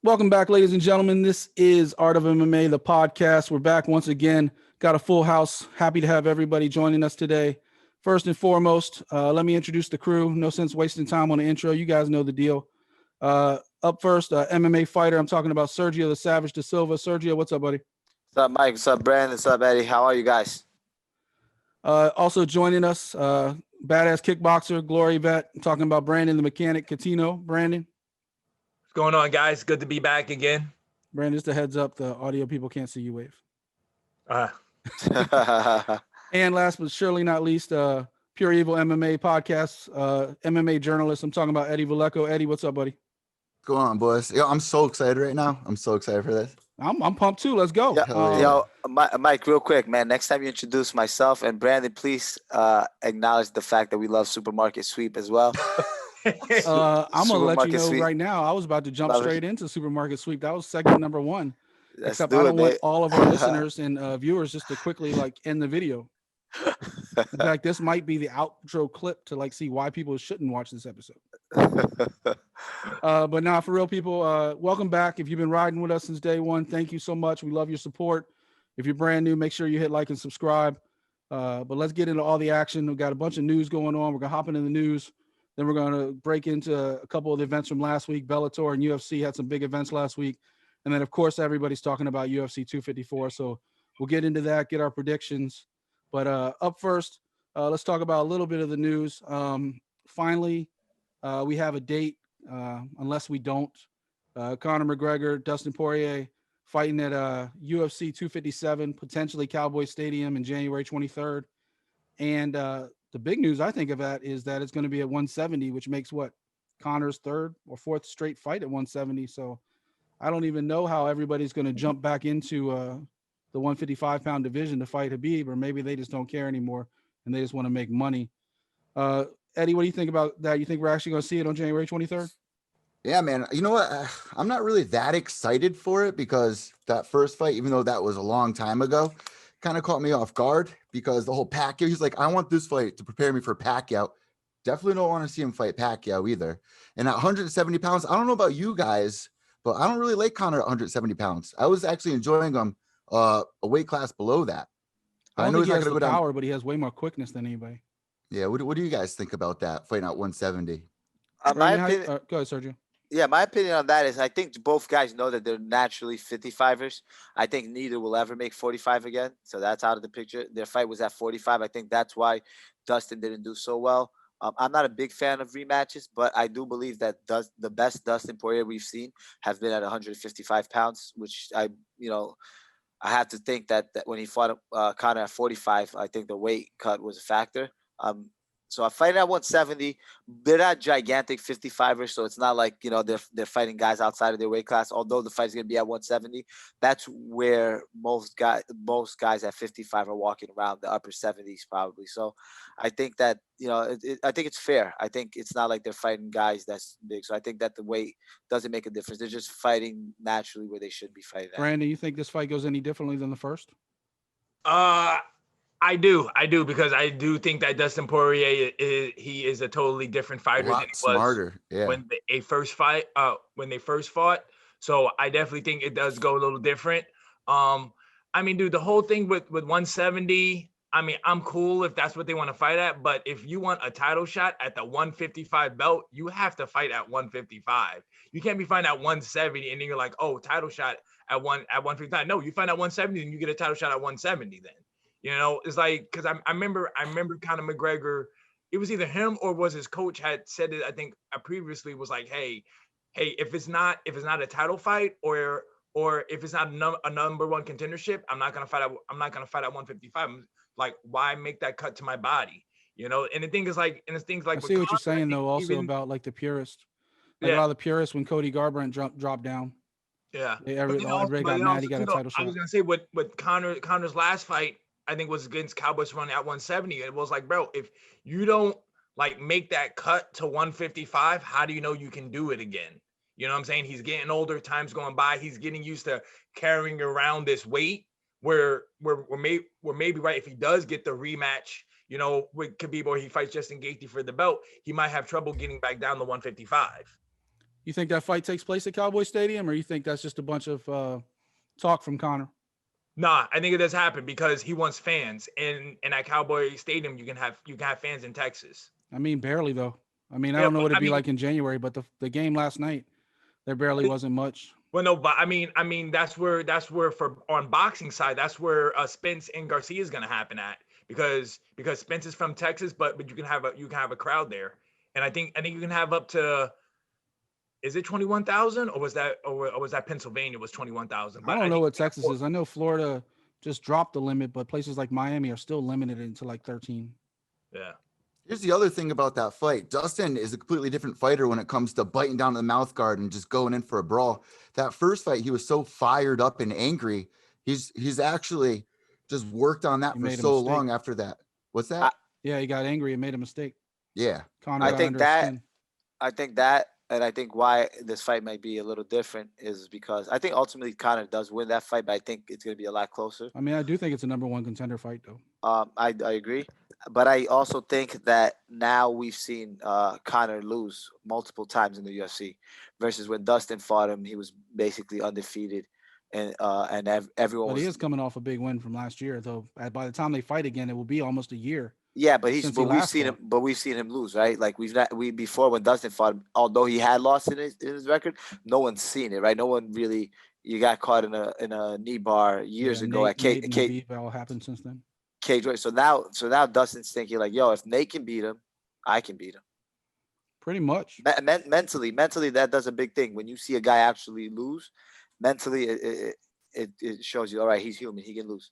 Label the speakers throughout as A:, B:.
A: Welcome back, ladies and gentlemen. This is Art of MMA, the podcast. We're back once again. Got a full house. Happy to have everybody joining us today. First and foremost, let me introduce the crew. No sense wasting time on the intro. You guys know the deal. Up first, MMA fighter. I'm talking about Sergio the Savage da Silva. Sergio, what's up, buddy?
B: What's up, Mike? What's up, Brandon? What's up, Eddie? How are you guys?
A: Also joining us, badass kickboxer, Glory vet. I'm talking about Brandon the Mechanic Catino. Brandon.
C: What's going on, guys? Good to be back again.
A: Brandon, just a heads up, the audio people can't see you wave. And last but surely not least, Pure Evil MMA podcast, MMA journalist. I'm talking about Eddie Vallejo. Eddie, what's up, buddy?
D: What's going on, boys? Yo, I'm so excited right now. I'm so excited for this.
A: I'm pumped too. Let's go.
B: Mike, real quick, man. Next time you introduce myself and Brandon, please acknowledge the fact that we love Supermarket Sweep as well.
A: I'm gonna let you know right now. I was about to jump straight into Supermarket Sweep. That was segment number one. Except I don't want all of our listeners and viewers just to quickly end the video. In fact, this might be the outro clip to see why people shouldn't watch this episode. But now, for real, people, welcome back. If you've been riding with us since day one, thank you so much. We love your support. If you're brand new, make sure you hit like and subscribe. But let's get into all the action. We've got a bunch of news going on. We're gonna hop into the news. Then we're gonna break into a couple of the events from last week. Bellator and UFC had some big events last week. And then, of course, everybody's talking about UFC 254. So we'll get into that, get our predictions. But up first, let's talk about a little bit of the news. Finally, we have a date, unless we don't. Conor McGregor, Dustin Poirier fighting at UFC 257, potentially Cowboy Stadium in January 23rd. And the big news I think of that is that it's going to be at 170, which makes Conor's third or fourth straight fight at 170. So I don't even know how everybody's going to jump back into the 155-pound division to fight Khabib, or maybe they just don't care anymore and they just want to make money. Eddie, what do you think about that? You think we're actually going to see it on January 23rd?
D: Yeah, man. You know what? I'm not really that excited for it because that first fight, even though that was a long time ago, kind of caught me off guard because the whole Pacquiao, he's like, I want this fight to prepare me for Pacquiao. Definitely don't want to see him fight Pacquiao either. And at 170 pounds, I don't know about you guys, but I don't really like Conor at 170 pounds. I was actually enjoying him a weight class below that.
A: I know he's not going to go power, but he has way more quickness than anybody.
D: Yeah, what do you guys think about that, fighting at 170?
B: My opinion,
A: go ahead, Sergio.
B: Yeah, my opinion on that is I think both guys know that they're naturally 55ers. I think neither will ever make 45 again, so that's out of the picture. Their fight was at 45. I think that's why Dustin didn't do so well. I'm not a big fan of rematches, but I do believe that the best Dustin Poirier we've seen have been at 155 pounds, which I have to think that when he fought Conor at 45, I think the weight cut was a factor. So I'm fighting at 170. They're not gigantic 55ers, so it's not like they're fighting guys outside of their weight class. Although the fight's gonna be at 170, that's where most guys at 55 are walking around the upper 70s probably. So I think that I think it's fair. I think it's not like they're fighting guys that's big. So I think that the weight doesn't make a difference. They're just fighting naturally where they should be fighting at.
A: Brandon, you think this fight goes any differently than the first?
C: I do, because I do think that Dustin Poirier is a totally different fighter than he was
D: smarter. Yeah.
C: when they first fought. So I definitely think it does go a little different. I mean, dude, the whole thing with 170. I mean, I'm cool if that's what they want to fight at, but if you want a title shot at the 155 belt, you have to fight at 155. You can't be fighting at 170 and then you're like, oh, title shot at 155. No, you fight at 170 and you get a title shot at 170 then. It's like, because I remember Conor McGregor, it was either him or was his coach had said it, I think previously was like, hey, if it's not a title fight or if it's not a number one contendership, I'm not gonna fight at 155. Like, why make that cut to my body? And the thing is like, I see
A: what you're saying though, also about like the purist. A lot of the purists when Cody Garbrandt dropped down.
C: Yeah.
A: Everybody got mad he got a title shot.
C: I was gonna say with Conor's last fight, I think was against Cowboys running at 170. It was like, bro, if you don't make that cut to 155, how do you know you can do it again? You know what I'm saying? He's getting older, time's going by. He's getting used to carrying around this weight where maybe right, if he does get the rematch, with Khabib or he fights Justin Gaethje for the belt, he might have trouble getting back down to 155.
A: You think that fight takes place at Cowboy Stadium, or you think that's just a bunch of talk from Conor?
C: Nah, I think it does happen because he wants fans, and at Cowboy Stadium you can have fans in Texas.
A: I mean, barely though. I mean, I
C: Yeah,
A: don't know
C: but,
A: what it'd
C: I
A: be
C: mean-
A: like in January, but the game last night, there barely wasn't much.
C: Well, no, but I mean that's where for on boxing side, that's where Spence and Garcia is gonna happen at because Spence is from Texas, but you can have a crowd there, and I think you can have up to. Is it 21,000 or was that Pennsylvania was 21,000?
A: I don't know what Texas is. I know Florida just dropped the limit, but places like Miami are still limited into like 13.
C: Yeah.
D: Here's the other thing about that fight. Dustin is a completely different fighter when it comes to biting down to the mouth guard and just going in for a brawl. That first fight, he was so fired up and angry. He's actually just worked on that
A: He
D: for
A: made a
D: so
A: mistake.
D: long after that. What's that?
A: Yeah, he got angry and made a mistake.
D: Yeah.
A: Conor
B: I
A: got
B: think
A: under his
B: that-
A: skin.
B: I think that, and I think why this fight might be a little different is because I think ultimately Conor does win that fight, but I think it's going to be a lot closer.
A: I mean, I do think it's a number one contender fight, though.
B: I agree, but I also think that now we've seen Conor lose multiple times in the UFC, versus when Dustin fought him, he was basically undefeated, and everyone
A: But
B: was.
A: he is coming off a big win from last year, though. By the time they fight again, it will be almost a year.
B: Yeah, but
A: since he last fought.
B: we've seen him lose, right? Like before when Dustin fought him, although he had lost in his record, no one's seen it, right? No one really. You got caught in a knee bar years
A: Yeah,
B: ago
A: Nate,
B: at Cage.
A: and Khabib all happened since then.
B: Cage. So now Dustin's thinking like, yo, if Nate can beat him, I can beat him.
A: Pretty much.
B: Mentally, that does a big thing. When you see a guy actually lose, mentally, it shows you, all right, he's human. He can lose.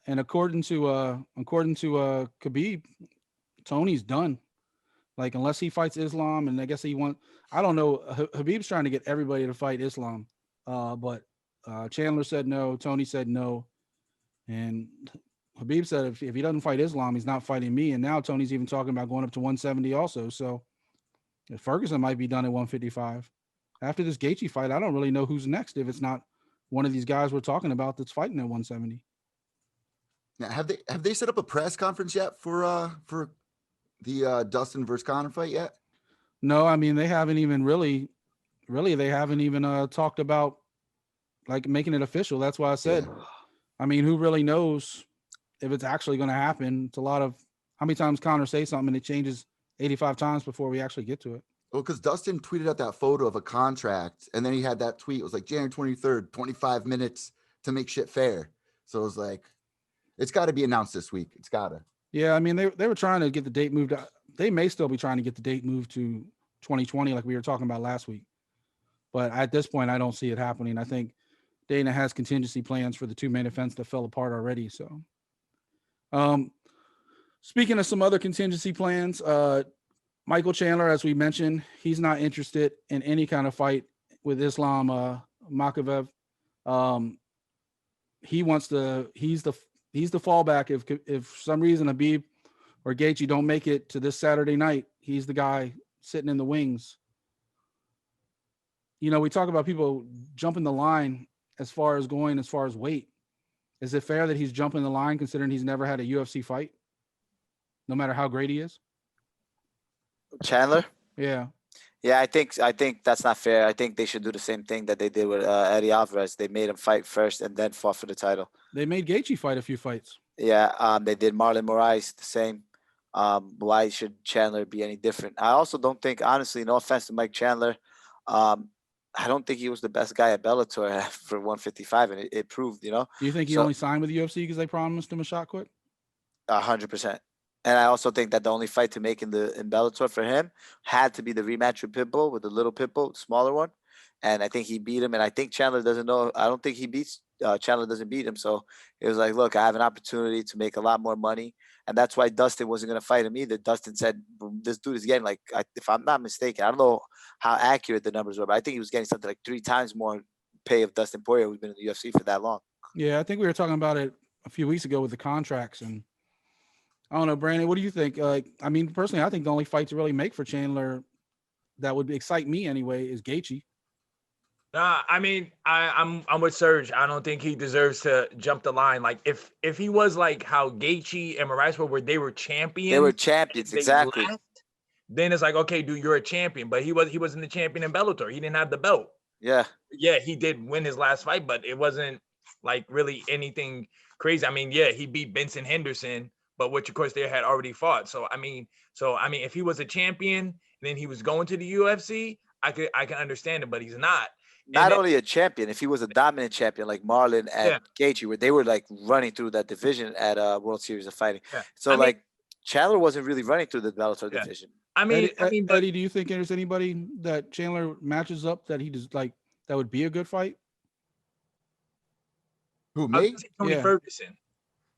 A: And according to Khabib, Tony's done. Like, unless he fights Islam, and I guess I don't know. Khabib's trying to get everybody to fight Islam, but Chandler said no. Tony said no, and Khabib said if he doesn't fight Islam, he's not fighting me. And now Tony's even talking about going up to 170 also. So Ferguson might be done at 155 after this Gaethje fight. I don't really know who's next if it's not one of these guys we're talking about that's fighting at 170.
D: Now, have they set up a press conference yet for the Dustin versus Conor fight yet?
A: No, I mean, they haven't even really they haven't even talked about like making it official. That's why I said, I mean, who really knows if it's actually going to happen? It's a lot of how many times Conor say something and it changes 85 times before we actually get to it.
D: Well, because Dustin tweeted out that photo of a contract, and then he had that tweet. It was like January 23rd, 25 minutes to make shit fair. So it was like, it's got to be announced this week. It's got to.
A: Yeah, I mean, they were trying to get the date moved. They may still be trying to get the date moved to 2020, like we were talking about last week. But at this point, I don't see it happening. I think Dana has contingency plans for the two main events that fell apart already. So, speaking of some other contingency plans, Michael Chandler, as we mentioned, he's not interested in any kind of fight with Islam Makhachev. He's the fallback if for some reason Khabib or Gaethje don't make it to this Saturday night. He's the guy sitting in the wings. You know, we talk about people jumping the line as far as weight. Is it fair that he's jumping the line considering he's never had a UFC fight, no matter how great he is?
B: Chandler?
A: Yeah.
B: Yeah, I think that's not fair. I think they should do the same thing that they did with Eddie Alvarez. They made him fight first and then fought for the title.
A: They made Gaethje fight a few fights.
B: Yeah, they did Marlon Moraes the same. Why should Chandler be any different? I also don't think, honestly, no offense to Mike Chandler, I don't think he was the best guy at Bellator for 155, and it proved, you know.
A: Do you think he only signed with the UFC because they promised him a shot quick?
B: 100%. And I also think that the only fight to make in Bellator for him had to be the rematch with Pitbull, with the little Pitbull, the smaller one. And I think he beat him. And I think Chandler doesn't know. I don't think Chandler doesn't beat him. So it was like, look, I have an opportunity to make a lot more money. And that's why Dustin wasn't going to fight him either. Dustin said, this dude is getting if I'm not mistaken, I don't know how accurate the numbers were, but I think he was getting something like 3 times more pay of Dustin Poirier, who's been in the UFC for that long.
A: Yeah, I think we were talking about it a few weeks ago with the contracts. And I don't know, Brandon, what do you think? I mean, personally, I think the only fight to really make for Chandler that would excite me anyway is Gaethje.
C: I mean, I'm with Serge. I don't think he deserves to jump the line. Like if he was like how Gaethje and Moraes were, where they were champions.
B: They were champions, exactly.
C: then it's like, okay, dude, you're a champion, but he wasn't the champion in Bellator. He didn't have the belt.
B: Yeah.
C: Yeah, he did win his last fight, but it wasn't like really anything crazy. I mean, yeah, he beat Benson Henderson, but which of course they had already fought. So I mean, if he was a champion and then he was going to the UFC, I can understand it, but he's not.
B: Not only a champion, if he was a dominant champion like Marlon and Gaethje, where they were like running through that division at World Series of Fighting.
C: Yeah.
B: So Chandler wasn't really running through the Bellator division.
C: I mean,
A: Eddie, do you think there's anybody that Chandler matches up that he just like that would be a good fight?
D: Who, me?
C: Tony Ferguson.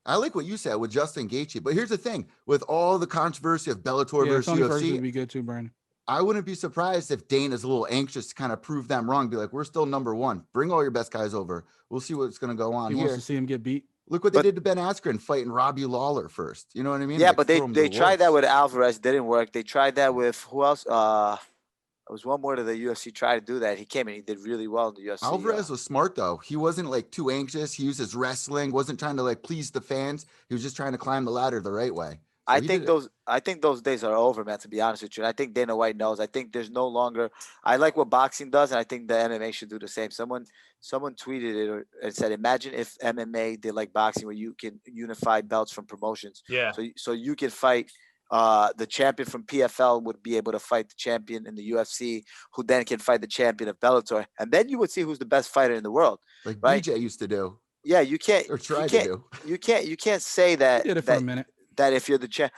D: I like what you said with Justin Gaethje, but here's the thing: with all the controversy of Bellator versus
A: Tony
D: UFC,
A: Ferguson would be good too, Brandon.
D: I wouldn't be surprised if Dana's a little anxious to kind of prove them wrong. Be like, we're still number one. Bring all your best guys over. We'll see what's going to go on
A: He
D: here.
A: wants to see him get beat.
D: Look what they did to Ben Askren fighting Robbie Lawler first. You know what I mean?
B: Yeah,
D: like,
B: but they tried that with Alvarez. Didn't work. They tried that with who else? There was one more to the UFC tried to do that. He came and he did really well in the UFC.
D: Alvarez was smart though. He wasn't like too anxious. He used his wrestling. Wasn't trying to like please the fans. He was just trying to climb the ladder the right way. So
B: I think those days are over, man, to be honest with you. And I think Dana White knows. I think there's no longer – I like what boxing does, and I think the MMA should do the same. Someone tweeted it and said, imagine if MMA did like boxing where you can unify belts from promotions.
C: Yeah.
B: So you can fight the champion from PFL would be able to fight the champion in the UFC, who then can fight the champion of Bellator. And then you would see who's the best fighter in the world.
D: Like
B: right?
D: BJ used to do.
B: Yeah, you can't –
D: Or tried to do.
B: You can't say that –
A: He did it for a minute.
B: That if you're the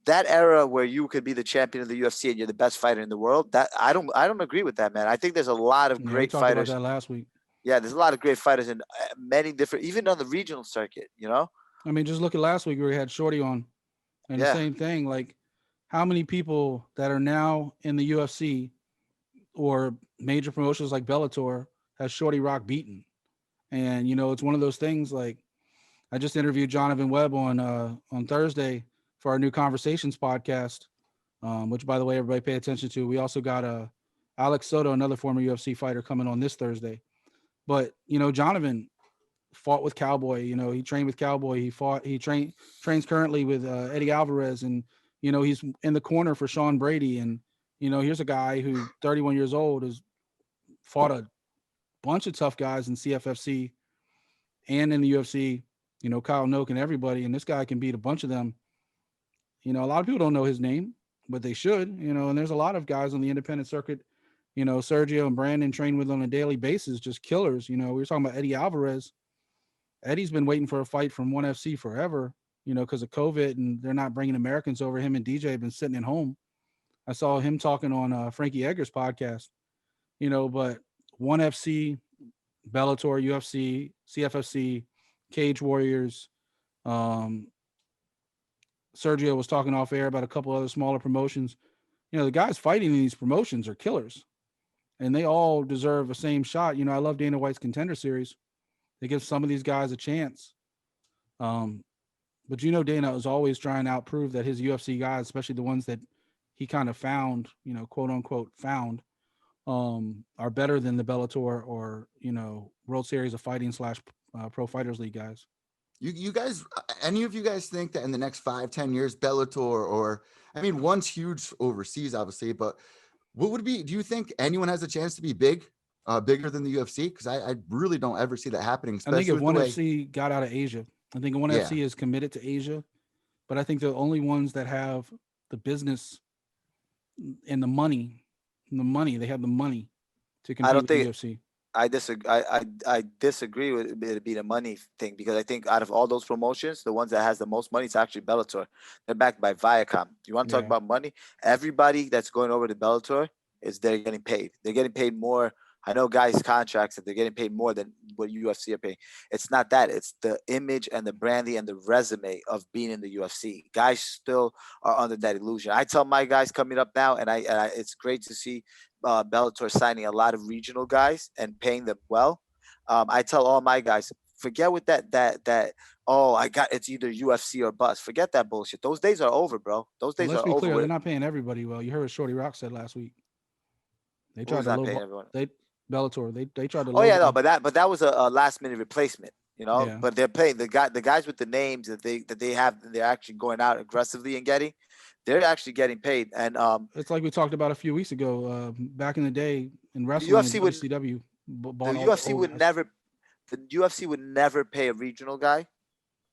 B: that era where you could be the champion of the UFC and you're the best fighter in the world, that I don't agree with that, man. I think there's a lot of great
A: we
B: fighters.
A: About that last week.
B: Yeah, there's a lot of great fighters in many different, even on the regional circuit.
A: I mean, just look at last week where we had Shorty on, and the same thing. Like, how many people that are now in the UFC or major promotions like Bellator has Shorty Rock beaten? And it's one of those things like. I just interviewed Jonathan Webb on Thursday for our new Conversations podcast, which, by the way, everybody pay attention to. We also got Alex Soto, another former UFC fighter, coming on this Thursday. But, Jonathan fought with Cowboy. He trained with Cowboy. He trains currently with Eddie Alvarez. And, he's in the corner for Sean Brady. And, here's a guy who 31 years old has fought a bunch of tough guys in CFFC and in the UFC. Kyle Noak and everybody, and this guy can beat a bunch of them. A lot of people don't know his name, but they should, and there's a lot of guys on the independent circuit, Sergio and Brandon train with on a daily basis, just killers. We were talking about Eddie Alvarez. Eddie's been waiting for a fight from ONE FC forever, because of COVID, and they're not bringing Americans over. Him and DJ have been sitting at home. I saw him talking on Frankie Edgar's podcast, but ONE FC, Bellator, UFC, CFFC, Cage Warriors. Sergio was talking off air about a couple other smaller promotions. The guys fighting in these promotions are killers, and they all deserve the same shot. I love Dana White's Contender Series. They give some of these guys a chance. But Dana is always trying to outprove that his UFC guys, especially the ones that he kind of found, quote unquote found, are better than the Bellator or, World Series of Fighting / Pro Fighters League guys.
D: You guys, any of you guys think that in the next 5-10 years, Bellator or, one's huge overseas, obviously, but what would be, do you think anyone has a chance to be bigger than the UFC? Because I really don't ever see that happening.
A: I think if ONE FC got out of Asia, I think ONE FC is committed to Asia, but I think the only ones that have the business and the money, they have the money to compete with the UFC.
B: I disagree. I disagree with it being a money thing, because I think out of all those promotions, the ones that has the most money is actually Bellator. They're backed by Viacom. You want to talk about money? Everybody that's going over to Bellator they're getting paid. They're getting paid more. I know guys' contracts that they're getting paid more than what UFC are paying. It's not that. It's the image and the branding and the resume of being in the UFC. Guys still are under that illusion. I tell my guys coming up now, and I it's great to see Bellator signing a lot of regional guys and paying them well. I tell all my guys, forget with that it's either UFC or bust. Forget that bullshit. Those days are over, bro. Those days are over.
A: They're not paying everybody well. You heard what Shorty Rock said last week. They tried to
B: paying everyone.
A: Bellator. They tried to.
B: Oh yeah, no, but that was a last minute replacement. You know,
A: Yeah.
B: but they're paying the guys with the names that they have. They're actually going out aggressively and getting. They're actually getting paid. And
A: It's like we talked about a few weeks ago. Back in the day in
B: the
A: wrestling,
B: UFC would
A: WCW
B: the
A: bought all the
B: UFC
A: old
B: would
A: guys.
B: never pay a regional guy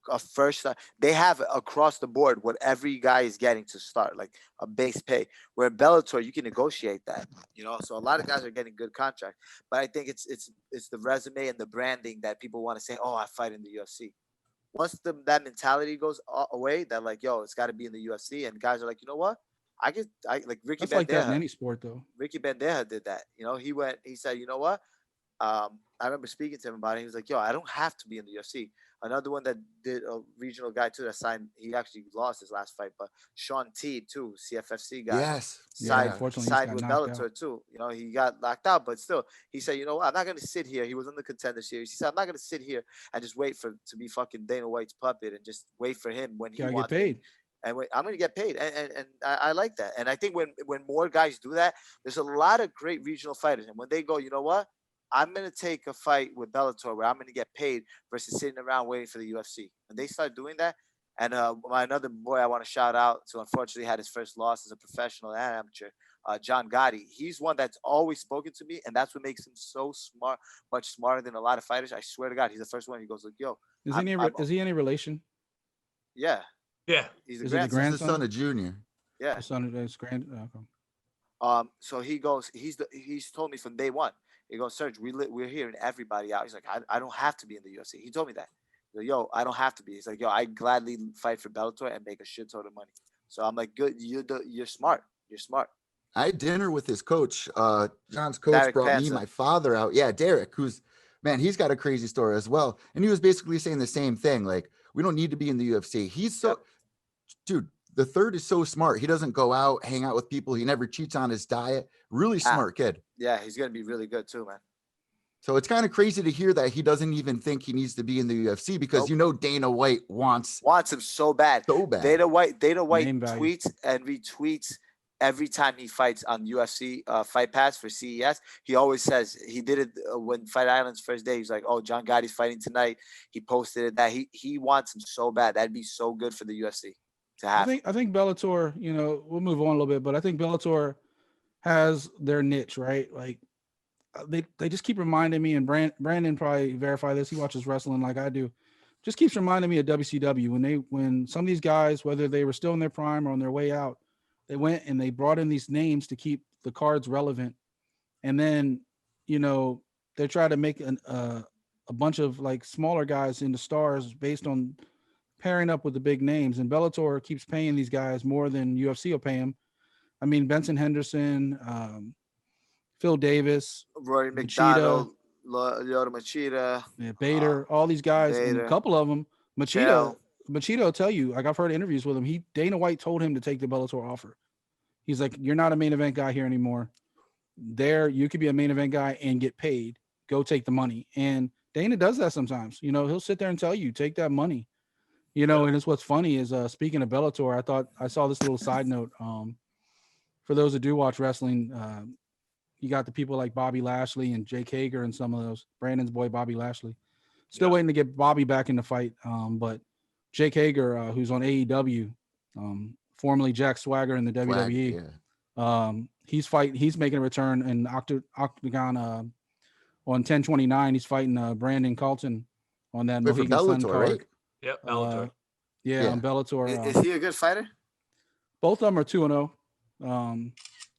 B: a first. They have across the board what every guy is getting to start, like a base pay. Where Bellator, you can negotiate that. You know, so a lot of guys are getting good contracts. But I think it's the resume and the branding that people want to say, oh, I fight in the UFC. Once that mentality goes away, that like, yo, it's got to be in the UFC, and guys are like, you know what? I like Ricky
A: That's like that in
B: Bandeja.
A: any sport, though.
B: Ricky Bandeja did that. You know, he said, you know what? I remember speaking to him about it. He was like, yo, I don't have to be in the UFC. Another one that did a regional guy too that signed, he actually lost his last fight, but Sean T too, CFFC guy.
D: Yes.
A: Yeah,
D: Yeah.
A: unfortunately, he
B: Side
A: got
B: with
A: knocked
B: Bellator
A: out.
B: too. You know, he got locked out, but still, he said, you know what? I'm not gonna sit here. He was on the Contender Series. He said, I'm not gonna sit here and just wait to be fucking Dana White's puppet and just wait for him when he
A: Gotta get
B: wants it.
A: paid.
B: And I'm gonna get paid, and I like that. And I think when more guys do that, there's a lot of great regional fighters, and when they go, you know what? I'm gonna take a fight with Bellator where I'm gonna get paid versus sitting around waiting for the UFC. When they start doing that, and my another boy I want to shout out to, unfortunately had his first loss as a professional and amateur, John Gotti. He's one that's always spoken to me, and that's what makes him so smart, much smarter than a lot of fighters. I swear to God, he's the first one. He goes like, "Yo,
A: Is he any relation?
B: yeah,
C: Yeah.
B: he's a
A: Is it the
B: grandson."
D: He's the son of Junior.
B: Yeah.
A: The son of his grand. Okay.
B: So he goes, he's told me from day one. He goes, Serge, we're hearing everybody out. He's like, I don't have to be in the UFC. He told me that. He's like, yo, I don't have to be. He's like, yo, I gladly fight for Bellator and make a shit ton of money. So I'm like, good, you're smart. You're smart.
D: I had dinner with his coach. John's coach
B: Derek
D: brought me,
B: Panza.
D: my father out. Yeah, Derek, who's, man, he's got a crazy story as well. And he was basically saying the same thing. Like, we don't need to be in the UFC. He's so, dude, the third is so smart. He doesn't go out, hang out with people. He never cheats on his diet. Really smart kid.
B: Yeah, he's gonna be really good too, man.
D: So it's kind of crazy to hear that he doesn't even think he needs to be in the UFC because
B: Nope.
D: you know Dana White wants
B: him so bad.
D: so bad.
B: Dana White
A: Name value.
B: tweets and retweets every time he fights on UFC Fight Pass for CES. He always says he did it when Fight Island's first day. He's like, "Oh, John Gotti's fighting tonight." He posted it that he wants him so bad. That'd be so good for the UFC to have.
A: I think Bellator, you know, we'll move on a little bit, but I think Bellator has their niche, right? Like they just keep reminding me, and Brandon probably verify this. He watches wrestling like I do. Just keeps reminding me of WCW when some of these guys, whether they were still in their prime or on their way out, they went and they brought in these names to keep the cards relevant. And then, you know, they try to make a bunch of like smaller guys into stars based on pairing up with the big names. And Bellator keeps paying these guys more than UFC will pay them. I mean, Benson Henderson, Phil Davis,
B: Rory
A: Machida,
B: McDonald, Lyoto Machida,
A: Bader, all these guys, and
B: Bader,
A: a couple of them, Machida
B: Chael.
A: will tell you, like I've heard interviews with him. Dana White told him to take the Bellator offer. He's like, you're not a main event guy here anymore. There, you could be a main event guy and get paid. Go take the money. And Dana does that sometimes. You know, he'll sit there and tell you, take that money. You know, and it's what's funny is speaking of Bellator, I saw this little side note. For those that do watch wrestling, you got the people like Bobby Lashley and Jake Hager and some of those. Brandon's boy, Bobby Lashley. Still waiting to get Bobby back in the fight. But Jake Hager, who's on AEW, formerly Jack Swagger in the WWE, he's making a return in Octagon on 10/29. He's fighting Brandon Carlton on that Mohegan Sun
D: Bellator,
A: card.
D: right?
C: Yep. Bellator.
A: On Bellator.
B: Is he a good fighter?
A: Both of them are 2-0.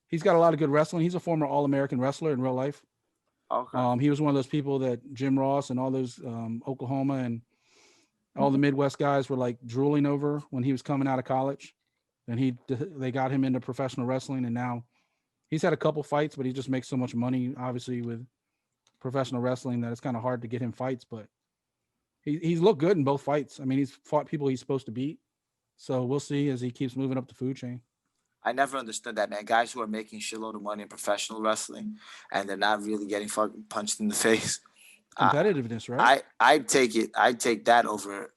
A: He's got a lot of good wrestling. He's a former All-American wrestler in real life.
B: Okay.
A: He was one of those people that Jim Ross and all those Oklahoma and all the Midwest guys were like drooling over when he was coming out of college. And they got him into professional wrestling, and now he's had a couple fights, but he just makes so much money, obviously, with professional wrestling that it's kind of hard to get him fights. But he's looked good in both fights. I mean, he's fought people he's supposed to beat. So we'll see as he keeps moving up the food chain.
B: I never understood that, man. Guys who are making shitload of money in professional wrestling and they're not really getting fucking punched in the face.
A: Competitiveness, right?
B: I'd take it. I'd take that over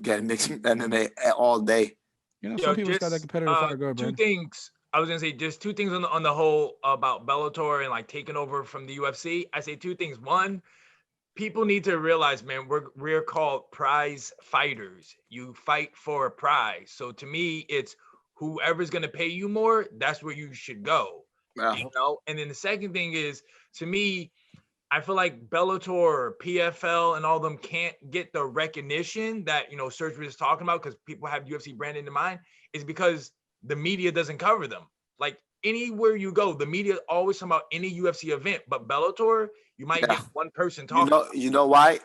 B: getting mixed MMA all day.
A: You know, some people just got that competitive fire. Go,
C: two
A: Brandon.
C: things. I was gonna say just two things on the whole about Bellator and like taking over from the UFC. I say two things. One, people need to realize, man, we're called prize fighters. You fight for a prize. So to me, it's whoever's gonna pay you more, that's where you should go.
B: Yeah.
C: You know. And then the second thing is, to me, I feel like Bellator, PFL, and all of them can't get the recognition that, you know, Serge was talking about, because people have UFC branded in mind, is because the media doesn't cover them. Like anywhere you go, the media always talking about any UFC event, but Bellator, you might get one person talking.
B: You know why?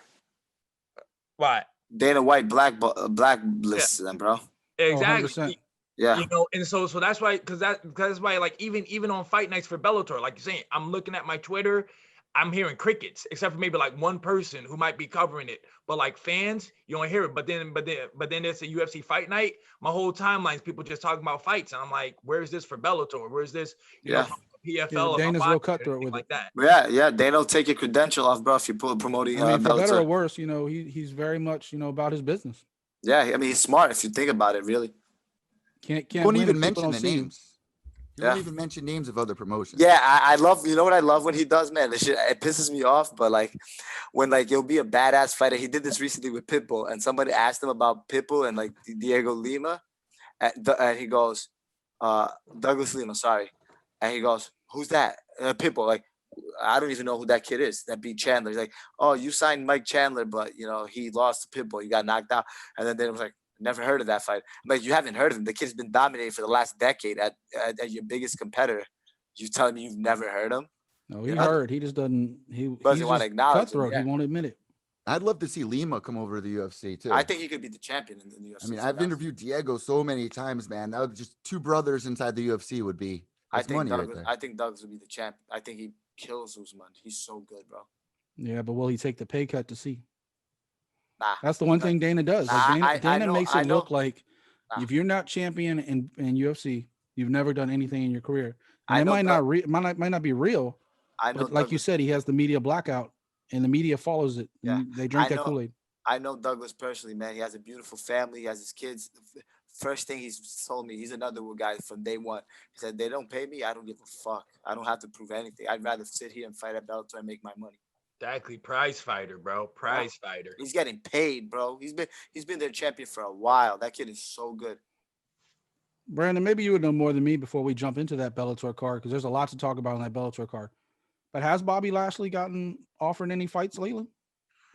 C: Why?
B: Dana White blacklists them, bro.
C: Exactly.
A: 100%.
B: Yeah.
C: You know, and so that's why, because that's why, like, even on fight nights for Bellator, like you're saying, I'm looking at my Twitter, I'm hearing crickets, except for maybe like one person who might be covering it. But like fans, you don't hear it. But then it's a UFC fight night. My whole timeline's people just talking about fights, and I'm like, where's this for Bellator? Where's this? You know, PFL.
A: Dana's real cutthroat with
B: like
A: it.
B: That. Yeah. Dana will take your credential off, bro, if you promoting.
A: I mean, for
B: Bellator.
A: better or worse, you know, he's very much, you know, about his business.
B: Yeah, I mean, he's smart if you think about it, really.
A: Can't
D: Won't
A: win
D: even
A: if
D: mention
A: people
D: the
A: don't see him.
D: names. He won't even mention names of other promotions.
B: Yeah, I love, you know what I love when he does, man? This shit, it pisses me off, but like when like he'll be a badass fighter. He did this recently with Pitbull, and somebody asked him about Pitbull and like Diego Lima, and he goes, Douglas Lima, sorry. And he goes, who's that? Pitbull, like, I don't even know who that kid is that beat Chandler. He's like, oh, you signed Mike Chandler, but you know, he lost to Pitbull. He got knocked out. And then it was like, never heard of that fight. I'm like, you haven't heard of him. The kid's been dominating for the last decade at your biggest competitor. You telling me you've never heard him?
A: No, he heard. He just doesn't. He's
B: doesn't want to acknowledge
A: cutthroat.
B: him, yeah.
A: He won't admit it.
D: I'd love to see Lima come over to the UFC too.
B: I think he could be the champion in the UFC.
D: I mean, I've interviewed Diego so many times, man. That would just two brothers inside the UFC would be.
B: I think
D: Douglas
B: would be the champ. I think he kills Usman. He's so good, bro.
A: Yeah, but will he take the pay cut to see?
B: Nah.
A: That's the one thing Dana does. Like Dana makes it look like if you're not champion in UFC, you've never done anything in your career. And it might not be real. But like you said, he has the media blackout, and the media follows it.
B: Yeah.
A: They drink that Kool-Aid.
B: I know Douglas personally, man. He has a beautiful family. He has his kids. First thing he's told me, he's another guy from day one. He said, they don't pay me. I don't give a fuck. I don't have to prove anything. I'd rather sit here and fight at Bellator and make my money.
C: Exactly. Prize fighter, bro. Prize fighter.
B: He's getting paid, bro. He's been their champion for a while. That kid is so good.
A: Brandon, maybe you would know more than me before we jump into that Bellator card, because there's a lot to talk about on that Bellator card. But has Bobby Lashley gotten offered any fights lately?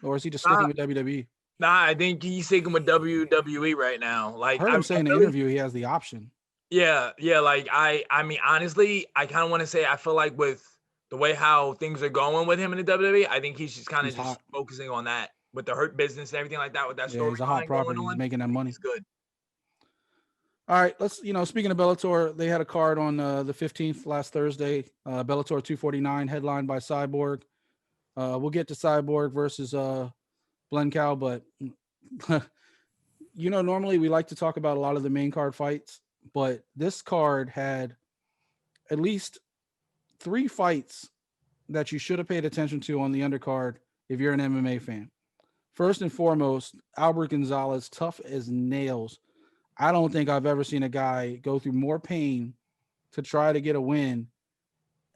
A: Or is he just sticking with WWE?
C: Nah, I think he's sticking with WWE right now. Like,
A: I heard him say in the interview he has the option.
C: Yeah. Like, I mean, honestly, I kind of want to say, I feel like with the way how things are going with him in the WWE, I think he's just kind of just focusing on that with the Hurt Business and everything like that. With that story,
A: he's a hot property. He's making that money.
C: He's good.
A: All right, let's, speaking of Bellator, they had a card on the 15th last Thursday, Bellator 249, headlined by Cyborg. We'll get to Cyborg versus Blencow, but normally we like to talk about a lot of the main card fights, but this card had at least 3 fights that you should have paid attention to on the undercard if you're an MMA fan. First and foremost, Albert Gonzalez, tough as nails. I don't think I've ever seen a guy go through more pain to try to get a win,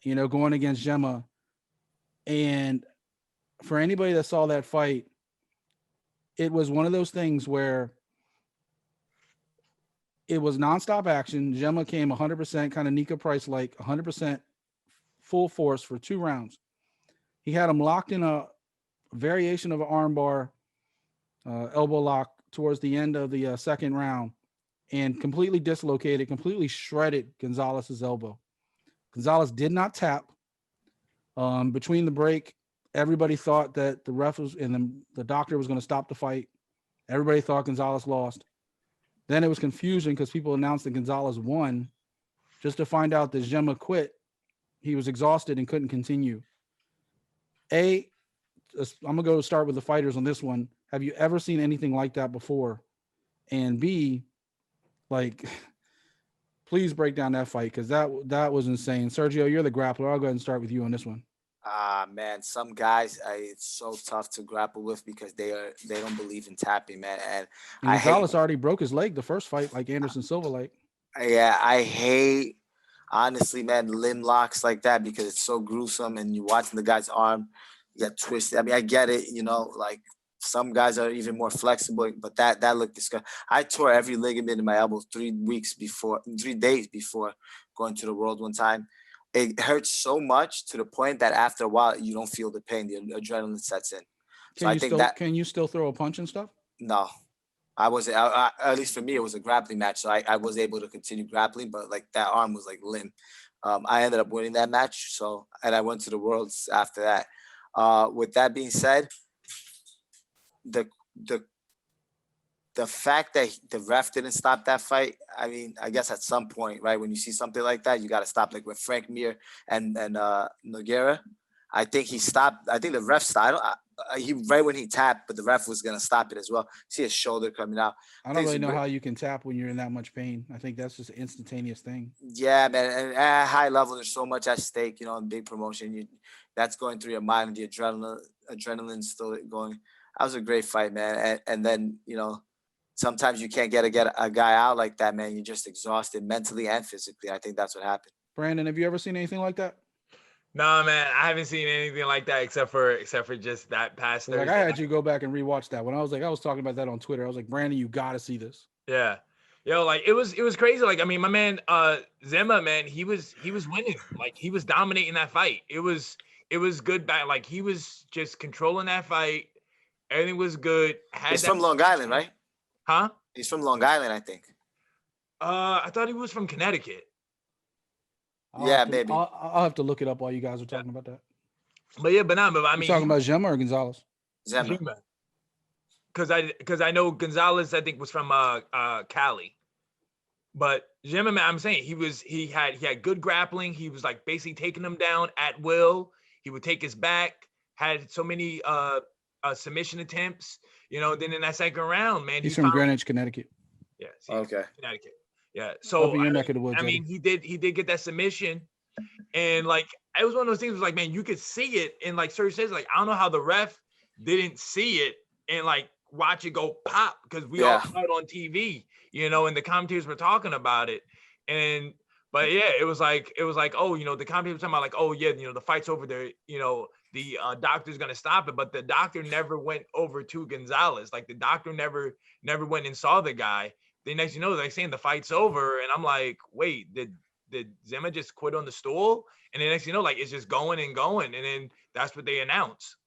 A: going against Xhema. And for anybody that saw that fight, it was one of those things where it was nonstop action. Xhema came 100%, kind of Nika Price-like, 100% full force for 2 rounds. He had him locked in a variation of an armbar, elbow lock towards the end of the second round, and completely dislocated, completely shredded Gonzalez's elbow. Gonzalez did not tap. Between the break, everybody thought that the ref was, and the doctor was going to stop the fight. Everybody thought Gonzalez lost. Then it was confusion because people announced that Gonzalez won, just to find out that Xhema quit. He was exhausted and couldn't continue. I'm going to go start with the fighters on this one. Have you ever seen anything like that before? And B, please break down that fight, because that was insane. Sergio, you're the grappler. I'll go ahead and start with you on this one.
B: Man, some guys it's so tough to grapple with because they don't believe in tapping, man. And
A: Gonzalez already broke his leg the first fight, like Anderson Silva, like.
B: Yeah, I hate, honestly, man, limb locks like that because it's so gruesome, and you're watching the guy's arm get twisted. I mean, I get it, like some guys are even more flexible, but that looked disgusting. I tore every ligament in my elbow 3 days before going to the World one time. It hurts so much to the point that after a while you don't feel the pain. The adrenaline sets in. So I think that
A: can you still throw a punch and stuff?
B: no, I wasn't. At least for me, it was a grappling match, so I was able to continue grappling, but like that arm was like limp. I ended up winning that match, and I went to the Worlds after that. With that being said, the the fact that the ref didn't stop that fight, I mean, I guess at some point, right, when you see something like that, you got to stop. Like with Frank Mir and Nogueira, I think he stopped. I think the ref stopped. He right when he tapped, but the ref was gonna stop it as well. See his shoulder coming out.
A: I don't really know how you can tap when you're in that much pain. I think that's just an instantaneous thing.
B: Yeah, man. And at a high level, there's so much at stake. In big promotion, that's going through your mind. The adrenaline's still going. That was a great fight, man. And then sometimes you can't get a guy out like that, man. You're just exhausted mentally and physically. I think that's what happened.
A: Brandon, have you ever seen anything like that?
C: No, man, I haven't seen anything like that except for just that past Thursday.
A: Like I had you go back and rewatch that when I was talking about that on Twitter. I was like, Brandon, you got to see this.
C: Yeah. Like it was crazy. Like, I mean, my man, Xhema, man, he was winning. Like he was dominating that fight. It was good back. Like he was just controlling that fight. Everything was good.
B: He's from Long Island, right?
C: Huh?
B: He's from Long Island, I think.
C: I thought he was from Connecticut.
B: Maybe.
A: I'll have to look it up while you guys are talking about that.
C: But I mean,
A: you're talking about Xhema or Gonzalez?
B: Xhema.
C: Because I know Gonzalez, I think, was from Cali. But Xhema, man, I'm saying he had good grappling. He was like basically taking him down at will. He would take his back. Had so many submission attempts. Then in that second round, man,
A: he's from Greenwich, Connecticut.
C: Yeah.
B: Okay.
C: Connecticut. Yeah. So
A: I
C: mean, he did get that submission, and like it was one of those things. Was like, man, you could see it, and like Serge says, like I don't know how the ref didn't see it and like watch it go pop because we all saw it on TV, and the commentators were talking about it, but yeah, it was like oh, the commentators were talking about like oh yeah, the fight's over there, the doctor's gonna stop it, but the doctor never went over to Gonzalez. Like the doctor never went and saw the guy. The next, they're saying the fight's over, and I'm like, wait, did Xhema just quit on the stool? And the next, like it's just going and going, and then that's what they announce.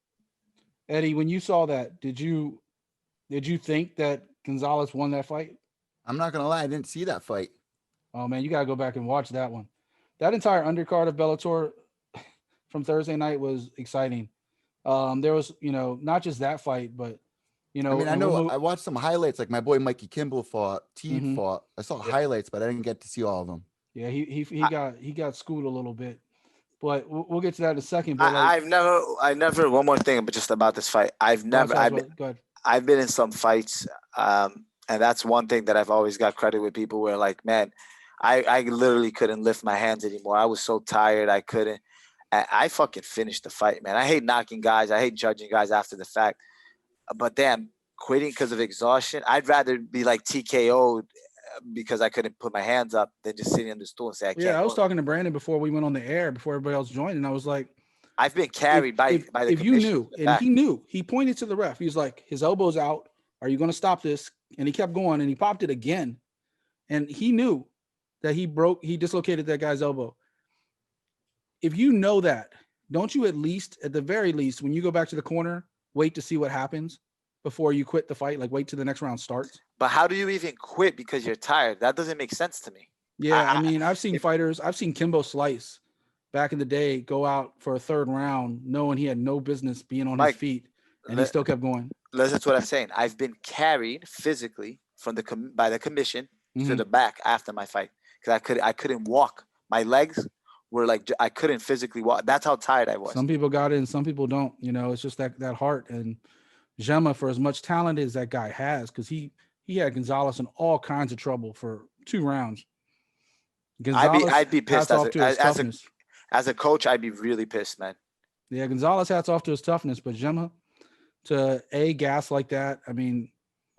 A: Eddie, when you saw that, did you think that Gonzalez won that fight?
D: I'm not gonna lie, I didn't see that fight.
A: Oh man, you gotta go back and watch that one. That entire undercard of Bellator from Thursday night was exciting. There was, not just that fight, but
D: I watched some highlights, like my boy Mikey Kimball fought, fought. I saw highlights, but I didn't get to see all of them.
A: Yeah, he got schooled a little bit, but we'll get to that in a second. But
B: I never. One more thing, but just about this fight, I've been in some fights, and that's one thing that I've always got credit with people. Where like, man, I literally couldn't lift my hands anymore. I was so tired, I couldn't. I fucking finished the fight, man. I hate knocking guys. I hate judging guys after the fact. But damn, quitting because of exhaustion. I'd rather be like TKO'd because I couldn't put my hands up than just sitting on the stool and say I can't.
A: Yeah, I was talking to Brandon before we went on the air, before everybody else joined, and I was like,
B: I've been carried by the
A: if you knew, and he knew, he pointed to the ref. He was like, his elbow's out. Are you going to stop this? And he kept going, and he popped it again. And he knew that he dislocated that guy's elbow. If you know that, don't you at the very least, when you go back to the corner, wait to see what happens before you quit the fight? Like wait till the next round starts.
B: But how do you even quit because you're tired? That doesn't make sense to me.
A: Yeah, I mean, I've seen fighters. I've seen Kimbo Slice back in the day go out for a third round knowing he had no business being on his feet, and he still kept going.
B: That's what I'm saying. I've been carried physically by the commission to the back after my fight because I couldn't walk. My legs were like I couldn't physically walk. That's how tired I was.
A: Some people got it and some people don't. It's just that heart. And Xhema, for as much talent as that guy has, because he had Gonzalez in all kinds of trouble for 2 rounds.
B: I'd be pissed as a coach. I'd be really pissed, man.
A: Yeah, Gonzalez hats off to his toughness, but Xhema to gas like that. I mean,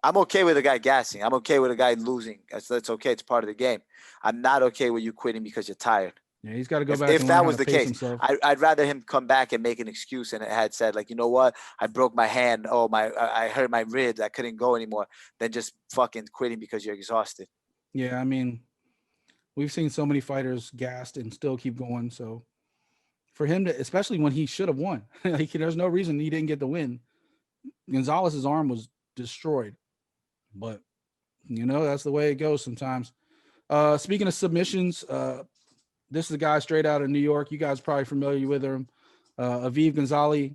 B: I'm okay with a guy gassing. I'm okay with a guy losing. That's okay. It's part of the game. I'm not okay with you quitting because you're tired.
A: Yeah, he's got to go back
B: If
A: and learn
B: that
A: how
B: was
A: to
B: the
A: pace
B: case,
A: himself.
B: I'd rather him come back and make an excuse and it had said like, you know what, I broke my hand. Oh I hurt my ribs. I couldn't go anymore. Than just fucking quitting because you're exhausted.
A: Yeah, I mean, we've seen so many fighters gassed and still keep going. So for him to, especially when he should have won, like there's no reason he didn't get the win. Gonzalez's arm was destroyed, but that's the way it goes sometimes. Speaking of submissions, this is a guy straight out of New York. You guys are probably familiar with him. Aviv Gonzalez.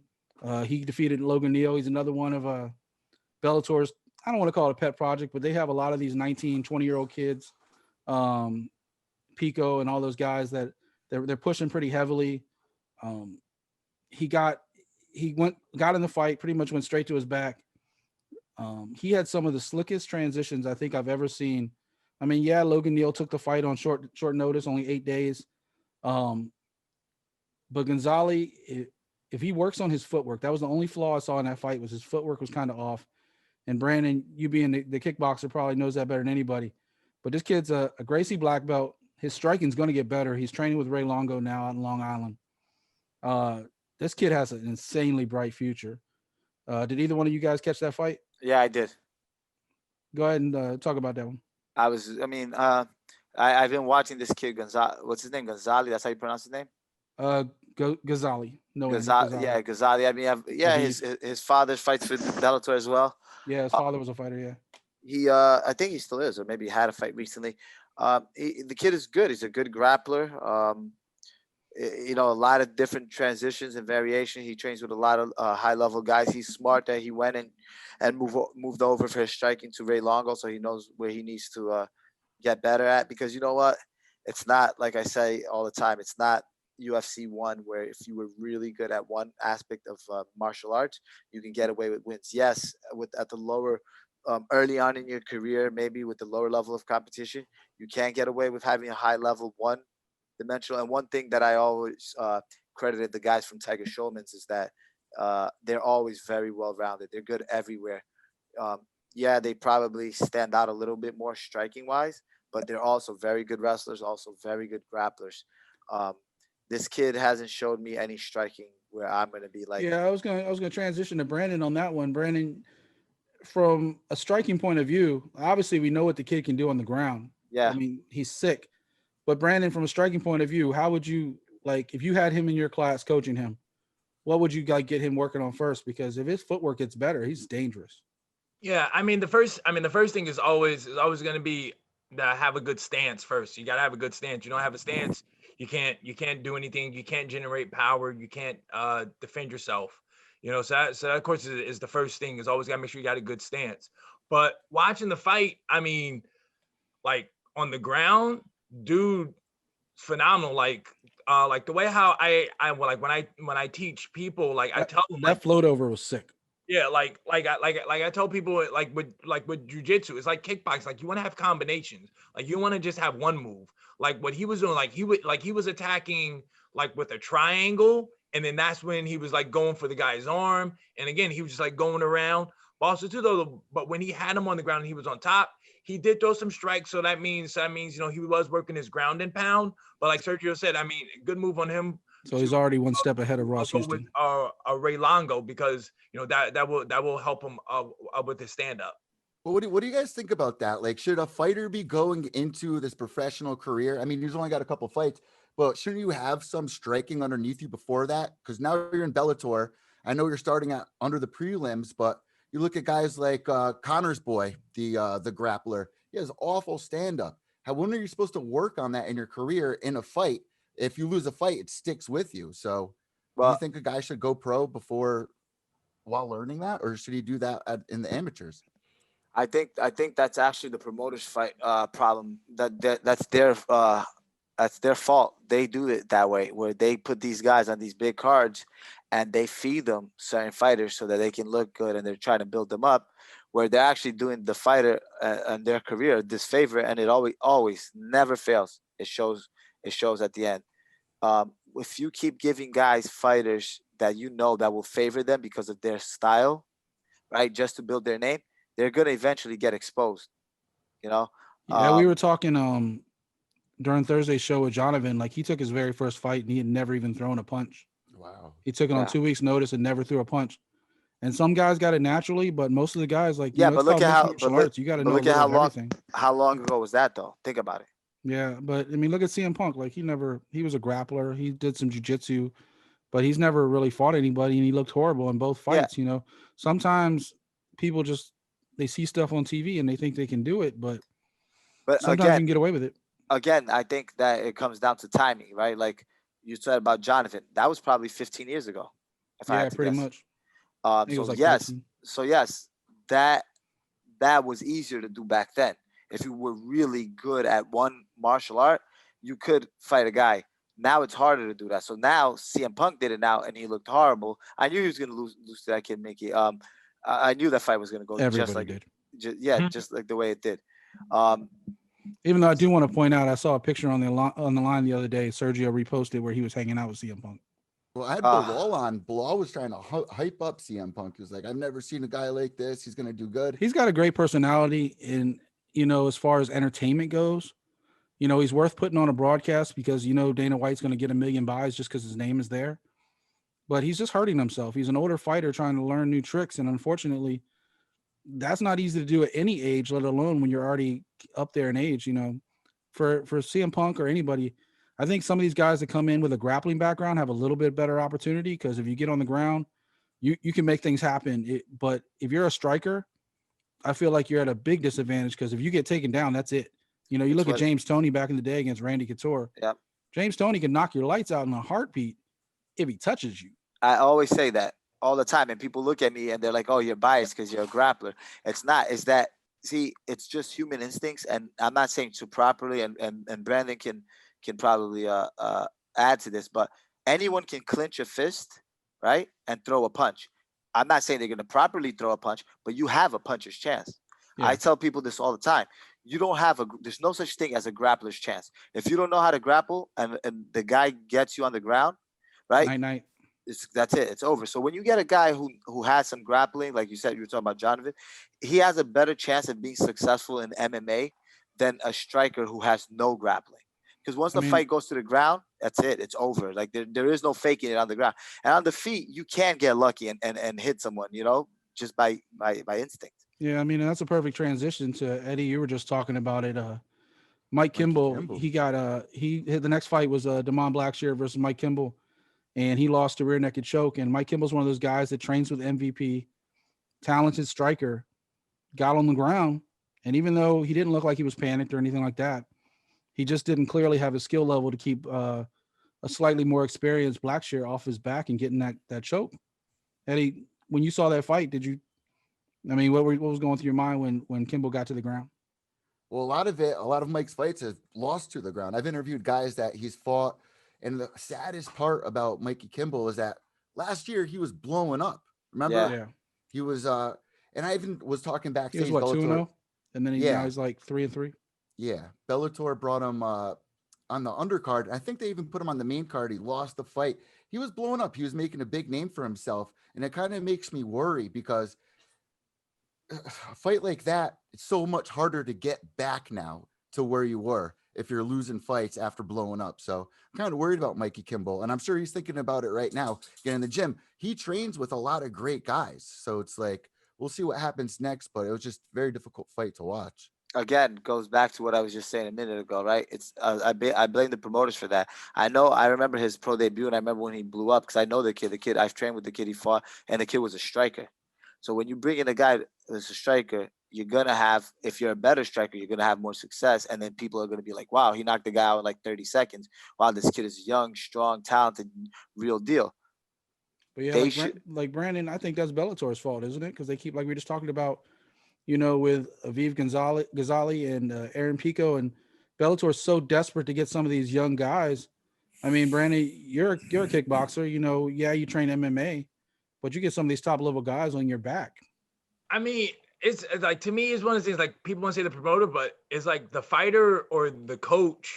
A: He defeated Logan Neal. He's another one of Bellator's, I don't want to call it a pet project, but they have a lot of these 19, 20-year-old kids, Pico and all those guys that they're pushing pretty heavily. He got in the fight, pretty much went straight to his back. He had some of the slickest transitions I think I've ever seen. I mean, yeah, Logan Neal took the fight on short notice, only 8 days. But Gonzalez, if he works on his footwork, that was the only flaw I saw in that fight, was his footwork was kind of off. And Brandon, you being the kickboxer, probably knows that better than anybody. But this kid's a Gracie black belt. His striking's going to get better. He's training with Ray Longo now out in Long Island. This kid has an insanely bright future. Did either one of you guys catch that fight?
B: Yeah, I did.
A: Go ahead and talk about that one.
B: I've been watching this kid Gonzalez. What's his name? Gonzalez. That's how you pronounce his name.
A: Gonzalez. No,
B: Gonzalez. Yeah, Gonzalez. I mean, his father fights for Bellator as well.
A: Yeah, his father was a fighter. Yeah.
B: He, I think he still is, or maybe he had a fight recently. The kid is good. He's a good grappler. A lot of different transitions and variation. He trains with a lot of high-level guys. He's smart that he went and moved over for his striking to Ray Longo, so he knows where he needs to get better at. Because you know what? It's not, like I say all the time, it's not UFC 1 where if you were really good at one aspect of martial arts, you can get away with wins. Yes, at the lower early on in your career, maybe with the lower level of competition, you can get away with having a high level one dimensional. And one thing that I always credited the guys from Tiger Schulman's is that they're always very well rounded. They're good everywhere. Yeah, they probably stand out a little bit more striking wise, but they're also very good wrestlers, also very good grapplers. This kid hasn't showed me any striking where I'm going to be like.
A: Yeah, I was gonna transition to Brandon on that one. Brandon, from a striking point of view, obviously we know what the kid can do on the ground.
B: Yeah.
A: I mean, he's sick. But Brandon, from a striking point of view, how would you, like, if you had him in your class coaching him, what would you like get him working on first? Because if his footwork gets better, he's dangerous.
C: Yeah, the first thing is always going to be to have a good stance first. You got to have a good stance. You don't have a stance, you can't do anything. You can't generate power. You can't defend yourself. So that of course is the first thing. Is always got to make sure you got a good stance. But watching the fight, I mean, like on the ground, dude, phenomenal. Like the way how I when I teach people, like I tell them
A: that float over was sick.
C: Yeah, like I tell people, like with jujitsu, it's like kickboxing. Like you want to have combinations. Like you want to just have one move. Like what he was doing, he was attacking like with a triangle, and then that's when he was like going for the guy's arm, and again he was just like going around. But also too though, but when he had him on the ground and he was on top, he did throw some strikes. So that means he was working his ground and pound. But like Sergio said, I mean, good move on him.
A: So he's already one step ahead of Ross Houston.
C: With Ray Longo, because that will help him with his stand up.
D: Well, what do you guys think about that? Like, should a fighter be going into this professional career? I mean, he's only got a couple fights, but shouldn't you have some striking underneath you before that? Because now you're in Bellator. I know you're starting at under the prelims, but you look at guys like Connor's boy, the grappler. He has awful stand up. When are you supposed to work on that in your career in a fight? If you lose a fight, it sticks with you. So, do you think a guy should go pro while learning that, or should he do that in the amateurs?
B: I think that's actually the promoters' fight problem. That's their fault. They do it that way, where they put these guys on these big cards, and they feed them certain fighters so that they can look good, and they're trying to build them up, where they're actually doing the fighter and their career a disfavor, and it always never fails. It shows at the end. If you keep giving guys fighters that that will favor them because of their style, right, just to build their name, they're gonna eventually get exposed.
A: Yeah, we were talking during Thursday's show with Jonathan, like he took his very first fight and he had never even thrown a punch.
D: Wow.
A: He took it on 2 weeks notice and never threw a punch. And some guys got it naturally, but most of the guys, like, you know,
B: but
A: it's
B: look
A: called
B: at
A: mixed
B: how,
A: martial arts. You got to know a
B: look at
A: little
B: how
A: of everything.
B: how long ago was that though? Think about it.
A: Yeah, but I mean, look at CM Punk. Like he was a grappler. He did some jiu-jitsu, but he's never really fought anybody, and he looked horrible in both fights. You know, sometimes people they see stuff on TV and they think they can do it, but sometimes
B: again,
A: you can get away with it.
B: Again, I think that it comes down to timing, right? Like you said about Jonathan, that was probably 15 years ago.
A: Yeah, pretty much.
B: So
A: like
B: yes,
A: 13.
B: that was easier to do back then. If you were really good at one martial art, you could fight a guy. Now it's harder to do that. So now CM Punk did it now, and he looked horrible. I knew he was going to lose to that kid Mickey. I knew that fight was going to go just like the way it did.
A: Even though I do want to point out, I saw a picture on the line the other day. Sergio reposted where he was hanging out with CM Punk.
D: Well, I had Bilal on. Bilal was trying to hype up CM Punk. He was like, I've never seen a guy like this. He's going to do good.
A: He's got a great personality in, you know, as far as entertainment goes. You know, he's worth putting on a broadcast because, you know, Dana White's going to get 1 million buys just because his name is there. But he's just hurting himself. He's an older fighter trying to learn new tricks. And unfortunately, that's not easy to do at any age, let alone when you're already up there in age. You know, for CM Punk or anybody, I think some of these guys that come in with a grappling background have a little bit better opportunity because if you get on the ground, you can make things happen. But if you're a striker, I feel like you're at a big disadvantage because if you get taken down, that's it. You know, you look at James Toney back in the day against Randy Couture.
B: Yep.
A: James Toney can knock your lights out in a heartbeat if he touches you.
B: I always say that all the time, and people look at me and they're like, "Oh, you're biased because you're a grappler." It's not. It's that. See, it's just human instincts, and I'm not saying to properly. And Brandon can probably add to this, but anyone can clinch a fist, right, and throw a punch. I'm not saying they're going to properly throw a punch, but you have a puncher's chance. Yeah. I tell people this all the time. You don't have there's no such thing as a grappler's chance. If you don't know how to grapple and the guy gets you on the ground, right?
A: Night.
B: That's it. It's over. So when you get a guy who has some grappling, like you said, you were talking about Jonathan, he has a better chance of being successful in MMA than a striker who has no grappling. Because once the fight goes to the ground, that's it. It's over. Like there is no faking it on the ground. And on the feet, you can get lucky and hit someone, you know, just by instinct.
A: Yeah, I mean, that's a perfect transition to Eddie. You were just talking about it. Mike Kimball, he hit the next fight was Damon Blackshear versus Mike Kimball, and he lost to rear naked choke. And Mike Kimball's one of those guys that trains with MVP, talented striker, got on the ground, and even though he didn't look like he was panicked or anything like that, he just didn't clearly have a skill level to keep a slightly more experienced Blackshear off his back and getting that choke. Eddie, when you saw that fight, what was going through your mind when Kimball got to the ground?
D: Well, a lot of Mike's fights have lost to the ground. I've interviewed guys that he's fought, and the saddest part about Mikey Kimball is that last year he was blowing up. Remember?
A: Yeah.
D: He was, and I even was talking backstage.
A: He was 2-0, and then now he's like 3-3.
D: Yeah, Bellator brought him on the undercard. I think they even put him on the main card. He lost the fight. He was blowing up. He was making a big name for himself, and it kind of makes me worry because a fight like that, it's so much harder to get back now to where you were if you're losing fights after blowing up. So I'm kind of worried about Mikey Kimball, and I'm sure he's thinking about it right now. Getting in the gym, he trains with a lot of great guys, so it's like we'll see what happens next. But it was just a very difficult fight to watch.
B: Again, goes back to what I was just saying a minute ago, right? It's I blame the promoters for that. I remember his pro debut, and I remember when he blew up because I know the kid. I've trained with the kid he fought, and the kid was a striker. So when you bring in a guy that's a striker, you're gonna have, if you're a better striker, you're gonna have more success, and then people are gonna be like, "Wow, he knocked the guy out in like 30 seconds." Wow, this kid is young, strong, talented, real deal.
A: But yeah, like Brandon, I think that's Bellator's fault, isn't it? Because they keep, like we were just talking about, you know, with Aviv Ghazali and Aaron Pico, and Bellator's so desperate to get some of these young guys. I mean, Brandon, you're a kickboxer. You know, yeah, you train MMA, but you get some of these top level guys on your back.
C: I mean, it's like, to me, it's one of the things, like, people want to say the promoter, but it's like the fighter or the coach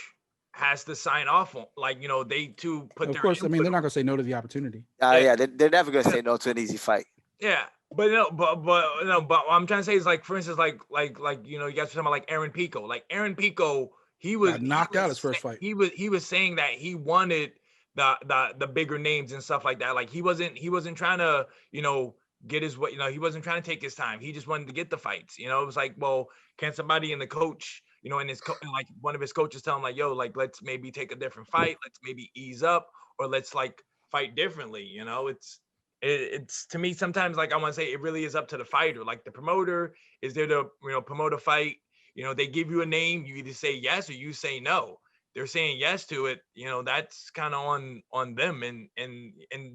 C: has to sign off on, like, you know, they too put their.
A: Of course, I mean, they're not going to say no to the opportunity.
B: Yeah, they're never going to say no to an easy fight.
C: Yeah. But what I'm trying to say is, like, for instance, like you know, you guys are talking about like Aaron Pico. Like Aaron Pico, he was
A: Got knocked
C: he
A: out
C: was
A: his first
C: sa-
A: fight.
C: He was saying that he wanted the bigger names and stuff like that. Like he wasn't trying to, get his way, he wasn't trying to take his time. He just wanted to get the fights. It was like, well, can somebody in the coach, and like one of his coaches tell him like, yo, like let's maybe take a different fight, let's maybe ease up, or let's like fight differently. It's to me sometimes, like I want to say, it really is up to the fighter. Like the promoter is there to promote a fight. They give you a name, you either say yes or you say no. They're saying yes to it, that's kind of on them and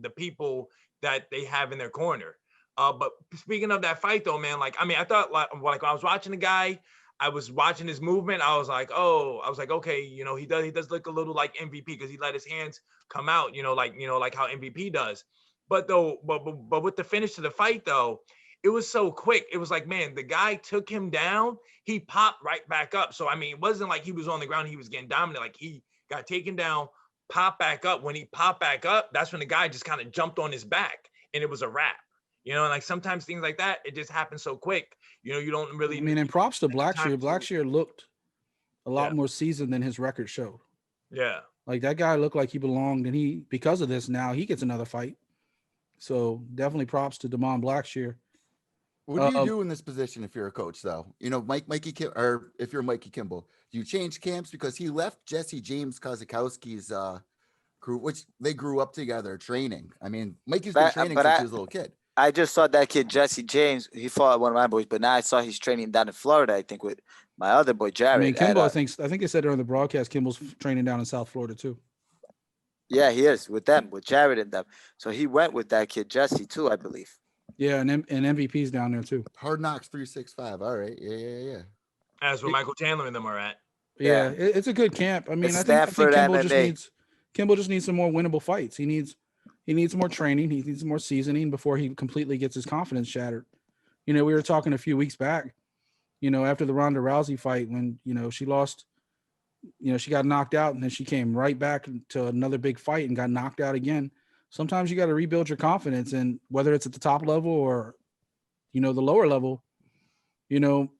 C: the people that they have in their corner. But speaking of that fight though, man, like I mean, I thought like when I was watching the guy, I was watching his movement. I was like, okay, he does look a little like MVP because he let his hands come out, like how MVP does. But with the finish to the fight though, it was so quick. It was like, man, the guy took him down. He popped right back up. So, I mean, it wasn't like he was on the ground. He was getting dominant. Like he got taken down, popped back up. When he popped back up, that's when the guy just kind of jumped on his back and it was a wrap. And like sometimes things like that, it just happens so quick. You don't really.
A: I mean, and props to Blackshear.
C: to-
A: Blackshear looked a lot
C: Yeah.
A: more seasoned than his record showed.
C: Yeah.
A: Like that guy looked like he belonged, and because of this now he gets another fight. So definitely props to Damon Blackshear.
D: What do you do in this position if you're a coach, though? Or if you're Mikey Kimball, do you change camps because he left Jesse James Kozakowski's crew, which they grew up together training. I mean, Mikey's been training since he was a little kid.
B: I just saw that kid Jesse James. He fought one of my boys, but now I saw he's training down in Florida. I think with my other boy Jared.
A: I mean, Kimball. I think they said during the broadcast, Kimball's training down in South Florida too.
B: Yeah, he is with them, with Jared and them. So he went with that kid Jesse too, I believe.
A: Yeah, and MVP's down there too.
D: Hard Knocks 365. All right, yeah.
C: That's where Michael Chandler and them are at.
A: Yeah, it's a good camp. I mean,
B: It's
A: I think Kimball
B: MMA.
A: just needs some more winnable fights. He needs more training. He needs more seasoning before he completely gets his confidence shattered. We were talking a few weeks back, after the Ronda Rousey fight when, she lost, she got knocked out and then she came right back to another big fight and got knocked out again. Sometimes you got to rebuild your confidence, and whether it's at the top level or, the lower level,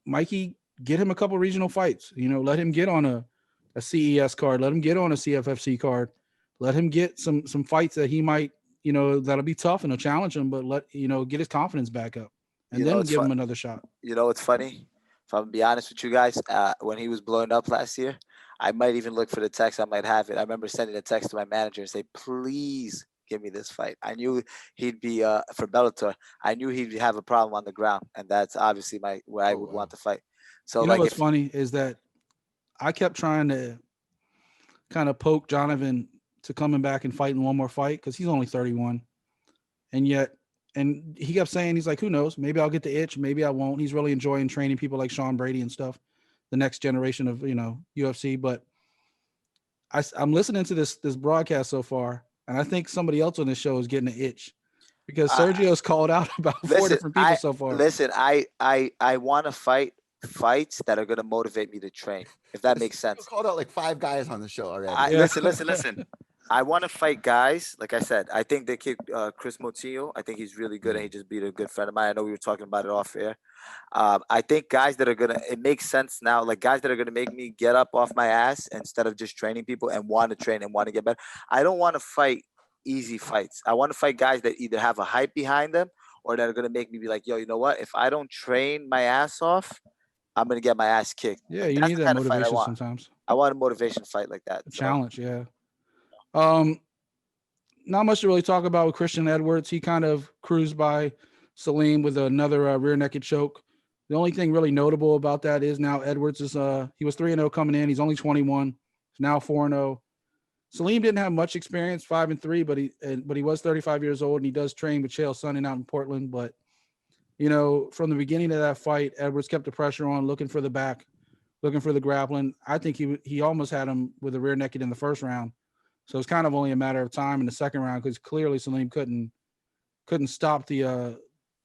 A: Mikey, get him a couple regional fights, let him get on a CES card, let him get on a CFFC card, let him get some fights that he might, that'll be tough and he'll challenge him, but get his confidence back up and then give him another shot.
B: It's funny. If I'm gonna be honest with you guys, when he was blowing up last year, I might even look for the text. I might have it. I remember sending a text to my manager and say, please give me this fight. I knew he'd be for Bellator. I knew he'd have a problem on the ground, and that's obviously where I would want to fight. So
A: what's funny is that I kept trying to kind of poke Jonathan to coming back and fighting one more fight because he's only 31, and he kept saying, he's like, who knows? Maybe I'll get the itch. Maybe I won't. He's really enjoying training people like Sean Brady and stuff, the next generation of UFC. But I'm listening to this broadcast so far, and I think somebody else on this show is getting an itch because Sergio's called out about four different people so far.
B: Listen, I want to fights that are going to motivate me to train, if that makes sense.
D: Called out like 5 guys on the show already.
B: Listen. I want to fight guys. Like I said, I think the kid, Chris Motillo, I think he's really good, and he just beat a good friend of mine. I know we were talking about it off air. I think guys that are it makes sense now, like guys that are going to make me get up off my ass instead of just training people and want to train and want to get better. I don't want to fight easy fights. I want to fight guys that either have a hype behind them or that are going to make me be like, yo, you know what? If I don't train my ass off, I'm going to get my ass kicked.
A: Yeah, you need that motivation sometimes.
B: I want a motivation fight like that.
A: Challenge, yeah. Not much to really talk about with Christian Edwards. He kind of cruised by Salim with another rear naked choke. The only thing really notable about that is now Edwards is he was 3-0 coming in. He's only 21. He's now 4-0. Salim didn't have much experience, 5-3, but he was 35 years old and he does train with Chael Sonnen out in Portland. But from the beginning of that fight, Edwards kept the pressure on, looking for the back, looking for the grappling. I think he almost had him with a rear naked in the first round. So it's kind of only a matter of time in the second round because clearly Salim couldn't stop the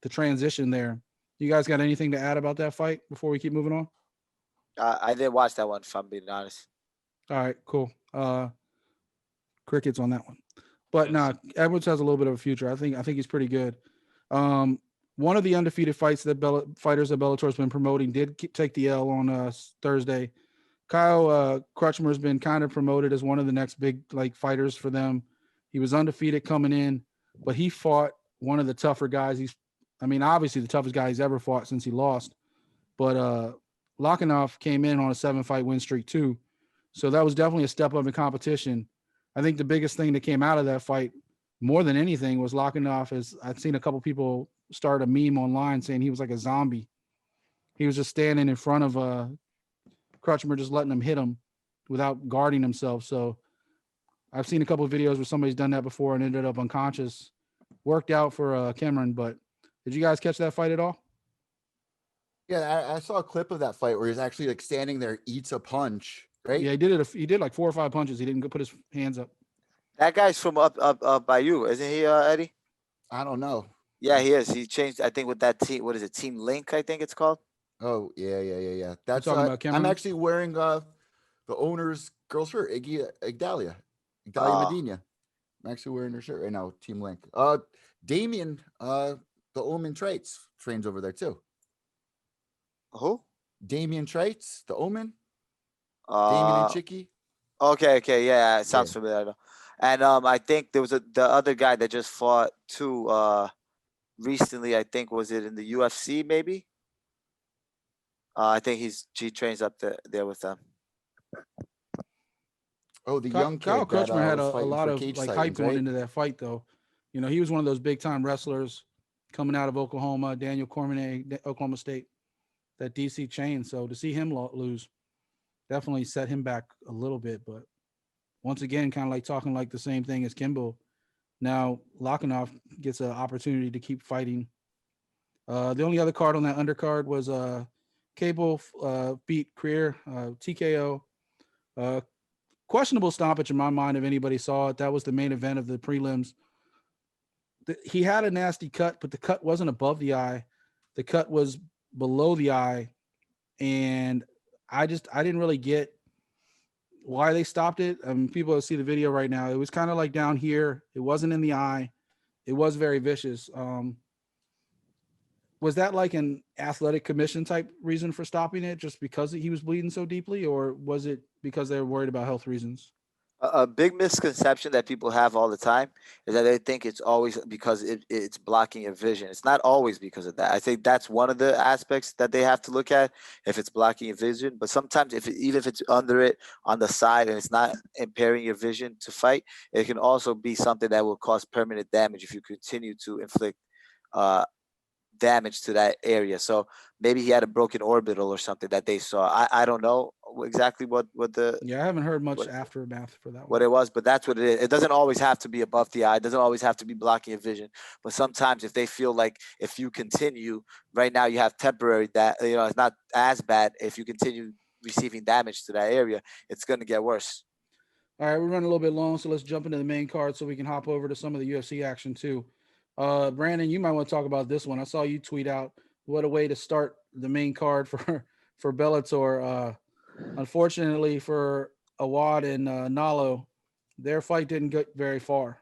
A: transition there. You guys got anything to add about that fight before we keep moving on?
B: I didn't watch that one, if I'm being honest.
A: All right, cool. Crickets on that one. But Edwards has a little bit of a future. I think he's pretty good. One of the undefeated fights that fighters that Bellator's been promoting did take the L on Thursday. Kyle Crutchmer has been kind of promoted as one of the next big like fighters for them. He was undefeated coming in, but he fought one of the tougher guys. Obviously the toughest guy he's ever fought since he lost. But Lokhov came in on a 7-fight win streak too. So that was definitely a step up in competition. I think the biggest thing that came out of that fight, more than anything, was Lokhov. I've seen a couple people start a meme online saying he was like a zombie. He was just standing in front of Crutchmer, just letting him hit him without guarding himself. So I've seen a couple of videos where somebody's done that before and ended up unconscious. Worked out for Cameron, but did you guys catch that fight at all?
D: Yeah, I saw a clip of that fight where he's actually like standing there, eats a punch, right?
A: Yeah, he did it. He did like 4 or 5 punches. He didn't put his hands up.
B: That guy's from up by you, isn't he, Eddie?
D: I don't know.
B: Yeah, he is. He changed, I think, with that team. What is it? Team Link, I think it's called.
D: Oh, yeah. That's
A: talking about Cameron?
D: I'm actually wearing the owner's girl shirt, Igdalia
B: Oh.
D: Medina. I'm actually wearing her shirt right now, Team Link. Damien, the Omen Traits trains over there too.
B: Who?
D: Damien Traits, the Omen. Damien and Chicky.
B: Okay, yeah, it sounds
D: Yeah.
B: familiar. And I think there was the other guy that just fought too recently. I think was it in the UFC maybe? I think he trains up there with them.
D: Oh, the young kid.
A: Kyle Crutchmer had
D: was
A: a
D: fighting
A: lot
D: for
A: of
D: Cage
A: like hype
D: Titans,
A: going
D: right?
A: into that fight, though. You know, he was one of those big time wrestlers coming out of Oklahoma, Daniel Cormier, Oklahoma State, that DC chain. So to see him lose definitely set him back a little bit. But once again, kind of like talking like the same thing as Kimbo. Now Lokhov gets an opportunity to keep fighting. The only other card on that undercard was Cable beat Creer, TKO. Questionable stoppage in my mind if anybody saw it. That was the main event of the prelims. He had a nasty cut, but the cut wasn't above the eye. The cut was below the eye. And I didn't really get why they stopped it. People see the video right now. It was kind of like down here. It wasn't in the eye. It was very vicious. Was that like an athletic commission type reason for stopping it, just because he was bleeding so deeply, or was it because they were worried about health reasons?
B: A big misconception that people have all the time is that they think it's always because it's blocking your vision. It's not always because of that. I think that's one of the aspects that they have to look at, if it's blocking your vision. But sometimes even if it's under it on the side and it's not impairing your vision to fight, it can also be something that will cause permanent damage if you continue to inflict uh, damage to that area. So maybe he had a broken orbital or something that they saw. I don't know exactly what the
A: Yeah, I haven't heard much
B: what,
A: aftermath for that
B: what
A: one.
B: it was, but that's what it is. It doesn't always have to be above the eye. It doesn't always have to be blocking your vision. But sometimes if they feel like if you continue right now, you have temporary that, it's not as bad. If you continue receiving damage to that area, it's going to get worse.
A: All right, we're running a little bit long, so let's jump into the main card so we can hop over to some of the UFC action too. Brandon, you might want to talk about this one. I saw you tweet out what a way to start the main card for Bellator. Unfortunately for Awad and Nalo, their fight didn't get very far.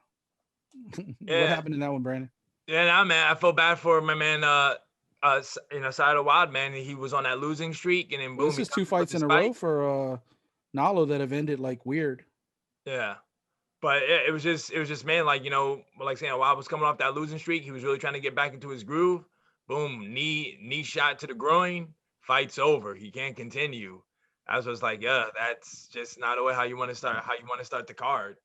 A: What happened in that one, Brandon?
C: Yeah, nah, man. I felt bad for my man. Side of Wild, man. He was on that losing streak, and then boom,
A: This is 2 fights in a row for Nalo that have ended like weird.
C: Yeah, but it was just man, like saying Wild was coming off that losing streak. He was really trying to get back into his groove. Boom, knee shot to the groin. Fight's over. He can't continue. I was just like, yeah, that's just not the way how you want to start the card.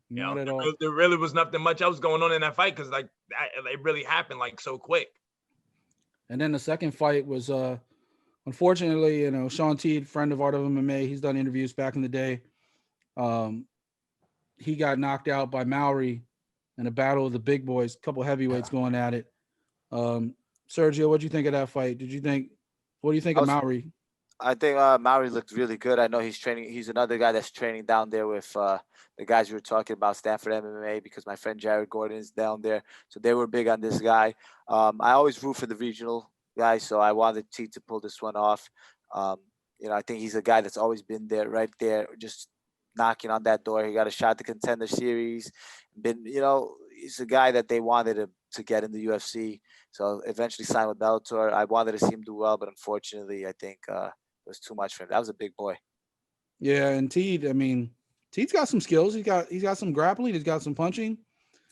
A: Not at all.
C: There really was nothing much else going on in that fight because like it really happened like so quick.
A: And then the second fight was unfortunately, Sean Teed, friend of Art of MMA, he's done interviews back in the day. He got knocked out by Maori in a battle of the big boys, a couple heavyweights going at it. Sergio, what do you think of that fight? What do you think of Maori?
B: I think Maori looked really good. I know he's training. He's another guy that's training down there with the guys you were talking about, Stanford MMA, because my friend Jared Gordon is down there. So they were big on this guy. I always root for the regional guys, so I wanted T to pull this one off. I think he's a guy that's always been there, right there, just knocking on that door. He got a shot at the Contender Series. He's a guy that they wanted to get in the UFC. So eventually signed with Bellator. I wanted to see him do well, but unfortunately, I think it was too much for him. That was a big boy.
A: Yeah, and Teed, I mean, Teed's got some skills. He's got some grappling. He's got some punching.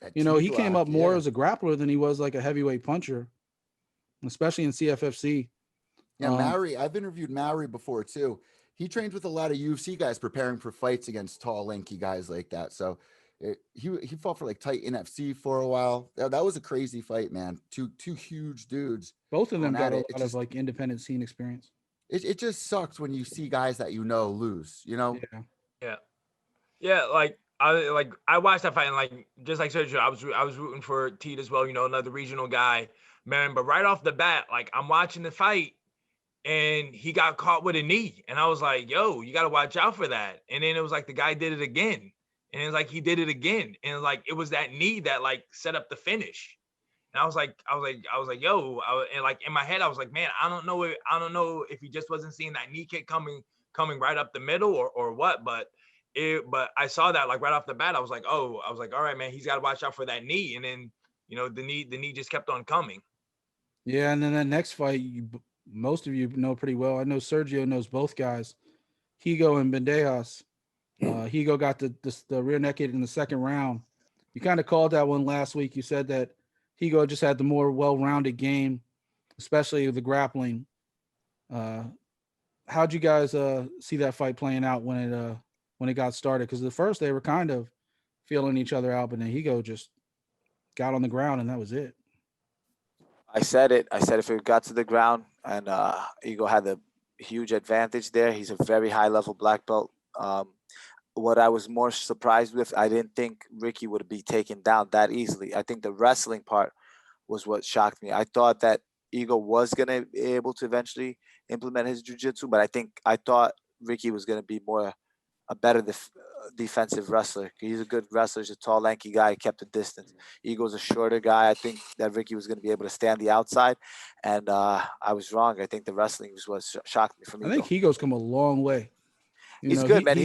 D: That
A: You know, he came
D: T-block,
A: up more
D: yeah.
A: as a grappler than he was like a heavyweight puncher, especially in CFFC.
D: Yeah, Maori. I've interviewed Maori before too. He trains with a lot of UFC guys preparing for fights against tall, lanky guys like that. So he fought for like Titan FC for a while. That was a crazy fight, man. Two huge dudes
A: Both of them
D: going
A: got
D: at
A: a
D: it.
A: lot of like independent scene experience.
D: It just sucks when you see guys that you know lose. You know,
A: Yeah.
C: Yeah. Yeah, I watched that fight and like just like Sergio, I was rooting for Teed as well, you know, another regional guy, man. But right off the bat, like I'm watching the fight and he got caught with a knee. And I was like, yo, you gotta watch out for that. And then it was like the guy did it again. And it was like he did it again. And like it was that knee that like set up the finish. And I was like, yo, and like in my head, I was like, man, I don't know if he just wasn't seeing that knee kick coming right up the middle or what, but I saw that like right off the bat. I was like, all right, man, he's got to watch out for that knee. And then, you know, the knee just kept on coming.
A: Yeah, and then that next fight, most of you know pretty well. I know Sergio knows both guys, Higo and Bandejas. Higo got the rear naked in the second round. You kind of called that one last week. You said that Higo just had the more well-rounded game, especially the grappling. How'd you guys see that fight playing out when it got started? Because at first they were kind of feeling each other out, but then Higo just got on the ground and that was it.
B: I said it. I said if it got to the ground and Eagle had the huge advantage there. He's a very high level black belt. What I was more surprised with, I didn't think Ricky would be taken down that easily. I think the wrestling part was what shocked me. I thought that Eagle was gonna be able to eventually implement his jiu-jitsu, but I thought Ricky was gonna be more a better defensive wrestler. He's a good wrestler. He's a tall, lanky guy. He kept the distance. Eagle's a shorter guy. I think that Ricky was going to be able to stand the outside, and I was wrong. I think the wrestling was what shocked me from Eagle.
A: I think Higo's come a long way.
B: He's good, man.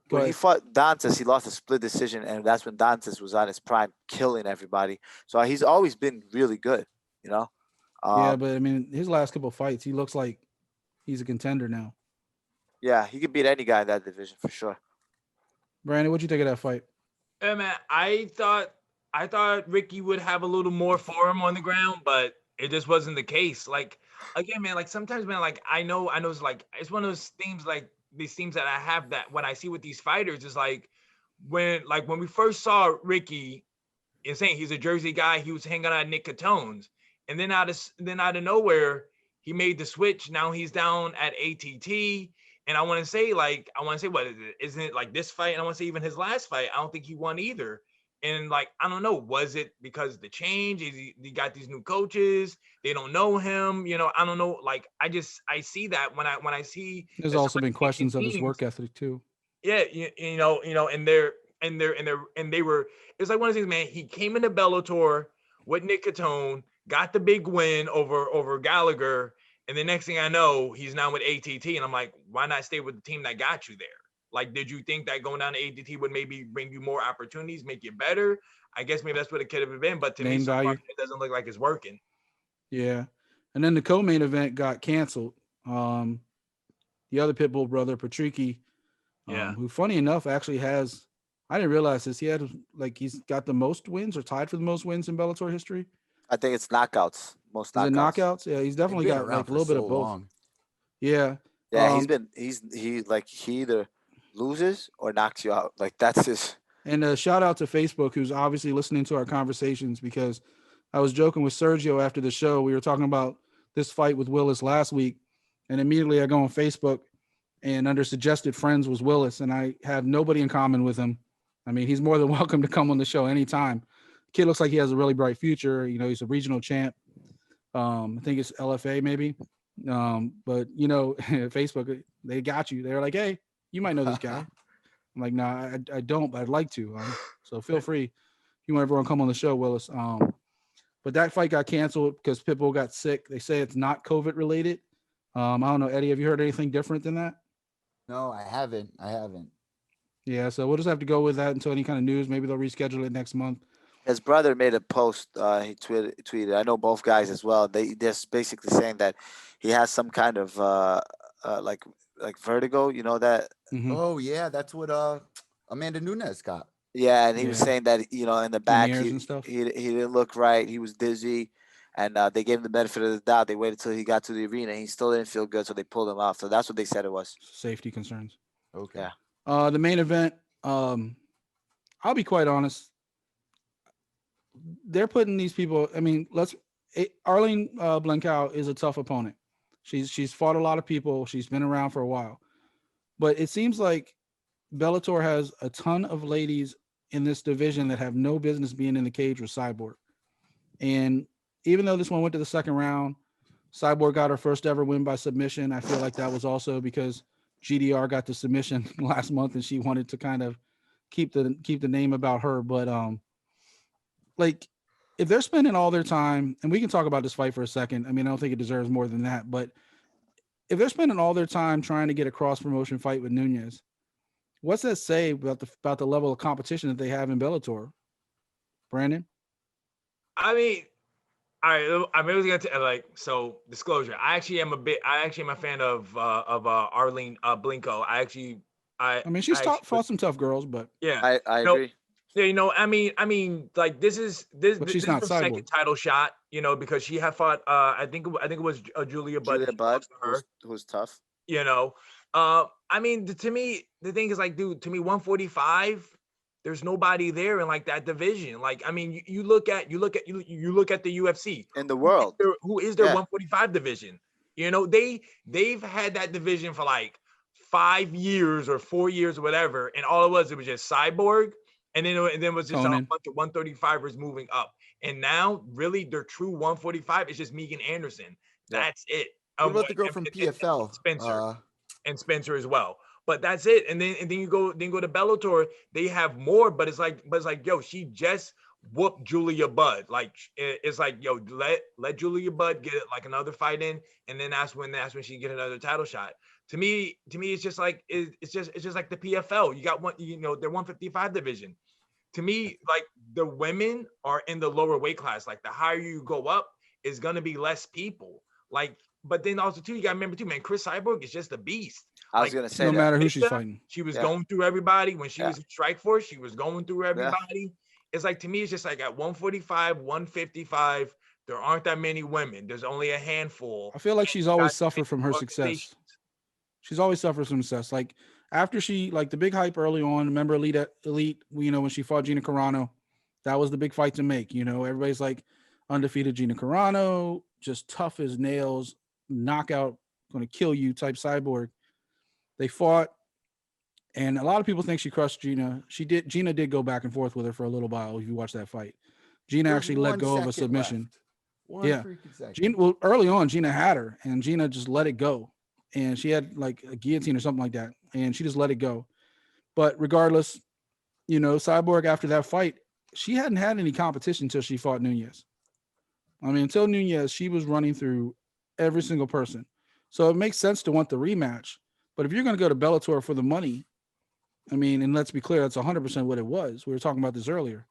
B: When he fought Dantas, he lost a split decision, and that's when Dantas was on his prime, killing everybody. So he's always been really good, you know.
A: Yeah, but I mean, his last couple of fights, he looks like he's a contender now.
B: Yeah, he could beat any guy in that division for sure.
A: Brandon, what'd you think of that fight?
C: Yeah, man, I thought Ricky would have a little more for him on the ground, but it just wasn't the case. Like again, man, like sometimes, man, like I know it's like it's one of those themes, like these themes that I have that when I see with these fighters is like when we first saw Ricky, insane, he's a Jersey guy, he was hanging out at Nick Catone's, and then out of nowhere, he made the switch. Now he's down at ATT. And I want to say, what is it? Isn't it like this fight? And I want to say even his last fight, I don't think he won either. And like, I don't know, was it because of the change? He got these new coaches, they don't know him, you know, I don't know. Like, I see that when I see.
A: There's also been questions of his work ethic too.
C: Yeah, you know, and they were. It's like one of these things, man. He came into Bellator with Nick Catone, got the big win over Gallagher. And the next thing I know, he's now with ATT. And I'm like, why not stay with the team that got you there? Like, did you think that going down to ATT would maybe bring you more opportunities, make you better? I guess maybe that's what it could have been. But to me, so far, it doesn't look like it's working.
A: Yeah. And then the co-main event got canceled. The other Pitbull brother, Patricky, who funny enough actually has, I didn't realize this, he's got the most wins or tied for the most wins in Bellator history.
B: I think it's knockouts. Most knockouts.
A: Is it knockouts? Yeah, he's definitely got like a little bit of both.
D: Long.
A: Yeah.
B: Yeah, he either loses or knocks you out. Like that's his.
A: And shout out to Facebook, who's obviously listening to our conversations, because I was joking with Sergio after the show. We were talking about this fight with Willis last week, and immediately I go on Facebook, and under suggested friends was Willis, and I have nobody in common with him. I mean, he's more than welcome to come on the show anytime. Kid looks like he has a really bright future. You know, he's a regional champ. I think it's LFA maybe. But you know, Facebook, they got you. They're like, hey, you might know this guy. I'm like, nah, I don't, but I'd like to. So feel free if you want everyone to come on the show, Willis. But that fight got canceled because Pitbull got sick. They say it's not COVID related. I don't know, Eddie, have you heard anything different than that?
D: No, I haven't.
B: Yeah,
A: so we'll just have to go with that until any kind of news. Maybe they'll reschedule it next month.
B: His brother made a post. He tweeted. I know both guys as well. They're basically saying that he has some kind of like like vertigo. You know that?
A: Mhm.
D: Oh yeah, that's what Amanda Nunes got.
B: Yeah, and he was
A: Yeah.
B: saying that in the
A: In
B: back
A: the ears and stuff.
B: he didn't look right. He was dizzy, and they gave him the benefit of the doubt. They waited till he got to the arena. He still didn't feel good, so they pulled him off. So that's what they said it was.
A: Safety concerns.
D: Okay.
B: Yeah.
A: The main event. I'll be quite honest. They're putting these people. I mean, Arlene Blancow is a tough opponent. She's fought a lot of people. She's been around for a while, but it seems like Bellator has a ton of ladies in this division that have no business being in the cage with Cyborg. And even though this one went to the second round, Cyborg got her first ever win by submission. I feel like that was also because GDR got the submission last month and she wanted to kind of keep the name about her. But like if they're spending all their time, and we can talk about this fight for a second. I mean, I don't think it deserves more than that, but if they're spending all their time trying to get a cross promotion fight with Nunes, what's that say about the level of competition that they have in Bellator? Brandon?
C: I mean, I'm really gonna like, so disclosure. I actually am a fan of Arlene Blinko.
A: I mean, she's fought some tough girls, but
C: yeah,
B: I agree.
C: Yeah, I mean, like this is
A: But she's
C: this
A: not
C: is her second
A: Cyborg.
C: title shot, because she had fought. I think it was Julia Budd.
B: Julia
C: She
B: Budd,
C: lost to her.
B: who's tough.
C: I mean, to me, the thing is like, dude, to me, 145. There's nobody there in like that division. Like, I mean, you look at the UFC
B: In the world.
C: Who is their
B: Yeah.
C: 145 division? They've had that division for like 5 years or 4 years or whatever, and all it was just Cyborg, and then it was just a
A: Conan.
C: bunch of 135ers moving up. And now, really, their true 145 is just Megan Anderson.
B: Yeah.
C: That's it.
D: What about the girl from PFL?
C: Spencer. And Spencer as well. But that's it. And then you go to Bellator, they have more, but it's like, yo, she just whooped Julia Budd. Like, it's like, yo, let Julia Budd get like another fight in, and then that's when she get another title shot. To me, it's just like it's just like the PFL. You got one, their 155 division. To me, like the women are in the lower weight class. Like the higher you go up, is gonna be less people. Like, but then also too, you gotta remember too, man, Cris Cyborg is just a beast.
B: I was gonna say
A: no
B: that.
A: matter who she's fighting.
C: She was going through everybody when she
B: Yeah.
C: was in Strikeforce. She was going through everybody. It's like, to me, it's just like at 145, 155, there aren't that many women. There's only a handful.
A: I feel like she's always suffered from her
C: organizations.
A: success. She's always suffered from success. Like after she, like the big hype early on, remember Elite, when she fought Gina Carano, that was the big fight to make. Everybody's like undefeated Gina Carano, just tough as nails, knockout, going to kill you type Cyborg. They fought, and a lot of people think she crushed Gina. Gina did go back and forth with her for a little while. If you watch that fight, Gina
D: There's
A: actually let
D: 1
A: go of a
D: second
A: submission.
D: left.
A: Yeah.
D: Freaking second.
A: Gina, early on, Gina had her, and Gina just let it go. And she had like a guillotine or something like that, and she just let it go. But regardless, Cyborg after that fight, she hadn't had any competition until she fought Nunes. I mean, until Nunes, she was running through every single person. So it makes sense to want the rematch. But if you're going to go to Bellator for the money, I mean, and let's be clear, that's 100% what it was. We were talking about this earlier.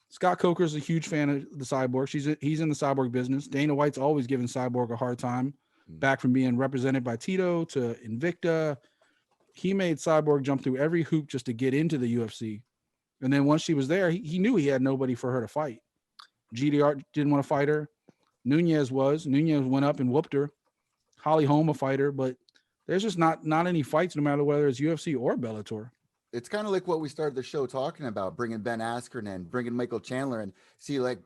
A: Scott Coker's a huge fan of the Cyborg. He's in the Cyborg business. Dana White's always given Cyborg a hard time, back from being represented by Tito to Invicta. He made Cyborg jump through every hoop just to get into the UFC. And then once she was there, he knew he had nobody for her to fight. GDR didn't want to fight her. Nunes went up and whooped her. Holly Holm a fighter, but there's just not any fights, no matter whether it's UFC or Bellator.
D: It's kind of like what we started the show talking about, bringing Ben Askren and bringing Michael Chandler, and see, like,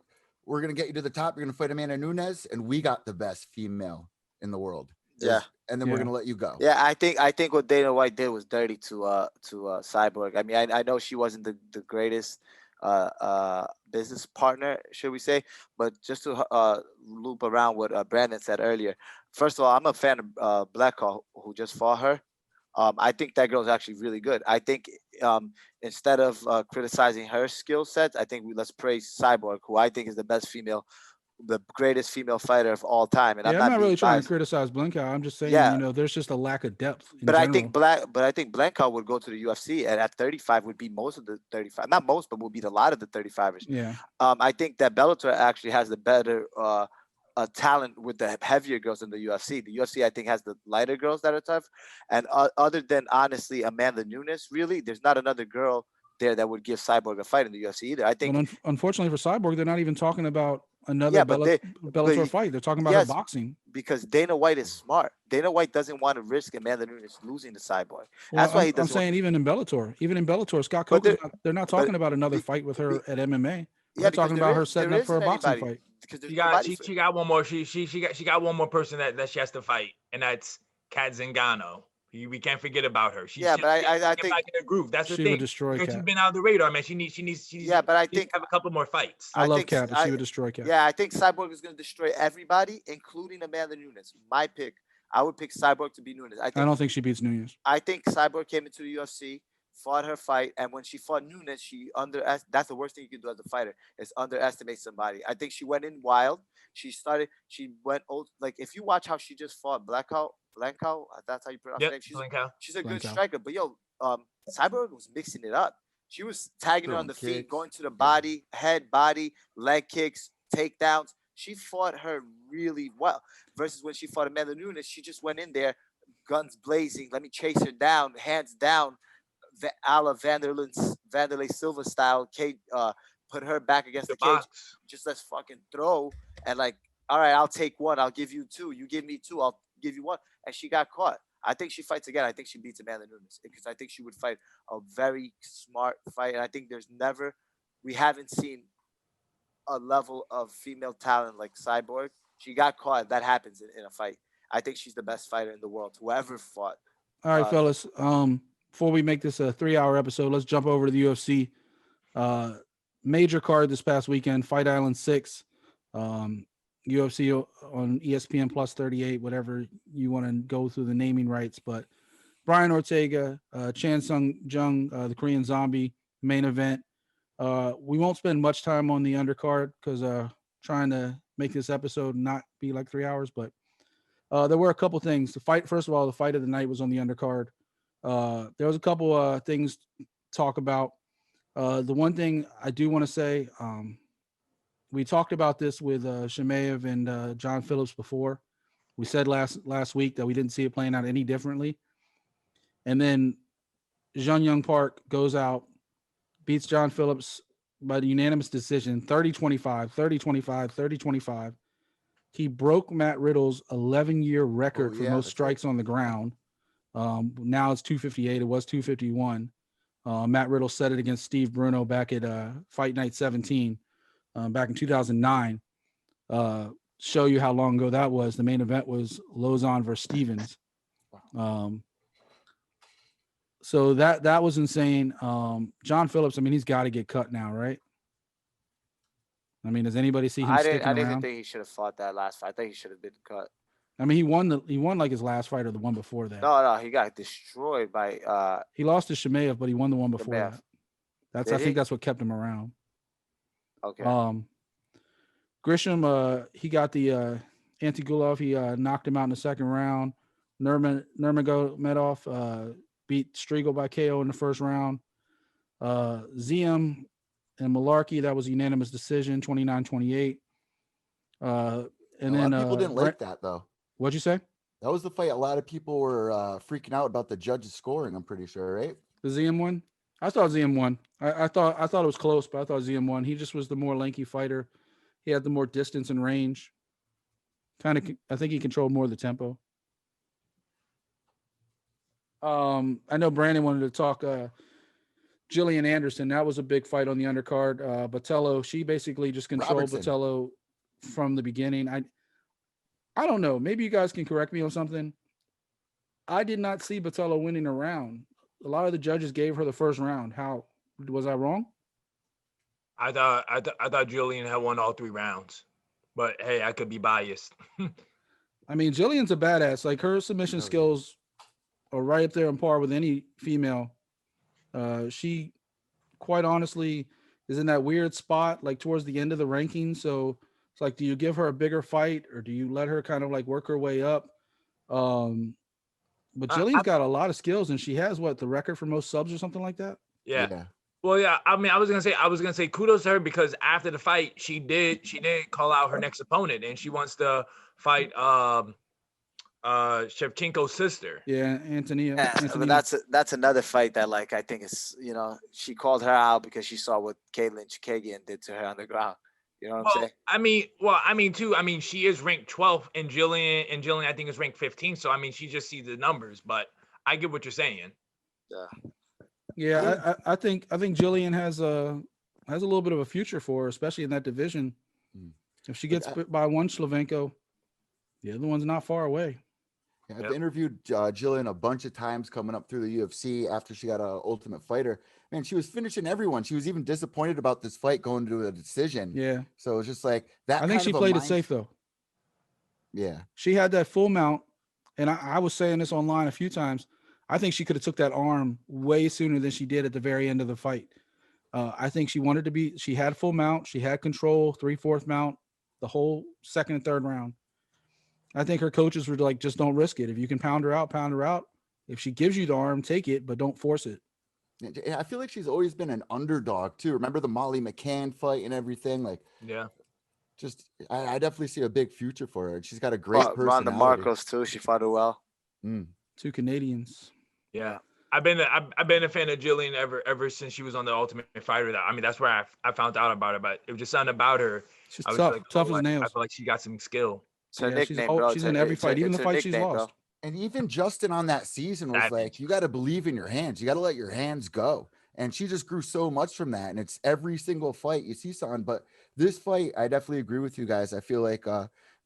D: we're going to get you to the top. You're going to fight Amanda Nunes, and we got the best female in the world.
B: Yeah.
D: And then we're going to let you go.
B: Yeah, I think what Dana White did was dirty to Cyborg. I mean, I know she wasn't the greatest business partner, should we say, but just to loop around what Brandon said earlier. First of all, I'm a fan of Blackhawk, who just fought her. I think that girl's actually really good. I think instead of criticizing her skill sets, I think let's praise Cyborg, who I think is the greatest female fighter of all time. And
A: I'm not really trying
B: biased.
A: to criticize Blanca. I'm just saying, there's just a lack of depth.
B: But I think Blanca would go to the UFC, and at 35 would be most of the 35, not most, but would be a lot of the 35ers.
A: Yeah.
B: I think that Bellator actually has the better a talent with the heavier girls in the UFC. The UFC, I think, has the lighter girls that are tough. And other than, honestly, Amanda Nunes, really, there's not another girl there that would give Cyborg a fight in the UFC either. I think.
A: Well, unfortunately for Cyborg, they're not even talking about another
B: Yeah, but
A: Bellator fight. They're talking about her
B: yes,
A: boxing.
B: because Dana White is smart. Dana White doesn't want to risk Amanda Nunes losing to Cyborg.
A: Well,
B: That's why he
A: I'm
B: doesn't.
A: saying even in Bellator, Scott
B: But
A: Coker's they're not talking
B: but
A: about another
B: be-
A: fight with her at MMA.
B: Yeah,
A: They're
B: because
A: talking about her setting
B: there
A: up for a
B: isn't
A: boxing
B: anybody,
A: fight.
B: because there's
C: She got
B: nobody.
C: she got one more. She got one more person that she has to fight, and that's Kat Zingano. We can't forget about her.
B: Yeah, but I
C: get
B: think
C: back in the groove. That's the
A: She
C: thing.
A: would destroy
C: Because she's
A: Kat.
C: been out of the radar, man. She needs
B: Yeah, but I
C: needs to
B: think
C: have a couple more fights.
A: I love
B: think
A: Kat, but she would destroy Kat.
B: Yeah, I think Cyborg is going to destroy everybody, including Amanda Nunes. My pick. I would pick Cyborg to beat Nunes.
A: I don't think she beats Nunes.
B: I think Cyborg came into the UFC, fought her fight, and when she fought Nunes, that's the worst thing you can do as a fighter, is underestimate somebody. I think she went in wild. She went old. Like, if you watch how she just fought Blanco, that's how you pronounce her name. She's a good striker. But Cyborg was mixing it up. She was tagging her on the feet, going to the body, head, body, leg kicks, takedowns. She fought her really well. Versus when she fought Amanda Nunes, she just went in there, guns blazing. Let me chase her down, hands down, a la Vanderlei Silva style. Put her back against the cage. Just let's fucking throw. And like, all right, I'll take one. I'll give you two. You give me two. I'll give you one. And she got caught. I think she fights again. I think she beats Amanda Nunes, because I think she would fight a very smart fight. And I think we haven't seen a level of female talent like Cyborg. She got caught. That happens in a fight. I think she's the best fighter in the world, whoever fought.
A: All right, fellas. Before we make this a 3-hour episode, let's jump over to the UFC. Major card this past weekend, Fight Island 6. UFC on ESPN Plus 38, whatever you want to go through the naming rights. But Brian Ortega, Chan Sung Jung, the Korean Zombie, main event. We won't spend much time on the undercard because trying to make this episode not be like 3 hours, but there were a couple things. First of all, the fight of the night was on the undercard. There was a couple things to talk about. The one thing I do want to say, we talked about this with Shemaev and John Phillips before. We said last week that we didn't see it playing out any differently. And then Jun Young Park goes out, beats John Phillips by the unanimous decision, 30-25, 30-25, 30-25. He broke Matt Riddle's 11-year record for most strikes on the ground. Now it's 258. It was 251. Matt Riddle set it against Steve Bruno back at Fight Night 17 back in 2009. Show you how long ago that was. The main event was Lozon versus Stevens. So that was insane. John Phillips, I mean, he's got to get cut now, right? I mean, does anybody see him sticking around?
B: I didn't think he should have fought that last fight. I think he should have been cut.
A: I mean, he won like his last fight or the one before that.
B: No, he got destroyed by
A: he lost to Shemaev, but he won the one before that. I think that's what kept him around.
B: Okay.
A: Grisham, he got the Antigulov, he knocked him out in the second round. Nurmagomedov beat Striegel by KO in the first round. Ziem and Malarkey, that was a unanimous decision, 29-28. And then
D: people didn't like that though.
A: What'd you say?
D: That was the fight. A lot of people were freaking out about the judges scoring. I'm pretty sure, right?
A: The Ziem one. I thought Ziem won. I thought it was close, but I thought Ziem won. He just was the more lanky fighter. He had the more distance and range. I think he controlled more of the tempo. I know Brandon wanted to talk Jillian Anderson. That was a big fight on the undercard. Botello, she basically just controlled Botello from the beginning. I don't know. Maybe you guys can correct me on something. I did not see Botello winning a round. A lot of the judges gave her the first round. How was I wrong?
C: I thought Jillian had won all 3 rounds, but hey, I could be biased.
A: I mean, Jillian's a badass. Like, her submission skills are right up there on par with any female. She, quite honestly, is in that weird spot, like towards the end of the ranking. So it's like, do you give her a bigger fight or do you let her kind of like work her way up? But Jillian's got a lot of skills, and she has the record for most subs or something like that.
C: Yeah. Well, yeah. I mean, I was gonna say kudos to her because after the fight, she did call out her next opponent, and she wants to fight Shevchenko's sister.
A: Yeah, Antonia.
B: Yeah, but
A: Antonina.
B: that's another fight that like I think is she called her out because she saw what Caitlin Chikagian did to her on the ground. You know what I'm saying?
C: I mean, too. I mean, she is ranked 12th, and Jillian, I think is ranked 15th. So I mean, she just sees the numbers, but I get what you're saying.
A: Yeah, I think Jillian has a little bit of a future for her, especially in that division. If she gets bit by one Shlevenko, the other one's not far away.
D: Yeah, I've interviewed Jillian a bunch of times coming up through the UFC after she got an Ultimate Fighter. Man, she was finishing everyone. She was even disappointed about this fight going to a decision.
A: Yeah.
D: So it was just like that.
A: I think she played it safe though.
D: Yeah.
A: She had that full mount, and I was saying this online a few times. I think she could have took that arm way sooner than she did at the very end of the fight. I think she wanted to be. She had full mount. She had control, 3/4 mount, the whole second and third round. I think her coaches were like, just don't risk it. If you can pound her out, pound her out. If she gives you the arm, take it, but don't force it.
D: I feel like she's always been an underdog too. Remember the Molly McCann fight and everything? Like,
C: yeah.
D: Just I definitely see a big future for her. She's got a great personality.
B: Ronda Marcos too. She fought her well.
A: Two Canadians.
C: Yeah. I've been a fan of Jillian ever since she was on the Ultimate Fighter. I mean, that's where I found out about her, but it was just something about her.
A: She's tough as nails.
C: I feel like she got some skill.
B: It's her nickname, bro.
A: She's in every fight, even the fight she's lost.
D: And even Justin on that season was like, you got to believe in your hands. You got to let your hands go. And she just grew so much from that. And it's every single fight you see something. But this fight, I definitely agree with you guys. I feel like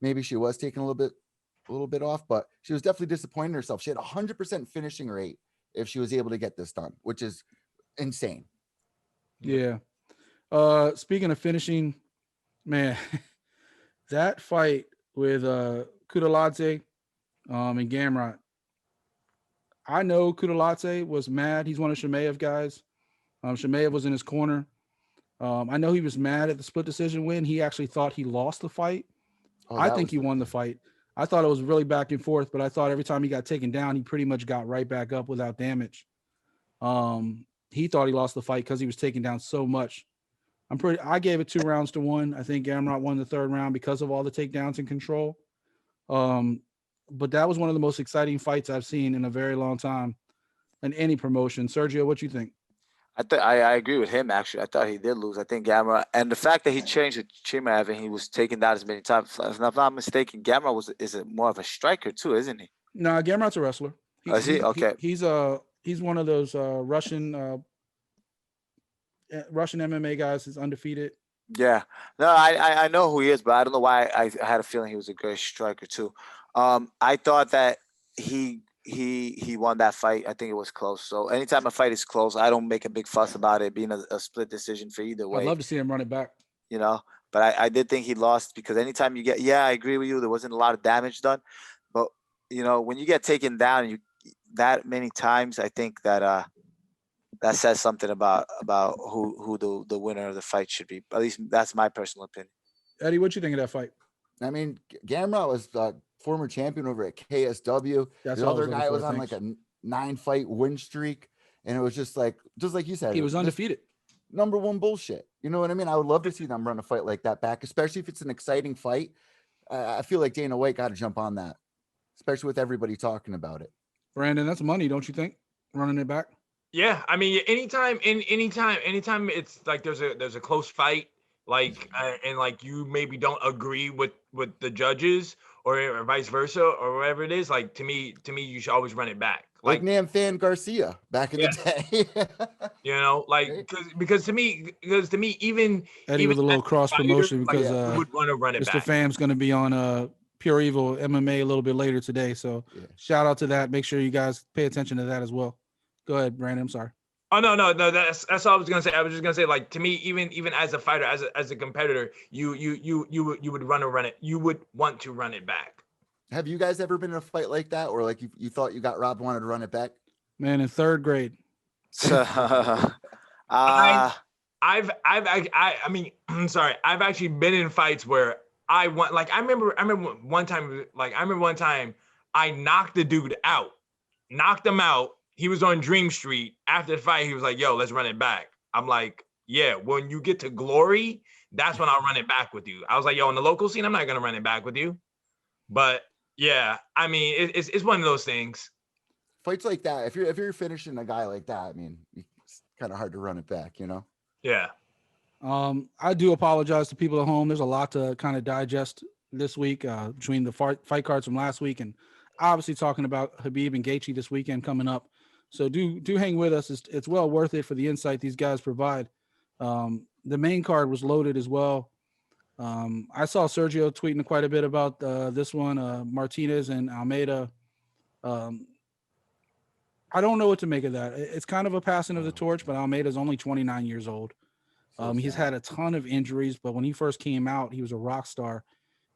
D: maybe she was taking a little bit off, but she was definitely disappointing herself. She had 100% finishing rate if she was able to get this done, which is insane.
A: Yeah. Speaking of finishing, man, that fight with Kutateladze and Gamrot. I know Kutateladze was mad. He's one of Chimaev guys. Chimaev was in his corner. I know he was mad at the split decision win. He actually thought he lost the fight. I think he won the fight. I thought it was really back and forth, but I thought every time he got taken down, he pretty much got right back up without damage. He thought he lost the fight because he was taken down so much. I gave it 2-1. I think Gamrot won the third round because of all the takedowns and control. But that was one of the most exciting fights I've seen in a very long time in any promotion. Sergio, what you think?
B: I agree with him, actually. I thought he did lose. I think Gamrot, and the fact that he changed to Chimaev and he was taken down as many times. If I'm not mistaken, Gamrot is more of a striker too, isn't he?
A: No, Gamrot's a wrestler.
B: Is he? Okay.
A: He's one of those Russian MMA guys. He's undefeated.
B: Yeah. No, I know who he is, but I don't know why I had a feeling he was a great striker too. I thought that he won that fight. I think it was close. So anytime a fight is close, I don't make a big fuss about it being a split decision for either way.
A: I'd love to see him run it back.
B: But I did think he lost because anytime you get, I agree with you. There wasn't a lot of damage done, but when you get taken down that many times, I think that that says something about who the winner of the fight should be. At least that's my personal opinion.
A: Eddie, what you think of that fight?
D: I mean, Gamrot was former champion over at KSW. The other guy was on like a 9-fight win streak, and it was just like you said,
A: he was undefeated.
D: Number one bullshit. You know what I mean? I would love to see them run a fight like that back, especially if it's an exciting fight. I feel like Dana White got to jump on that, especially with everybody talking about it.
A: Brandon, that's money, don't you think? Running it back.
C: Yeah, I mean, anytime it's like there's a close fight, like and like you maybe don't agree with the judges or vice versa or whatever it is, like to me you should always run it back.
D: Like Namfan Garcia back in the
C: day. because to me even
A: Eddie with a little cross promotion because
C: would want to run it
A: Mr.
C: back.
A: Fam's going to be on Pure Evil MMA a little bit later today, so shout out to that. Make sure you guys pay attention to that as well. Go ahead, Brandon. I'm sorry.
C: Oh no, that's all I was gonna say. I was just gonna say, like, to me, even as a fighter, as a competitor, you would run it. You would want to run it back.
D: Have you guys ever been in a fight like that, or like you thought you got robbed, wanted to run it back?
A: Man, in third grade.
C: I mean, I'm sorry. I've actually been in fights where I won. Like I remember one time I knocked the dude out, knocked him out. He was on Dream Street. After the fight, he was like, "Yo, let's run it back." I'm like, yeah, when you get to glory, that's when I'll run it back with you. I was like, yo, on the local scene, I'm not gonna run it back with you. But yeah, I mean, it's one of those things.
D: Fights like that, if you're finishing a guy like that, I mean, it's kind of hard to run it back, you know?
C: Yeah.
A: I do apologize to people at home. There's a lot to kind of digest this week between the fight cards from last week and obviously talking about Khabib and Gaethje this weekend coming up. So do hang with us. It's well worth it for the insight these guys provide. The main card was loaded as well. I saw Sergio tweeting quite a bit about this one, Martinez and Almeida. I don't know what to make of that. It's kind of a passing of the torch, but Almeida's only 29 years old. He's had a ton of injuries, but when he first came out, he was a rock star.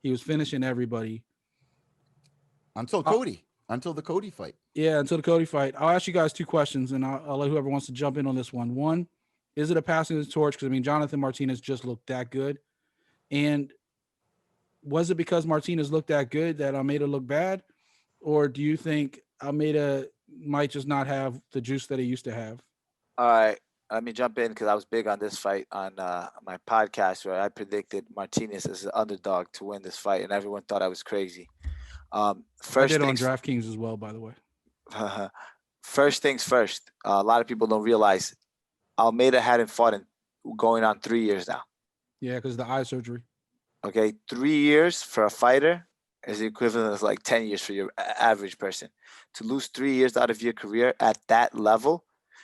A: He was finishing everybody.
D: Until the Cody fight.
A: Yeah, until the Cody fight. I'll ask you guys two questions, and I'll let whoever wants to jump in on this one. One, is it a passing of the torch? Because, I mean, Jonathan Martinez just looked that good. And was it because Martinez looked that good that Almeida looked bad? Or do you think Almeida might just not have the juice that he used to have?
B: All right. Let me jump in because I was big on this fight on my podcast where I predicted Martinez as an underdog to win this fight, and everyone thought I was crazy.
A: First I did on DraftKings as well, by the way.
B: First things first. A lot of people don't realize Almeida hadn't fought in going on 3 years now.
A: Yeah, because of the eye surgery.
B: Okay, 3 years for a fighter is the equivalent of like 10 years for your average person. To lose 3 years out of your career at that level.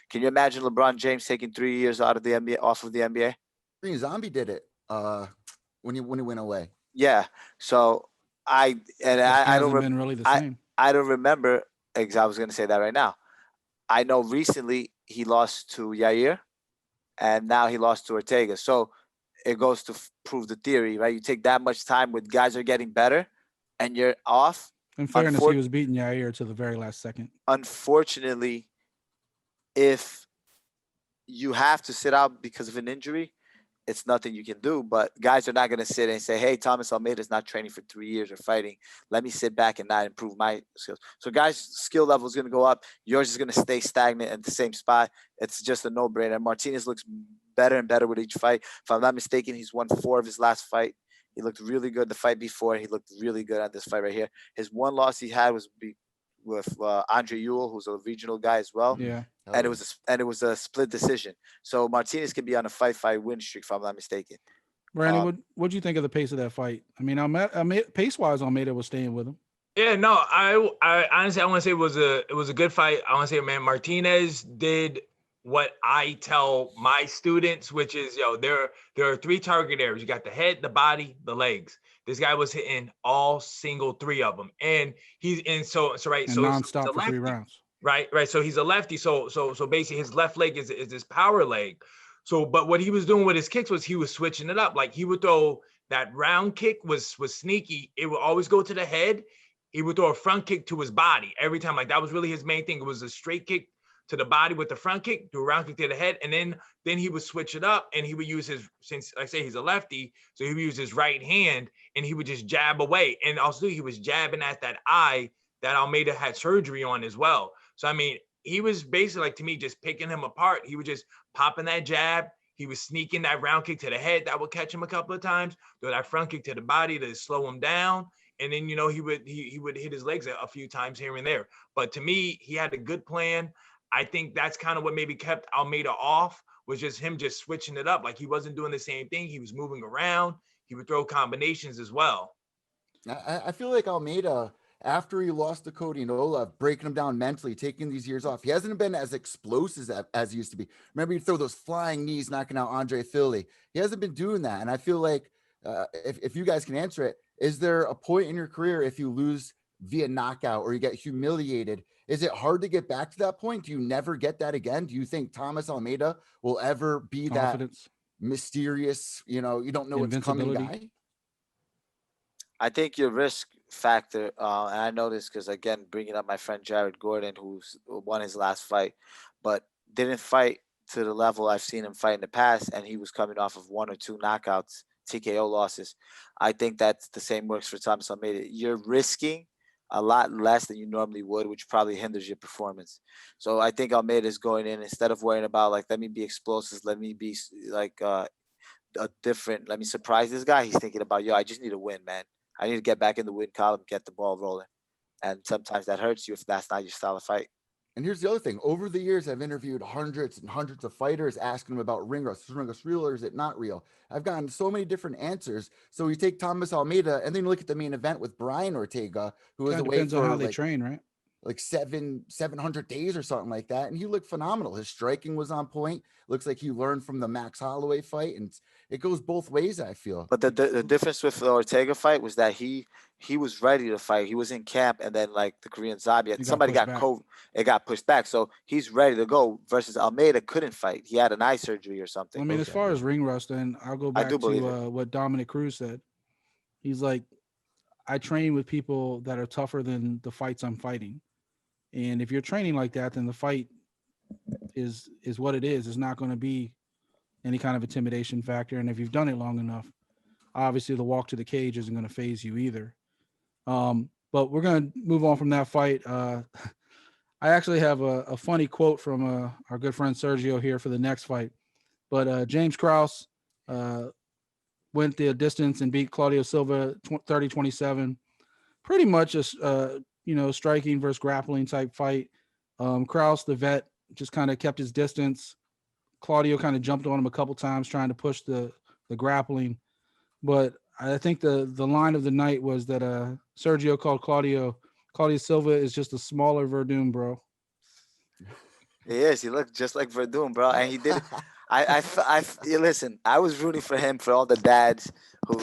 B: Can you imagine LeBron James taking 3 years out of the NBA, off of the NBA?
D: Green Zombie did it when he went away.
B: Yeah. So I don't
A: been really the same.
B: I don't remember. I was going to say that right now. I know recently he lost to Yair, and now he lost to Ortega. So it goes to prove the theory, right? You take that much time when guys are getting better, and you're off.
A: In fairness, he was beating Yair to the very last second.
B: Unfortunately, if you have to sit out because of an injury, it's nothing you can do. But guys are not going to sit and say, hey, Thomas Almeida's not training for 3 years or fighting. Let me sit back and not improve my skills. So guys' skill level is going to go up. Yours is going to stay stagnant at the same spot. It's just a no-brainer. Martinez looks better and better with each fight. If I'm not mistaken, he's won 4 of his last fight. He looked really good the fight before. He looked really good on this fight right here. His one loss he had was with Andre Ewell, who's a regional guy as well.
A: Yeah.
B: And it was a split decision. So Martinez could be on a 5-5 win streak, if I'm not mistaken.
A: Brandon, what do you think of the pace of that fight? I mean, pace-wise, Almeida was staying with him.
C: Yeah, no, I honestly, I want to say it was a good fight. I want to say, man, Martinez did what I tell my students, which is, there are 3 target areas. You got the head, the body, the legs. This guy was hitting all single 3 of them, and he's in so right.
A: And
C: so
A: nonstop for 3 rounds.
C: Right. So he's a lefty. So basically, his left leg is his power leg. So, but what he was doing with his kicks was he was switching it up. Like he would throw that round kick was sneaky. It would always go to the head. He would throw a front kick to his body every time. Like that was really his main thing. It was a straight kick to the body with the front kick, do a round kick to the head, and then he would switch it up and he would use since I say he's a lefty, so he would use his right hand and he would just jab away. And also he was jabbing at that eye that Almeida had surgery on as well. So, I mean, he was basically, like, to me, just picking him apart. He was just popping that jab. He was sneaking that round kick to the head that would catch him a couple of times, throw that front kick to the body to slow him down. And then, he would hit his legs a few times here and there. But to me, he had a good plan. I think that's kind of what maybe kept Almeida off, was just him just switching it up. Like he wasn't doing the same thing. He was moving around. He would throw combinations as well.
D: I feel like Almeida, after he lost to Cody and Olaf, breaking him down mentally, taking these years off, he hasn't been as explosive as he used to be. Remember, he'd throw those flying knees, knocking out Andre Philly. He hasn't been doing that. And I feel like if you guys can answer it, is there a point in your career if you lose via knockout or you get humiliated, is it hard to get back to that point? Do you never get that again? Do you think Thomas Almeida will ever be that mysterious, you don't know what's coming guy?
B: I think your risk factor, and I know this because, again, bringing up my friend Jared Gordon, who's won his last fight, but didn't fight to the level I've seen him fight in the past, and he was coming off of 1 or 2 knockouts, TKO losses. I think that's the same works for Thomas Almeida. You're risking a lot less than you normally would, which probably hinders your performance. So I think Almeida is going in instead of worrying about like, let me be explosive, let me be like a different, let me surprise this guy. He's thinking about, yo, I just need a win, man. I need to get back in the win column, get the ball rolling. And sometimes that hurts you if that's not your style of fight.
D: And here's the other thing. Over the years, I've interviewed hundreds and hundreds of fighters asking them about ring rust. Is ring rust real or is it not real? I've gotten so many different answers. So you take Thomas Almeida and then you look at the main event with Brian Ortega, who was
A: Kind of
D: away
A: depends
D: for
A: on how they
D: like,
A: train, right?
D: like 700 days or something like that. And he looked phenomenal. His striking was on point. Looks like he learned from the Max Holloway fight. And it goes both ways, I feel.
B: But the difference with the Ortega fight was that he was ready to fight. He was in camp, and then like the Korean Zombie, somebody got COVID. It got pushed back, so he's ready to go. Versus Almeida couldn't fight. He had an eye surgery or something.
A: I mean, as far as ring rust, then I'll go back to what Dominic Cruz said. He's like, I train with people that are tougher than the fights I'm fighting. And if you're training like that, then the fight is what it is. It's not going to be any kind of intimidation factor. And if you've done it long enough, obviously the walk to the cage isn't going to phase you either. But we're going to move on from that fight. I actually have a funny quote from our good friend Sergio here for the next fight. But James Krause went the distance and beat Claudio Silva 30-27. Pretty much a striking versus grappling type fight. Krause, the vet, just kind of kept his distance. Claudio kind of jumped on him a couple times trying to push the grappling. But I think the line of the night was that Sergio called Claudio Silva is just a smaller Verdun, bro.
B: He is. He looked just like Verdun, bro. And he did. Listen, I was rooting for him for all the dads who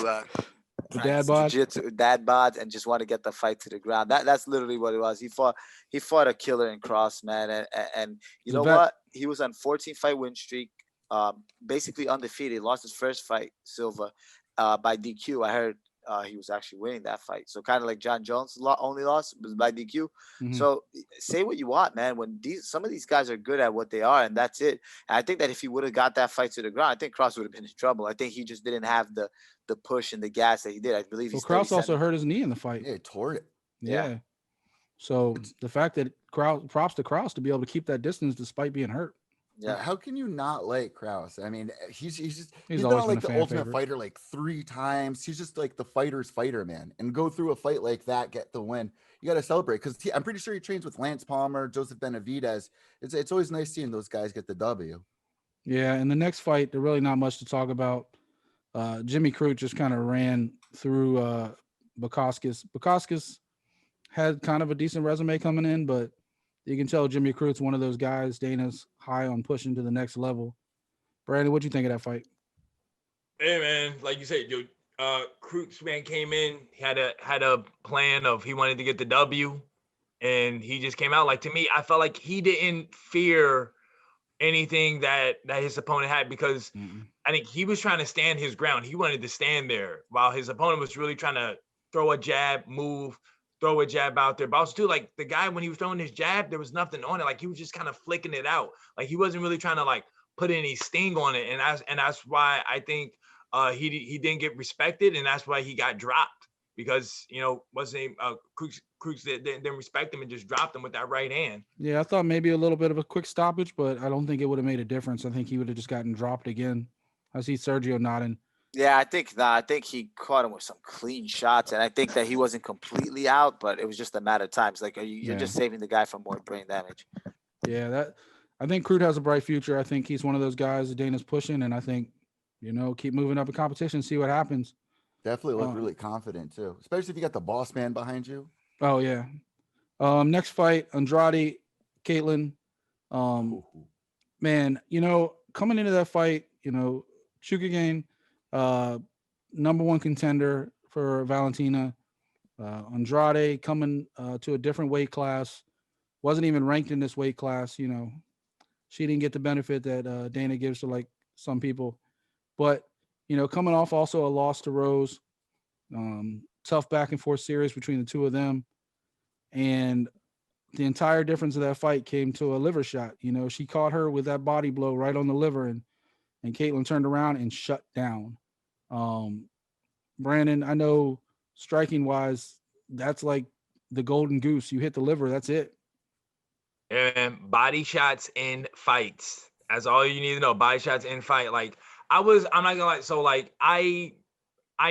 A: the dad
B: bods and just want to get the fight to the ground. That's literally what it was. He fought a killer in Cross, man. And you know what? He was on 14-fight win streak, basically undefeated. Lost his first fight, Silva, by DQ. I heard he was actually winning that fight. So kind of like John Jones only lost was by DQ. Mm-hmm. So say what you want, man. When some of these guys are good at what they are, and that's it. And I think that if he would have got that fight to the ground, I think Cross would have been in trouble. I think he just didn't have the push and the gas that he did. I believe he's
A: Krause also hurt his knee in the fight.
D: Yeah, he tore it.
A: Yeah. So the fact that props to Krause to be able to keep that distance despite being hurt.
D: Yeah. How can you not like Krause? I mean, he's not like the Ultimate Fighter like 3 times. He's just like the fighter's fighter, man. And go through a fight like that, get the win. You got to celebrate because I'm pretty sure he trains with Lance Palmer, Joseph Benavidez. It's always nice seeing those guys get the W.
A: Yeah. And the next fight, there's really not much to talk about. Jimmy Crute just kind of ran through Bukauskas. Bukauskas had kind of a decent resume coming in, but you can tell Jimmy Crute's one of those guys Dana's high on pushing to the next level. Brandon, what'd you think of that fight?
C: Hey, man, like you said, Crute's man came in, had a plan of he wanted to get the W, and he just came out. Like, to me, I felt like he didn't fear anything that his opponent had because I think he was trying to stand his ground. He wanted to stand there while his opponent was really trying to throw a jab, move, throw a jab out there. But also, too, like, the guy, when he was throwing his jab, there was nothing on it. Like, he was just kind of flicking it out. Like, he wasn't really trying to, like, put any sting on it. And that's why I think he didn't get respected, and that's why he got dropped. Because, what's his name? Cruz didn't respect him and just dropped him with that right hand.
A: Yeah, I thought maybe a little bit of a quick stoppage, but I don't think it would have made a difference. I think he would have just gotten dropped again. I see Sergio nodding.
B: Yeah, I think he caught him with some clean shots, and I think that he wasn't completely out, but it was just a matter of time. It's like you're just saving the guy from more brain damage.
A: Yeah, I think Crute has a bright future. I think he's one of those guys that Dana's pushing, and I think, keep moving up in competition, see what happens.
D: Definitely look really confident too, especially if you got the boss man behind you.
A: Oh yeah. Next fight, Andrade, Caitlin. Man, coming into that fight, Chukagane, number 1 contender for Valentina. Andrade coming to a different weight class, wasn't even ranked in this weight class. She didn't get the benefit that Dana gives to like some people, but coming off also a loss to Rose, tough back and forth series between the two of them. And the entire difference of that fight came to a liver shot. She caught her with that body blow right on the liver, and Caitlin turned around and shut down. Brandon, I know striking wise, that's like the golden goose. You hit the liver, that's it.
C: And body shots in fights. That's all you need to know. Body shots in fight. Like I'm not gonna lie. So like I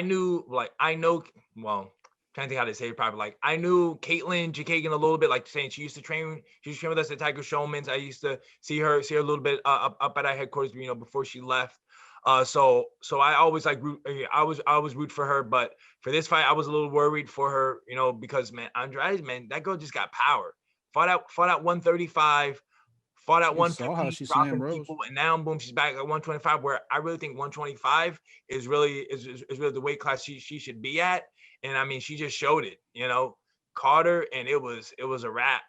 C: knew, like I know. Well, trying to think how to say it properly. Like I knew Caitlin Jakagan a little bit. Like saying she used to train with us at Tiger Showman's. I used to see her a little bit up at our headquarters, before she left. So I always I was root for her, but for this fight, I was a little worried for her, because man, Andrade, man, that girl just got power. Fought out 135, fought out
A: You saw how
C: 150,
A: she
C: dropping
A: slammed Rose.
C: people, and now boom, she's back at 125. Where I really think 125 is really the weight class she should be at. And I mean, she just showed it, caught her, and it was a wrap,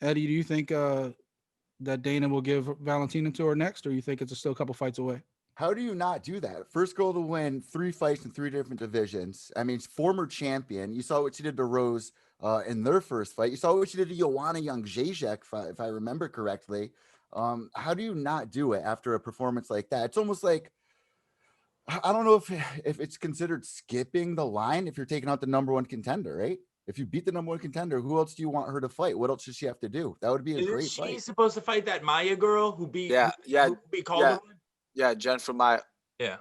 A: Eddie, do you think that Dana will give Valentina to her next, or you think it's still a couple fights away?
D: How do you not do that? First girl to win 3 fights in 3 different divisions. I mean, former champion. You saw what she did to Rose in their first fight. You saw what she did to Joanna Jędrzejczyk, if I remember correctly. How do you not do it after a performance like that? It's almost like, I don't know if it's considered skipping the line if you're taking out the number 1 contender, right? If you beat the number 1 contender, who else do you want her to fight? What else does she have to do? That would be a great fight.
C: She's supposed to fight that Maya girl who beat who beat Calderon?
B: Yeah, Jennifer Maya.
C: Yeah.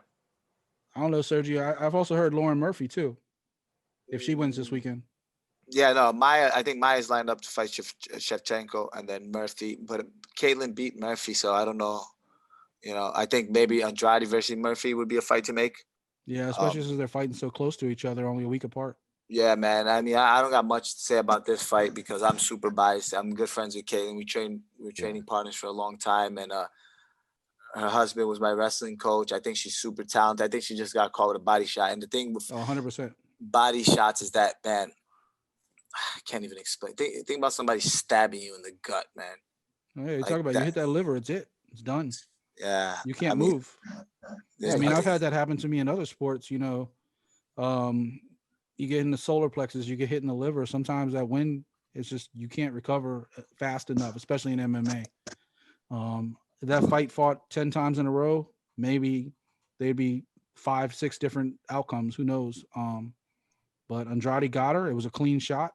A: I don't know, Sergio. I've also heard Lauren Murphy too, if she wins this weekend.
B: Yeah, no, Maya. I think Maya's lined up to fight Shevchenko and then Murphy, but Caitlin beat Murphy, so I don't know. I think maybe Andrade versus Murphy would be a fight to make.
A: Yeah, especially since they're fighting so close to each other, only a week apart.
B: Yeah, man. I mean, I don't got much to say about this fight because I'm super biased. I'm good friends with Caitlin. We're training partners for a long time, and her husband was my wrestling coach. I think she's super talented. I think she just got caught with a body shot. And the thing with
A: 100%
B: body shots is that, man, I can't even explain. Think about somebody stabbing you in the gut, man.
A: Hey, you talk about you hit that liver, it's done.
B: Yeah.
A: You can't move.
B: Yeah,
A: I mean, I've had that happen to me in other sports, you get in the solar plexus, you get hit in the liver. Sometimes that wind, it's just, you can't recover fast enough, especially in MMA. If that fight fought 10 times in a row, maybe they'd be 5-6 different outcomes. Who knows? But Andrade got her. It was a clean shot.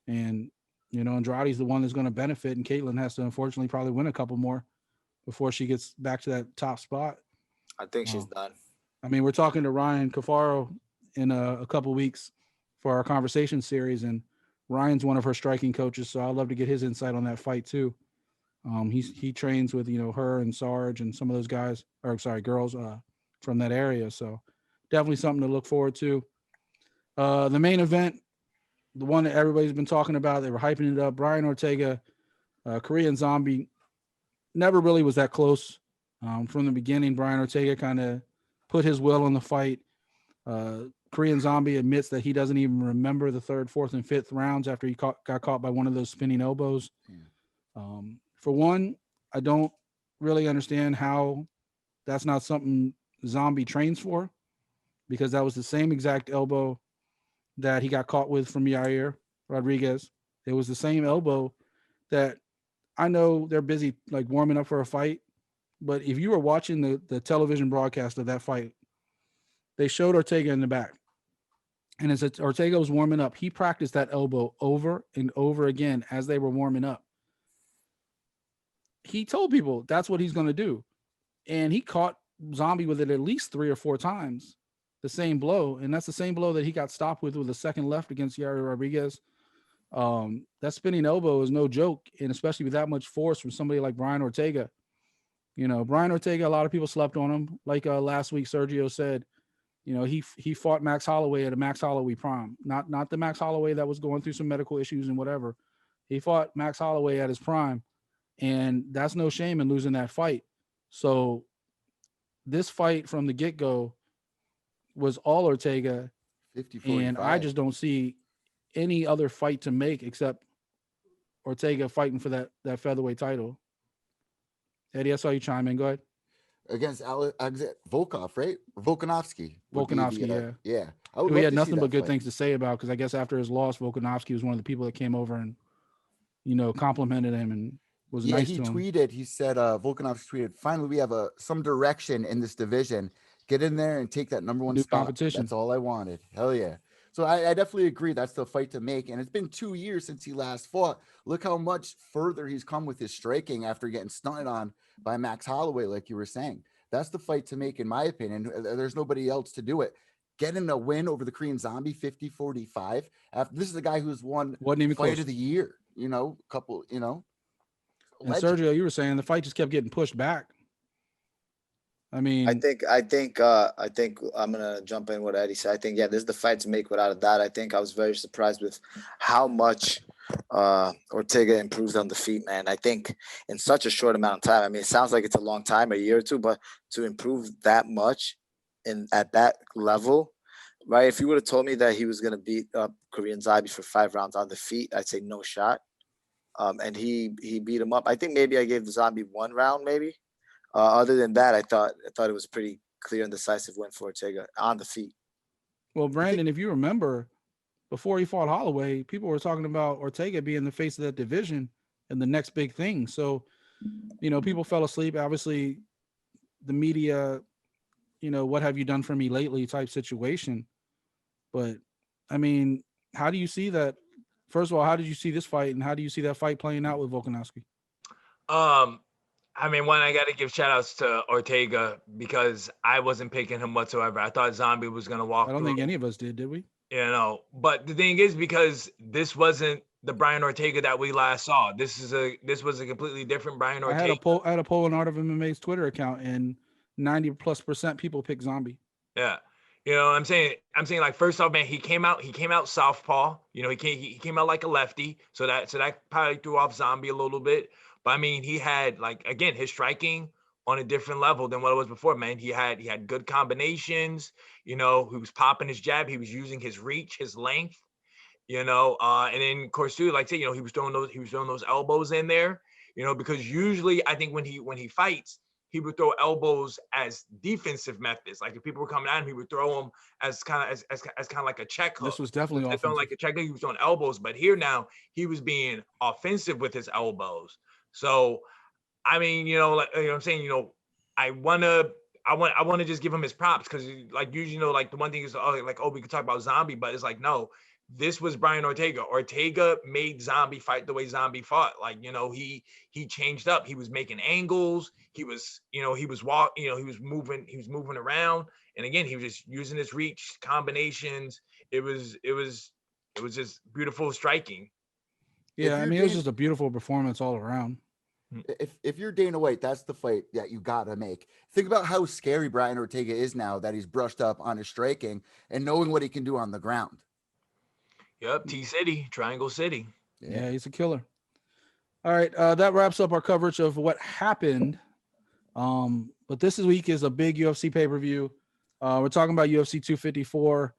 A: And, Andrade's the one that's going to benefit. And Caitlin has to, unfortunately, probably win a couple more before she gets back to that top spot.
B: I think she's done.
A: I mean, we're talking to Ryan Cafaro in a couple weeks for our conversation series. And Ryan's one of her striking coaches. So I'd love to get his insight on that fight too. He trains with, her and Sarge and some of those guys, girls from that area. So definitely something to look forward to. The main event, the one that everybody's been talking about, they were hyping it up. Brian Ortega, Korean Zombie, never really was that close. From the beginning, Brian Ortega kind of put his will on the fight. Korean Zombie admits that he doesn't even remember the 3rd, 4th, and 5th rounds after he got caught by one of those spinning elbows. For one, I don't really understand how that's not something Zombie trains for, because that was the same exact elbow that he got caught with from Yair Rodriguez. It was the same elbow that, I know they're busy like warming up for a fight, but if you were watching the television broadcast of that fight, they showed Ortega in the back. And as Ortega was warming up, he practiced that elbow over and over again as they were warming up. He told people that's what he's going to do. And he caught Zombie with it at least 3 or 4 times, the same blow. And that's the same blow that he got stopped with a second left against Yair Rodriguez. That spinning elbow is no joke. And especially with that much force from somebody like Brian Ortega. Brian Ortega, a lot of people slept on him. Like last week, Sergio said, he fought Max Holloway at a Max Holloway prime, not the Max Holloway that was going through some medical issues and whatever. He fought Max Holloway at his prime. And that's no shame in losing that fight. So this fight from the get-go was all Ortega.
D: 50-45.
A: And I just don't see any other fight to make except Ortega fighting for that featherweight title. Eddie, I saw you chime in. Go ahead.
D: Against Volkov, right? Volkanovski.
A: Volkanovski, yeah.
D: Who
A: he had nothing but good things to say about, because I guess after his loss, Volkanovski was one of the people that came over and, complimented him and was nice to him.
D: He tweeted, he said, Volkanovski tweeted, finally, we have some direction in this division. Get in there and take that number 1
A: New
D: spot.
A: competition.
D: That's all I wanted. Hell yeah. So I definitely agree that's the fight to make. And it's been 2 years since he last fought. Look how much further he's come with his striking after getting stunted on by Max Holloway, like you were saying. That's the fight to make, in my opinion. There's nobody else to do it. Getting a win over the Korean Zombie 50-45. After this is the guy who's won
A: Wasn't even
D: fight
A: close.
D: of the year, couple,
A: And Sergio, you were saying the fight just kept getting pushed back. I mean,
B: I think I'm gonna jump in what Eddie said. I think, yeah, this is the fight to make without a doubt. I think I was very surprised with how much Ortega improved on the feet, man. I think in such a short amount of time. I mean, it sounds like it's a long time, a year or two, but to improve that much at that level, right? If you would have told me that he was gonna beat up Korean Zombie for 5 rounds on the feet, I'd say no shot. And he beat him up. I think maybe I gave the Zombie 1 round, maybe. Other than that, I thought it was pretty clear and decisive win for Ortega on the feet.
A: well, Brandon, if you remember, before he fought Holloway, people were talking about Ortega being the face of that division and the next big thing. So, people fell asleep. Obviously, the media, what have you done for me lately type situation. But, I mean, how do you see that? First of all, how did you see this fight, and how do you see that fight playing out with Volkanovski?
C: I mean, one, I got to give shout outs to Ortega because I wasn't picking him whatsoever. I thought Zombie was going to walk
A: I don't
C: through.
A: think any of us did we?
C: But the thing is, because this wasn't the Brian Ortega that we last saw. This was a completely different Brian Ortega.
A: I had a poll on Art of MMA's Twitter account, and 90+% people pick Zombie.
C: Yeah. I'm saying like, first off, man, he came out southpaw. He came out like a lefty. So that probably threw off Zombie a little bit. But I mean, he had, like, again, his striking on a different level than what it was before, man. He had good combinations. He was popping his jab. He was using his reach, his length. And then, of course, too, like I say, he was throwing those elbows in there. Because usually I think when he fights, he would throw elbows as defensive methods. Like if people were coming at him, he would throw them as kind of like a check hook.
A: This was definitely offensive.
C: Like a check hook. He was throwing elbows, but here now he was being offensive with his elbows. So, I mean, like, I'm saying, I want to just give him his props, because, like, usually, like, the one thing is, we could talk about Zombie, but it's like, no, this was Brian Ortega. Ortega made Zombie fight the way Zombie fought. Like, he changed up. He was making angles. He was moving around. And again, he was just using his reach, combinations. It was just beautiful striking.
A: Yeah, I mean, it was just a beautiful performance all around.
D: If you're Dana White, that's the fight that you got to make. Think about how scary Brian Ortega is now that he's brushed up on his striking and knowing what he can do on the ground.
C: Yep, T-City, Triangle City.
A: Yeah, he's a killer. All right, that wraps up our coverage of what happened. But this week is a big UFC pay-per-view. We're talking about UFC 254.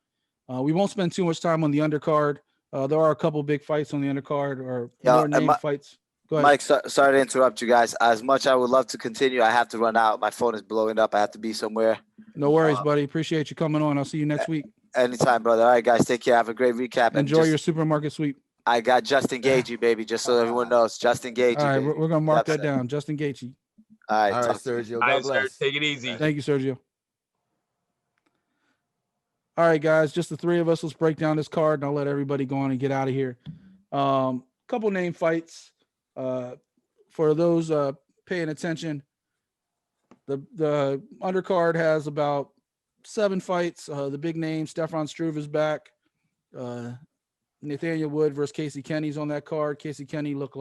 A: We won't spend too much time on the undercard. There are a couple big fights on the undercard, or more named fights. Go ahead.
B: Mike, sorry to interrupt you guys. As much I would love to continue, I have to run out. My phone is blowing up. I have to be somewhere.
A: No worries, buddy. Appreciate you coming on. I'll see you next week.
B: Anytime, brother. All right, guys. Take care. Have a great recap.
A: Enjoy your supermarket sweep.
B: I got Justin Gaethje, baby, just so everyone knows. Justin Gaethje.
A: All right, we're going to mark that down. Justin Gaethje.
B: All right,
D: Sergio. God bless.
C: Take it easy.
A: Thank you, Sergio. All right, guys, just the three of us. Let's break down this card, and I'll let everybody go on and get out of here. Couple name fights. For those paying attention, the undercard has about 7 fights. The big name, Stefan Struve, is back. Nathaniel Wood versus Casey Kenny's on that card. Casey Kenny looked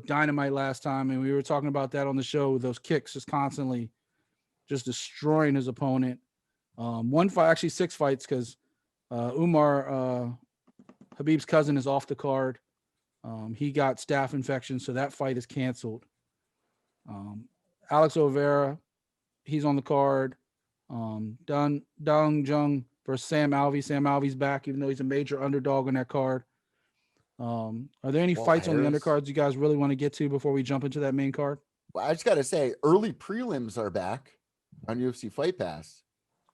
A: dynamite last time, and we were talking about that on the show, with those kicks just constantly just destroying his opponent. 1 fight, actually 6 fights, because Umar, Habib's cousin, is off the card. He got staph infection, so that fight is canceled. Alex Oliveira, he's on the card. Dong Jung versus Sam Alvey. Sam Alvey's back, even though he's a major underdog on that card. Are there any fights on the undercards you guys really want to get to before we jump into that main card?
D: Well, I just got to say, early prelims are back on UFC Fight Pass.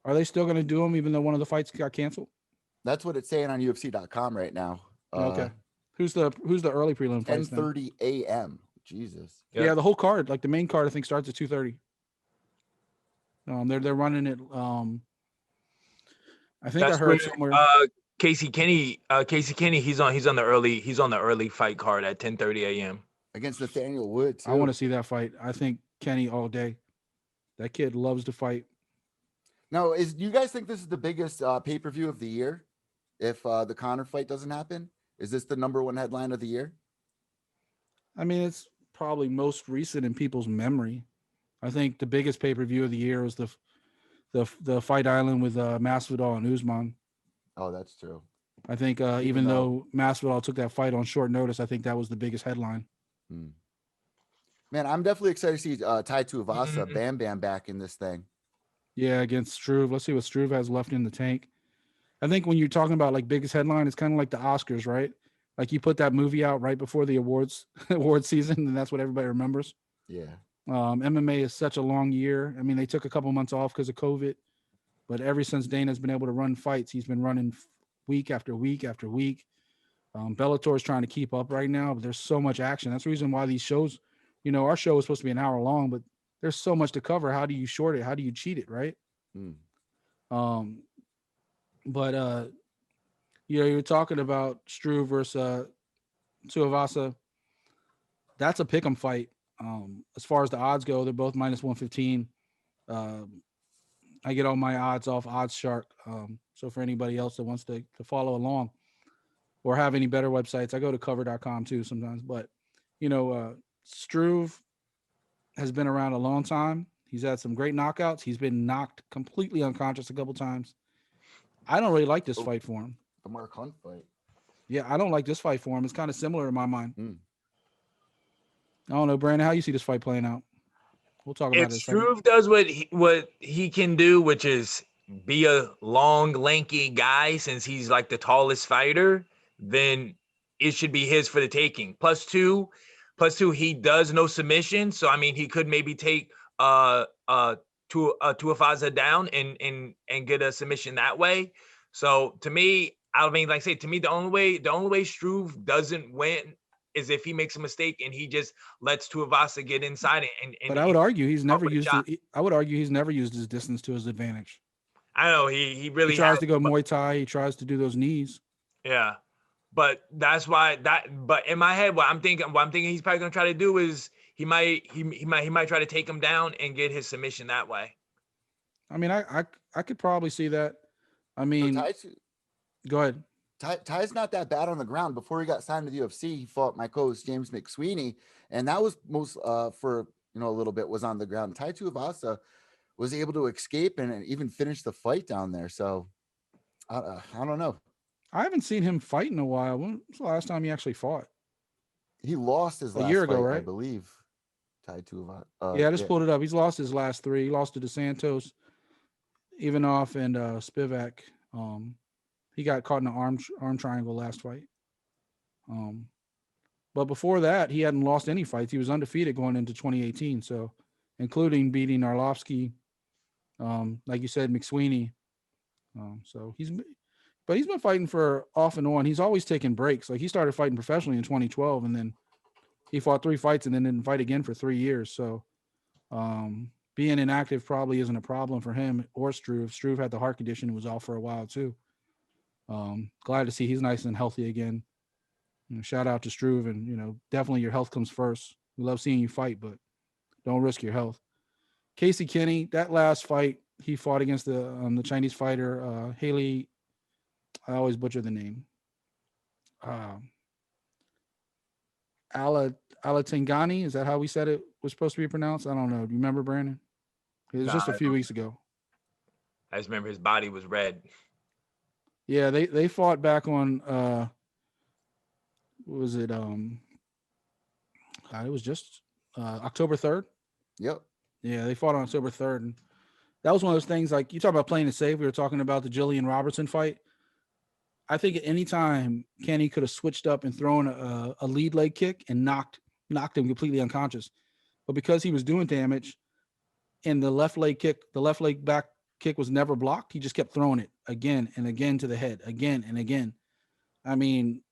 A: Are they still going to do them even though one of the fights got canceled?
D: That's what it's saying on UFC.com right now.
A: Okay. Who's the early prelim fights?
D: 10:30 a.m. Jesus.
A: Yeah, the whole card, like the main card, I think starts at 2:30. They're running it. I think I heard somewhere.
C: Casey Kenny, he's on the early fight card at 10:30 a.m.
D: against Nathaniel Wood too.
A: I want to see that fight. I think Kenny all day. That kid loves to fight.
D: Now, do you guys think this is the biggest pay-per-view of the year? If the Conor fight doesn't happen, is this the #1 headline of the year?
A: I mean, it's probably most recent in people's memory. I think the biggest pay-per-view of the year was the Fight Island with Masvidal and Usman.
D: Oh, that's true.
A: I think even though Masvidal took that fight on short notice, I think that was the biggest headline.
D: Man, I'm definitely excited to see Tai Tuivasa, Bam Bam back in this thing.
A: Yeah, against Struve. Let's see what Struve has left in the tank. I think when you're talking about like biggest headline, it's kind of like the Oscars, right? Like you put that movie out right before the award season, and that's what everybody remembers.
D: Yeah.
A: MMA is such a long year. I mean, they took a couple months off because of COVID, but ever since Dana's been able to run fights, he's been running week after week after week. Bellator is trying to keep up right now, but there's so much action. That's the reason why these shows, our show is supposed to be an hour long, but there's so much to cover. How do you short it? How do you cheat it? Right. But you're talking about Struve versus Tuivasa. That's a pick'em fight. As far as the odds go, they're both -115. I get all my odds off OddsShark. So for anybody else that wants to follow along or have any better websites, I go to cover.com too sometimes. But Struve has been around a long time. He's had some great knockouts. He's been knocked completely unconscious a couple times. I don't really like this fight for him.
D: The Mark Hunt fight.
A: Yeah, I don't like this fight for him. It's kind of similar in my mind. I don't know, Brandon, how you see this fight playing out? We'll talk about it.
C: If Struve does what he can do, which is be a long, lanky guy, since he's like the tallest fighter, then it should be his for the taking. Plus two, he does no submission, so I mean he could maybe take Tuivasa down and get a submission that way. So to me, I mean, like I say, to me, the only way Struve doesn't win is if he makes a mistake and he just lets Tuivasa get inside and
A: but I would argue he's never used his distance to his advantage.
C: I know he really
A: he tries to go Muay Thai. He tries to do those knees.
C: Yeah, but that's why But in my head, what I'm thinking he's probably gonna try to do is he might try to take him down and get his submission that way.
A: I mean, I could probably see that. I mean, go ahead.
D: Ty's not that bad on the ground. Before he got signed to the UFC, he fought my co-host James McSweeney, and that was most for a little bit was on the ground. Tai Tuivasa was able to escape and even finish the fight down there. So I don't know.
A: I haven't seen him fight in a while. When was the last time he actually fought?
D: He lost his last
A: year ago,
D: fight,
A: right?
D: I believe. Tai Tuivasa.
A: Yeah, I just pulled it up. He's lost his last 3. He lost to DeSantos, Ivanov, and Spivak. He got caught in an arm triangle last fight. But before that, he hadn't lost any fights. He was undefeated going into 2018. So, including beating Arlovsky, like you said, McSweeney. So he's been fighting for off and on. He's always taking breaks. Like he started fighting professionally in 2012, and then he fought 3 fights and then didn't fight again for 3 years. So, being inactive probably isn't a problem for him or Struve. Struve had the heart condition and was off for a while too. Glad to see he's nice and healthy again. Shout out to Struve, and definitely your health comes first. We love seeing you fight, but don't risk your health. Casey Kenny, that last fight he fought against the Chinese fighter Haley. I always butcher the name. Alatengani, is that how we said it was supposed to be pronounced? I don't know. Do you remember, Brandon? It was just a few weeks ago.
C: I just remember his body was red.
A: Yeah, they fought back on what was it? It was just October 3rd.
D: Yep.
A: Yeah, they fought on October 3rd. And that was one of those things, like you talk about playing it safe. We were talking about the Jillian Robertson fight. I think at any time Kenny could have switched up and thrown a lead leg kick and knocked him completely unconscious. But because he was doing damage and the left leg back kick was never blocked, he just kept throwing it again and again to the head, again and again. I mean,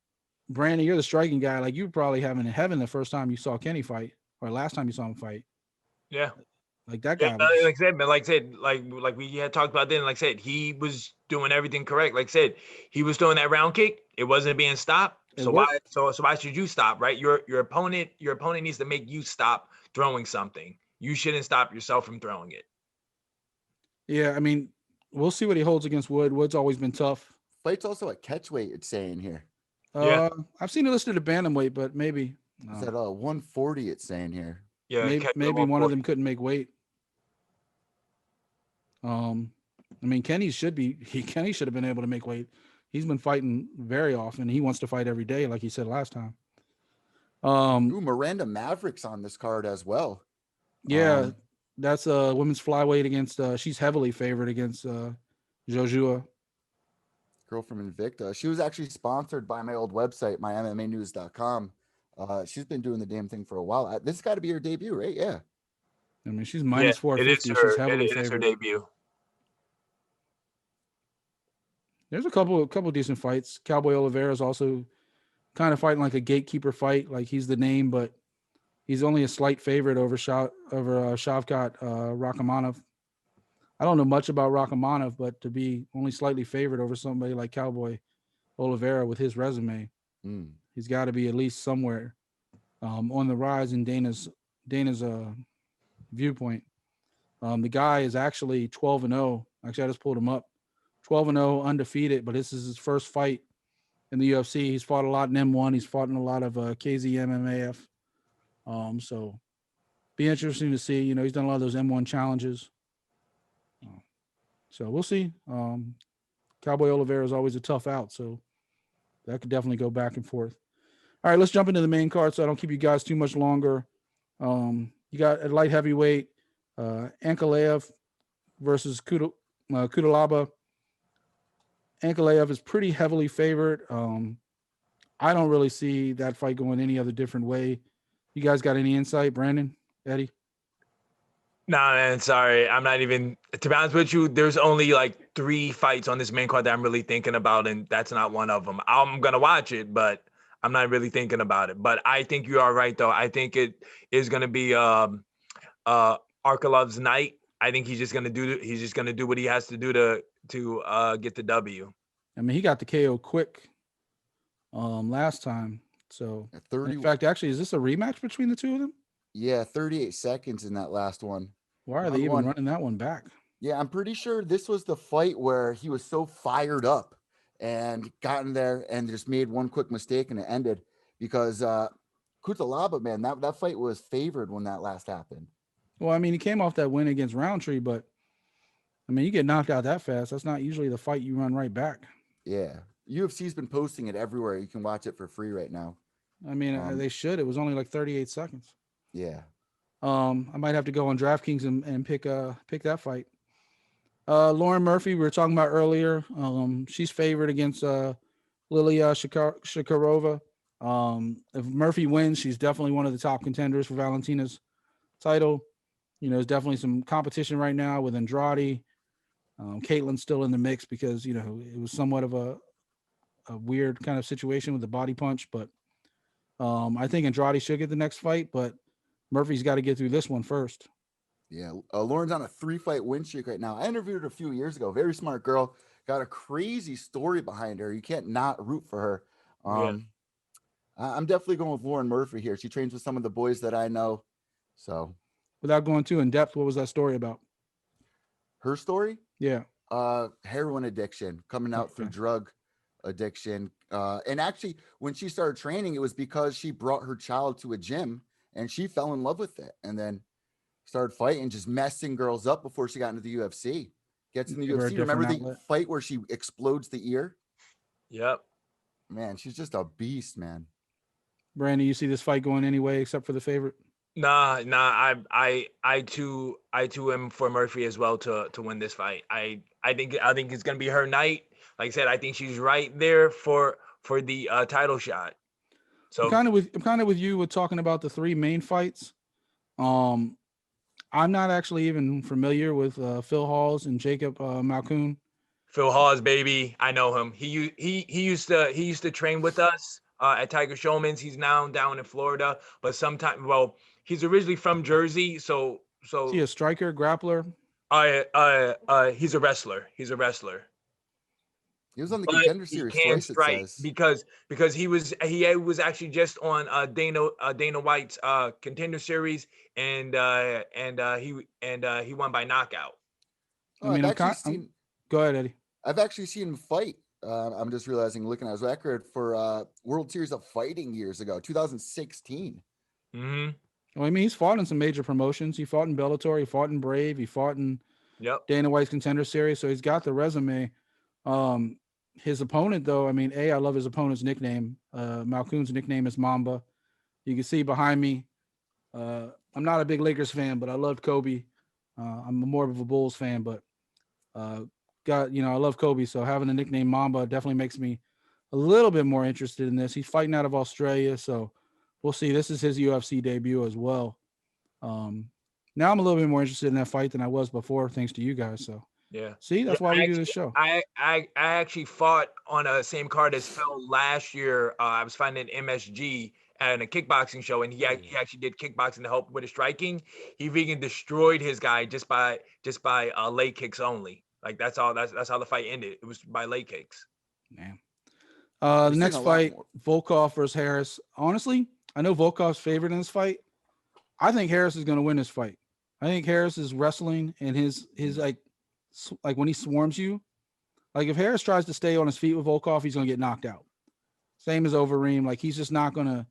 A: Brandon, you're the striking guy. Like you were probably having in heaven the first time you saw Kenny fight, or last time you saw him fight.
C: Yeah.
A: Like that
C: Yeah,
A: guy was.
C: like I said, but like we had talked about then. Like I said, he was doing everything correct. Like I said, he was throwing that round kick. It wasn't being stopped.
A: It
C: So why?
A: worked.
C: So why should you stop? Right? Your opponent needs to make you stop throwing something. You shouldn't stop yourself from throwing it.
A: Yeah, I mean, we'll see what he holds against Wood. Wood's always been tough.
D: Fight's also at catchweight, it's saying here.
C: Yeah.
A: I've seen it listed at bantamweight, but maybe
D: It's at 140, it's saying here.
C: Yeah.
A: maybe one of them couldn't make weight. I mean, Kenny should have been able to make weight. He's been fighting very often. He wants to fight every day, like he said last time.
D: Ooh, Miranda Maverick's on this card as well.
A: Yeah, that's a women's flyweight against. She's heavily favored against Joshua.
D: Girl from Invicta. She was actually sponsored by my old website, mymmanews.com. She's been doing the damn thing for a while. This has got to be her debut, right? Yeah.
A: I mean, she's minus 450. She's heavily favored.
C: It is her debut.
A: There's a couple decent fights. Cowboy Oliveira is also kind of fighting like a gatekeeper fight. Like he's the name, but he's only a slight favorite over Shavkat Rakhmonov. I don't know much about Rakhmonov, but to be only slightly favored over somebody like Cowboy Oliveira with his resume, he's got to be at least somewhere on the rise in Dana's viewpoint. The guy is actually 12-0. Actually, I just pulled him up. 12-0, undefeated, but this is his first fight in the UFC. He's fought a lot in M1. He's fought in a lot of KZMMAF. So be interesting to see. You know, he's done a lot of those M1 challenges. So we'll see. Cowboy Oliveira is always a tough out, so that could definitely go back and forth. All right, let's jump into the main card so I don't keep you guys too much longer. You got at light heavyweight, Ankalaev versus Kutateladze. Ankalaev is pretty heavily favored. I don't really see that fight going any other different way. You guys got any insight, Brandon, Eddie?
C: No, man, sorry. I'm not even, to be honest with you, there's only like 3 fights on this main card that I'm really thinking about, and that's not one of them. I'm going to watch it, but I'm not really thinking about it. But I think you are right, though. I think it is going to be Arkalov's night. I think he's just going to do what he has to do to get the W.
A: I mean, he got the KO quick last time. So, in fact, actually, is this a rematch between the two of them?
D: Yeah, 38 seconds in that last one.
A: Why are they even running that one back? Yeah,
D: I'm pretty sure this was the fight where he was so fired up and got in there and just made one quick mistake and it ended because Kutateladze, man, that fight was favored when that last happened.
A: Well, I mean, he came off that win against Roundtree, but I mean, you get knocked out that fast. That's not usually the fight you run right back.
D: Yeah. UFC's been posting it everywhere. You can watch it for free right now.
A: I mean, they should. It was only like 38 seconds.
D: Yeah. I
A: might have to go on DraftKings and pick that fight. Lauren Murphy, we were talking about earlier. She's favored against Lilia Shakarova. If Murphy wins, she's definitely one of the top contenders for Valentina's title. You know, there's definitely some competition right now with Andrade. Caitlin's still in the mix because, you know, it was somewhat of a weird kind of situation with the body punch. But I think Andrade should get the next fight, but Murphy's got to get through this one first.
D: Yeah. Lauren's on a 3-fight win streak right now. I interviewed her a few years ago. Very smart girl. Got a crazy story behind her. You can't not root for her. I'm definitely going with Lauren Murphy here. She trains with some of the boys that I know. So
A: without going too in depth, what was that story about?
D: Her story?
A: Yeah.
D: Heroin addiction, coming out through drug addiction. And actually, when she started training, it was because she brought her child to a gym and she fell in love with it and then started fighting, just messing girls up before she got into the UFC. Gets in the UFC. Remember the fight where she explodes the ear?
C: Yep.
D: Man, she's just a beast, man.
A: Brandon, you see this fight going any way except for the favorite?
C: Nah. I too am for Murphy as well to win this fight. I think it's gonna be her night. Like I said, I think she's right there for the title shot. So
A: I'm kind of with you with talking about the 3 main fights. I'm not actually even familiar with Phil Halls and Jacob Malkoun.
C: Phil Halls, baby, I know him. He used to train with us at Tiger Showman's. He's now down in Florida, but he's originally from Jersey, so
A: Is he a striker, grappler?
C: He's a wrestler. He's a wrestler.
D: He was on the
C: But
D: Contender
C: he
D: Series
C: can
D: twice, it
C: strike
D: says.
C: because he was actually just on Dana White's Contender Series, and he won by knockout.
A: I mean, go ahead, Eddie.
D: I've actually seen him fight. I'm just realizing, looking at his record for World Series of Fighting years ago, 2016.
C: Mm-hmm.
A: Well, I mean, he's fought in some major promotions. He fought in Bellator. He fought in Brave. He fought in Dana White's Contender Series. So he's got the resume. His opponent, though, I mean, I love his opponent's nickname. Malkoun's nickname is Mamba. You can see behind me. I'm not a big Lakers fan, but I loved Kobe. I'm more of a Bulls fan, but I love Kobe. So having the nickname Mamba definitely makes me a little bit more interested in this. He's fighting out of Australia, so we'll see. This is his UFC debut as well. Now I'm a little bit more interested in that fight than I was before, thanks to you guys. So
C: yeah,
A: see, that's why we do this show.
C: I actually fought on a same card as Phil last year. I was fighting an MSG at a kickboxing show, and he actually did kickboxing to help with his striking. He vegan destroyed his guy just by leg kicks only. Like that's all. That's how the fight ended. It was by leg kicks.
A: Man. The next fight, Volkov versus Harris. Honestly, I know Volkov's favored in this fight. I think Harris is going to win this fight. I think Harris is wrestling, and his like when he swarms you, like if Harris tries to stay on his feet with Volkov, he's going to get knocked out. Same as Overeem. Like he's not going to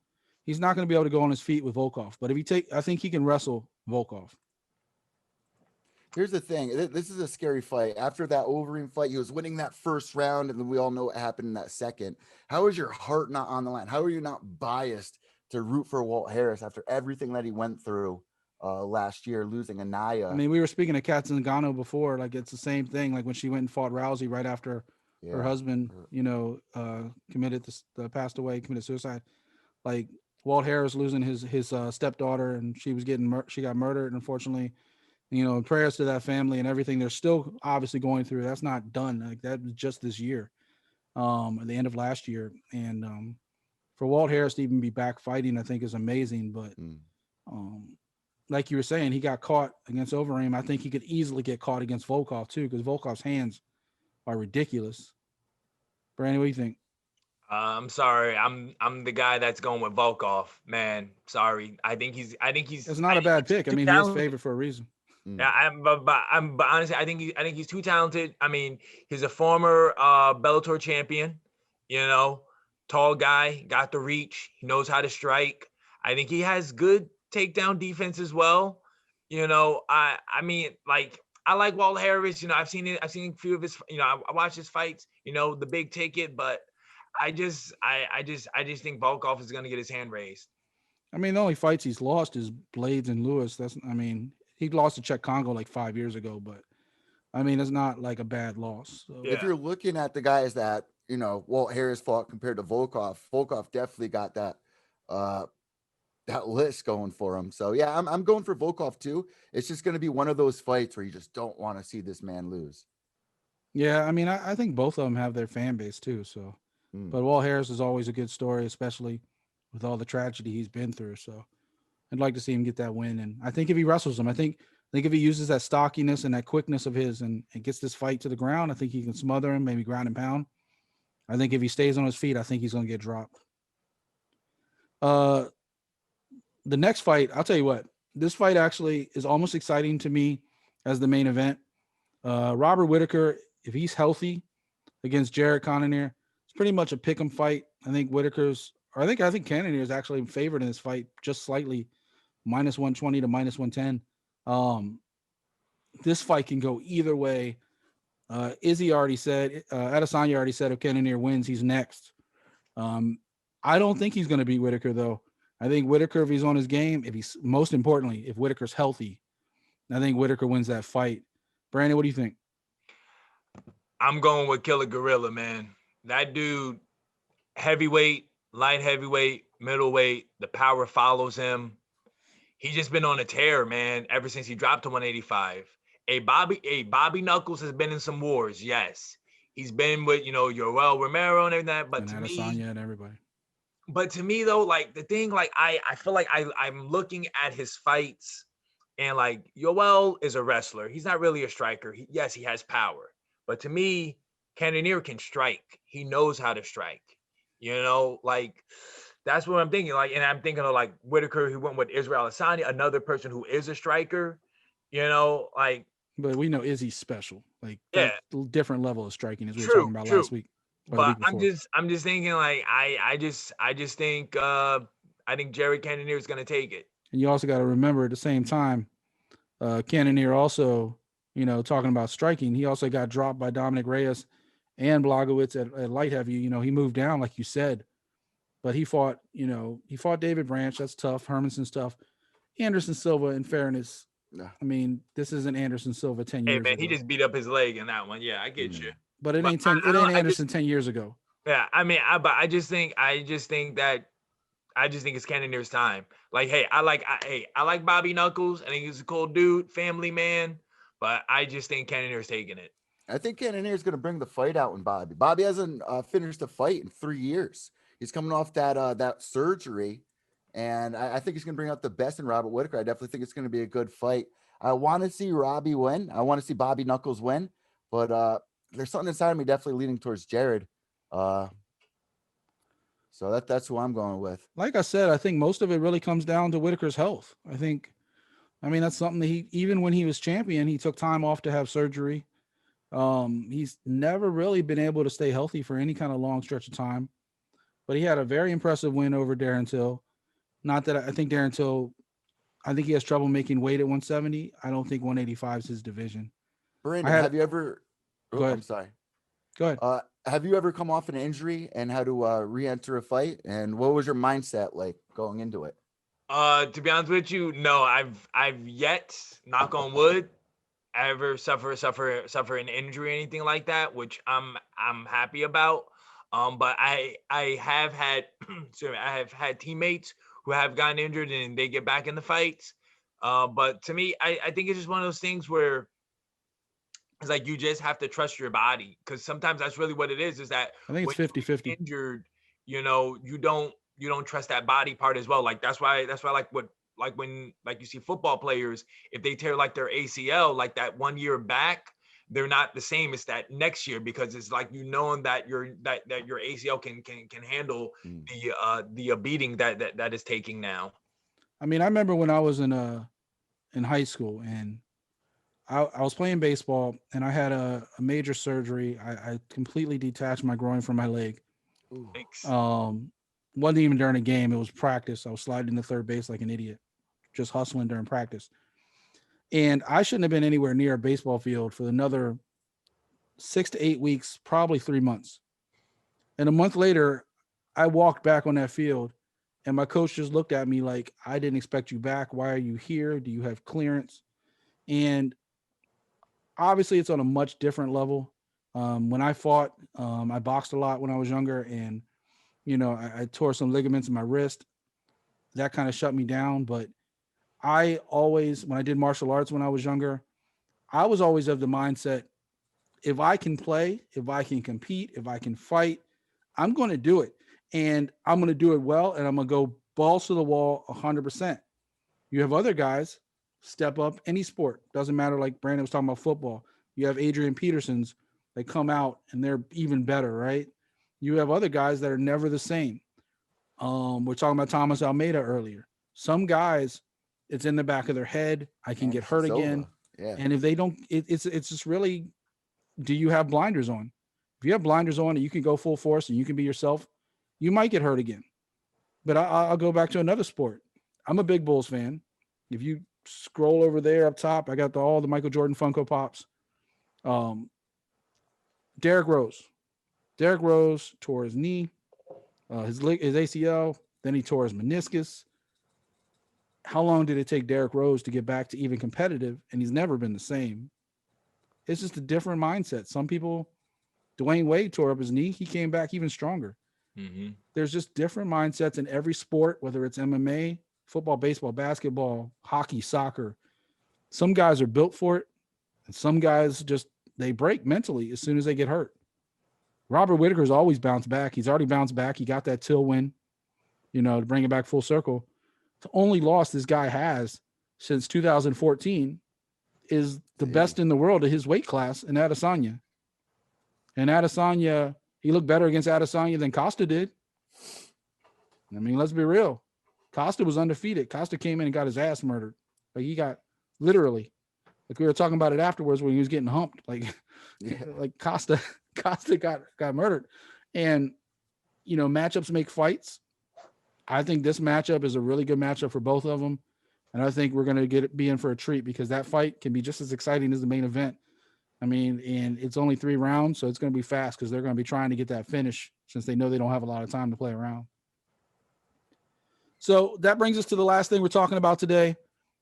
A: be able to go on his feet with Volkov. But I think he can wrestle Volkov.
D: Here's the thing. This is a scary fight. After that Overeem fight, he was winning that first round, and then we all know what happened in that second. How is your heart not on the line? How are you not biased to root for Walt Harris after everything that he went through last year, losing Anaya?
A: I mean, we were speaking of Kat Zingano before. Like it's the same thing. Like when she went and fought Rousey right after her husband, passed away, committed suicide. Like Walt Harris losing his stepdaughter, and she got murdered, unfortunately. Prayers to that family and everything they're still obviously going through. That's not done. Like that was just this year, at the end of last year. And for Walt Harris to even be back fighting, I think is amazing. But like you were saying, he got caught against Overeem. I think he could easily get caught against Volkov too, because Volkov's hands are ridiculous. Brandon, what do you think?
C: I'm sorry. I'm the guy that's going with Volkov, man. Sorry. I think he's.
A: It's not a bad pick. I mean, he is favored for a reason.
C: Yeah, but honestly, I think he's too talented. I mean, he's a former Bellator champion. Tall guy, got the reach. He knows how to strike. I think he has good takedown defense as well. I mean, like I like Walt Harris. I've seen a few of his. I watched his fights. The big ticket, but I just think Volkov is going to get his hand raised.
A: I mean, the only fights he's lost is Blades and Lewis. He lost to Czech Congo like 5 years ago, but I mean, it's not like a bad loss. So.
D: If you're looking at the guys that, Walt Harris fought compared to Volkov definitely got that list going for him. So yeah, I'm going for Volkov too. It's just going to be one of those fights where you just don't want to see this man lose.
A: Yeah. I mean, I think both of them have their fan base too. So, but Walt Harris is always a good story, especially with all the tragedy he's been through. So I'd like to see him get that win. And I think if he wrestles him, I think if he uses that stockiness and that quickness of his and gets this fight to the ground, I think he can smother him, maybe ground and pound. I think if he stays on his feet, I think he's going to get dropped. The next fight, I'll tell you what, this fight actually is almost exciting to me as the main event. Robert Whittaker, if he's healthy against Jared Cannonier, it's pretty much a pick'em fight. I think Cannonier is actually favored in this fight just slightly, -120 to -110. This fight can go either way. Adesanya already said if Cannonier wins, he's next. I don't think he's going to beat Whittaker though. I think Whittaker, if he's on his game, most importantly, if Whittaker's healthy, I think Whittaker wins that fight. Brandon, what do you think?
C: I'm going with Killer Gorilla, man. That dude, heavyweight, light heavyweight, middleweight, the power follows him. He's just been on a tear, man, ever since he dropped to 185. Bobby Knuckles has been in some wars, yes. He's been with, Yoel Romero and everything that, but
A: and
C: to
A: Adesanya
C: me,
A: and everybody.
C: But to me though, like the thing, like I feel like I'm looking at his fights And like Yoel is a wrestler. He's not really a striker. Yes, he has power. But to me, Cannonier can strike. He knows how to strike. Like that's what I'm thinking. Like, and I'm thinking of like Whitaker, who went with Israel Adesanya, another person who is a striker. Like.
A: But we know Izzy's special. Like
C: Yeah,
A: that different level of striking as we were
C: true,
A: talking about
C: true.
A: last week. Or the
C: But
A: week before.
C: I'm just thinking like I just think I think Jared Cannonier is gonna take it.
A: And you also got to remember at the same time, Cannonier also, talking about striking, he also got dropped by Dominic Reyes and Blagowicz at light heavy. He moved down, like you said, but he fought David Branch. That's tough. Hermanson's tough. Anderson Silva, in fairness, I mean, this isn't Anderson Silva 10 years
C: Hey man,
A: ago.
C: he just beat up his leg in that one. Yeah, I get you.
A: But it ain't Anderson 10 years ago.
C: Yeah, I mean, I just think it's Cannonier's time. Like, hey, I like Bobby Knuckles. I think he's a cool dude, family man. But I just think Cannonier's taking it.
D: I think Cannonier's going to bring the fight out in Bobby. Bobby hasn't finished a fight in 3 years. He's coming off that surgery, and I think he's going to bring out the best in Robert Whitaker. I definitely think it's going to be a good fight. I want to see Robbie win. I want to see Bobby Knuckles win, but there's something inside of me definitely leaning towards Jared. So that's who I'm going with. Like
A: I said, I think most of it really comes down to Whitaker's health. I mean, that's something that even when he was champion, he took time off to have surgery. He's never really been able to stay healthy for any kind of long stretch of time, but he had a very impressive win over Darren Till. Not that I think Darren Till, I think he has trouble making weight at 170. I don't think 185 is his division.
D: Brandon, have you ever,
A: go ahead.
D: I'm sorry.
A: Go ahead.
D: Have you ever come off an injury and had to re-enter a fight? And what was your mindset like going into it?
C: To be honest with you, no, I've yet, knock on wood, ever suffer an injury or anything like that, which I'm happy about. But I have had I have had teammates who have gotten injured and they get back in the fights. But to me, I think it's just one of those things where it's like you just have to trust your body, because sometimes that's really what it is that
A: I think it's 50-50.
C: Injured, you don't trust that body part as well. Like that's why when you see football players, if they tear like their ACL, like that 1 year back, they're not the same as that next year, because it's like that your ACL can handle the beating that is taking now.
A: I mean, I remember when I was in high school and I was playing baseball and I had a major surgery. I completely detached my groin from my leg.
C: Thanks.
A: Wasn't even during a game. It was practice. I was sliding to third base like an idiot, just hustling during practice. And I shouldn't have been anywhere near a baseball field for another 6 to 8 weeks, probably 3 months. And a month later, I walked back on that field and my coach just looked at me like, I didn't expect you back. Why are you here? Do you have clearance? And obviously it's on a much different level. When I fought, I boxed a lot when I was younger, and, I tore some ligaments in my wrist. That kind of shut me down. But I always, when I did martial arts when I was younger, I was always of the mindset, if I can play, if I can compete, if I can fight, I'm going to do it. And I'm going to do it well, and I'm going to go balls to the wall 100%. You have other guys step up any sport. Doesn't matter, like Brandon was talking about football. You have Adrian Petersons, they come out and they're even better, right? You have other guys that are never the same. We're talking about Thomas Almeida earlier. Some guys, it's in the back of their head. I can get hurt again.
D: Yeah.
A: And if they don't, it's just really, do you have blinders on? If you have blinders on and you can go full force and you can be yourself, you might get hurt again. But I'll go back to another sport. I'm a big Bulls fan. If you scroll over there up top, I got all the Michael Jordan Funko Pops. Derrick Rose tore his knee, his ACL, then he tore his meniscus. How long did it take Derrick Rose to get back to even competitive? And he's never been the same. It's just a different mindset. Some people, Dwayne Wade tore up his knee. He came back even stronger.
C: Mm-hmm.
A: There's just different mindsets in every sport, whether it's MMA, football, baseball, basketball, hockey, soccer. Some guys are built for it, and some guys they break mentally as soon as they get hurt. Robert Whitaker's always bounced back. He's already bounced back. He got that Till win, to bring it back full circle. The only loss this guy has since 2014 is the best in the world at his weight class in Adesanya. And Adesanya, he looked better against Adesanya than Costa did. I mean, let's be real. Costa was undefeated. Costa came in and got his ass murdered. Like he got literally, like we were talking about it afterwards when he was getting humped. Like, like Costa got murdered. And, you know, matchups make fights. I think this matchup is a really good matchup for both of them. And I think we're going to be in for a treat because that fight can be just as exciting as the main event. I mean, and it's only 3 rounds, so it's going to be fast because they're going to be trying to get that finish since they know they don't have a lot of time to play around. So that brings us to the last thing we're talking about today.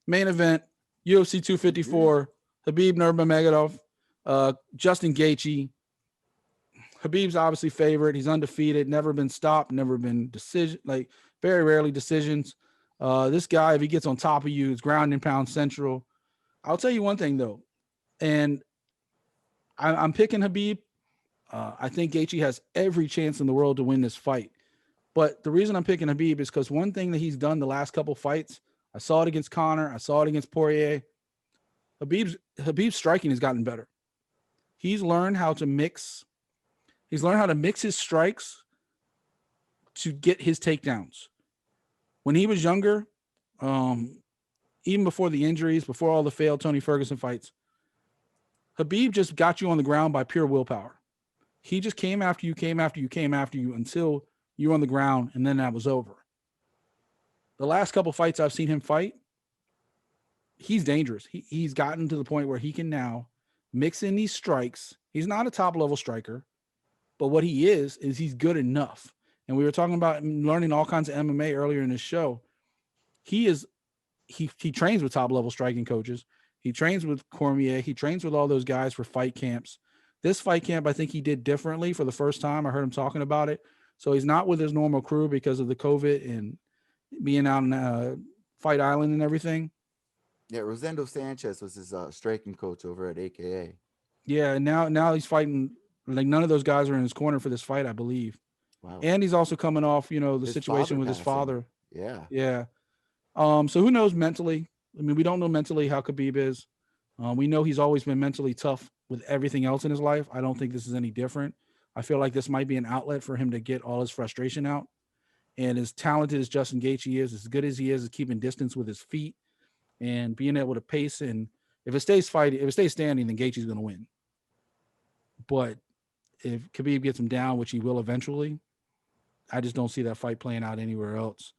A: Main event, UFC 254, Khabib Nurmagomedov, Justin Gaethje. Khabib's obviously favored. He's undefeated, never been stopped, never been very rarely decisions. This guy, if he gets on top of you, is ground and pound central. I'll tell you one thing though, and I'm picking Khabib. I think Gaethje has every chance in the world to win this fight. But the reason I'm picking Khabib is because one thing that he's done the last couple fights, I saw it against Conor, I saw it against Poirier. Khabib's striking has gotten better. He's learned how to mix. He's learned how to mix his strikes to get his takedowns. When he was younger, even before the injuries, before all the failed Tony Ferguson fights, Khabib just got you on the ground by pure willpower. He just came after you until you were on the ground, and then that was over. The last couple fights I've seen him fight, he's dangerous. He's gotten to the point where he can now mix in these strikes. He's not a top-level striker, but what he is he's good enough. And we were talking about learning all kinds of MMA earlier in this show. He trains with top-level striking coaches. He trains with Cormier. He trains with all those guys for fight camps. This fight camp, I think he did differently for the first time. I heard him talking about it. So he's not with his normal crew because of the COVID and being out on Fight Island and everything.
D: Yeah, Rosendo Sanchez was his striking coach over at AKA.
A: Yeah, and now he's fighting. Like none of those guys are in his corner for this fight, I believe.
D: Wow.
A: And he's also coming off, the
D: His
A: situation with his
D: passing.
A: father.
D: Yeah.
A: Yeah. So who knows mentally? I mean, we don't know mentally how Khabib is. We know he's always been mentally tough with everything else in his life. I don't think this is any different. I feel like this might be an outlet for him to get all his frustration out. And as talented as Justin Gaethje is, as good as he is at keeping distance with his feet and being able to pace, and if it stays standing, then Gaethje's going to win. But if Khabib gets him down, which he will eventually, I just don't see that fight playing out anywhere else.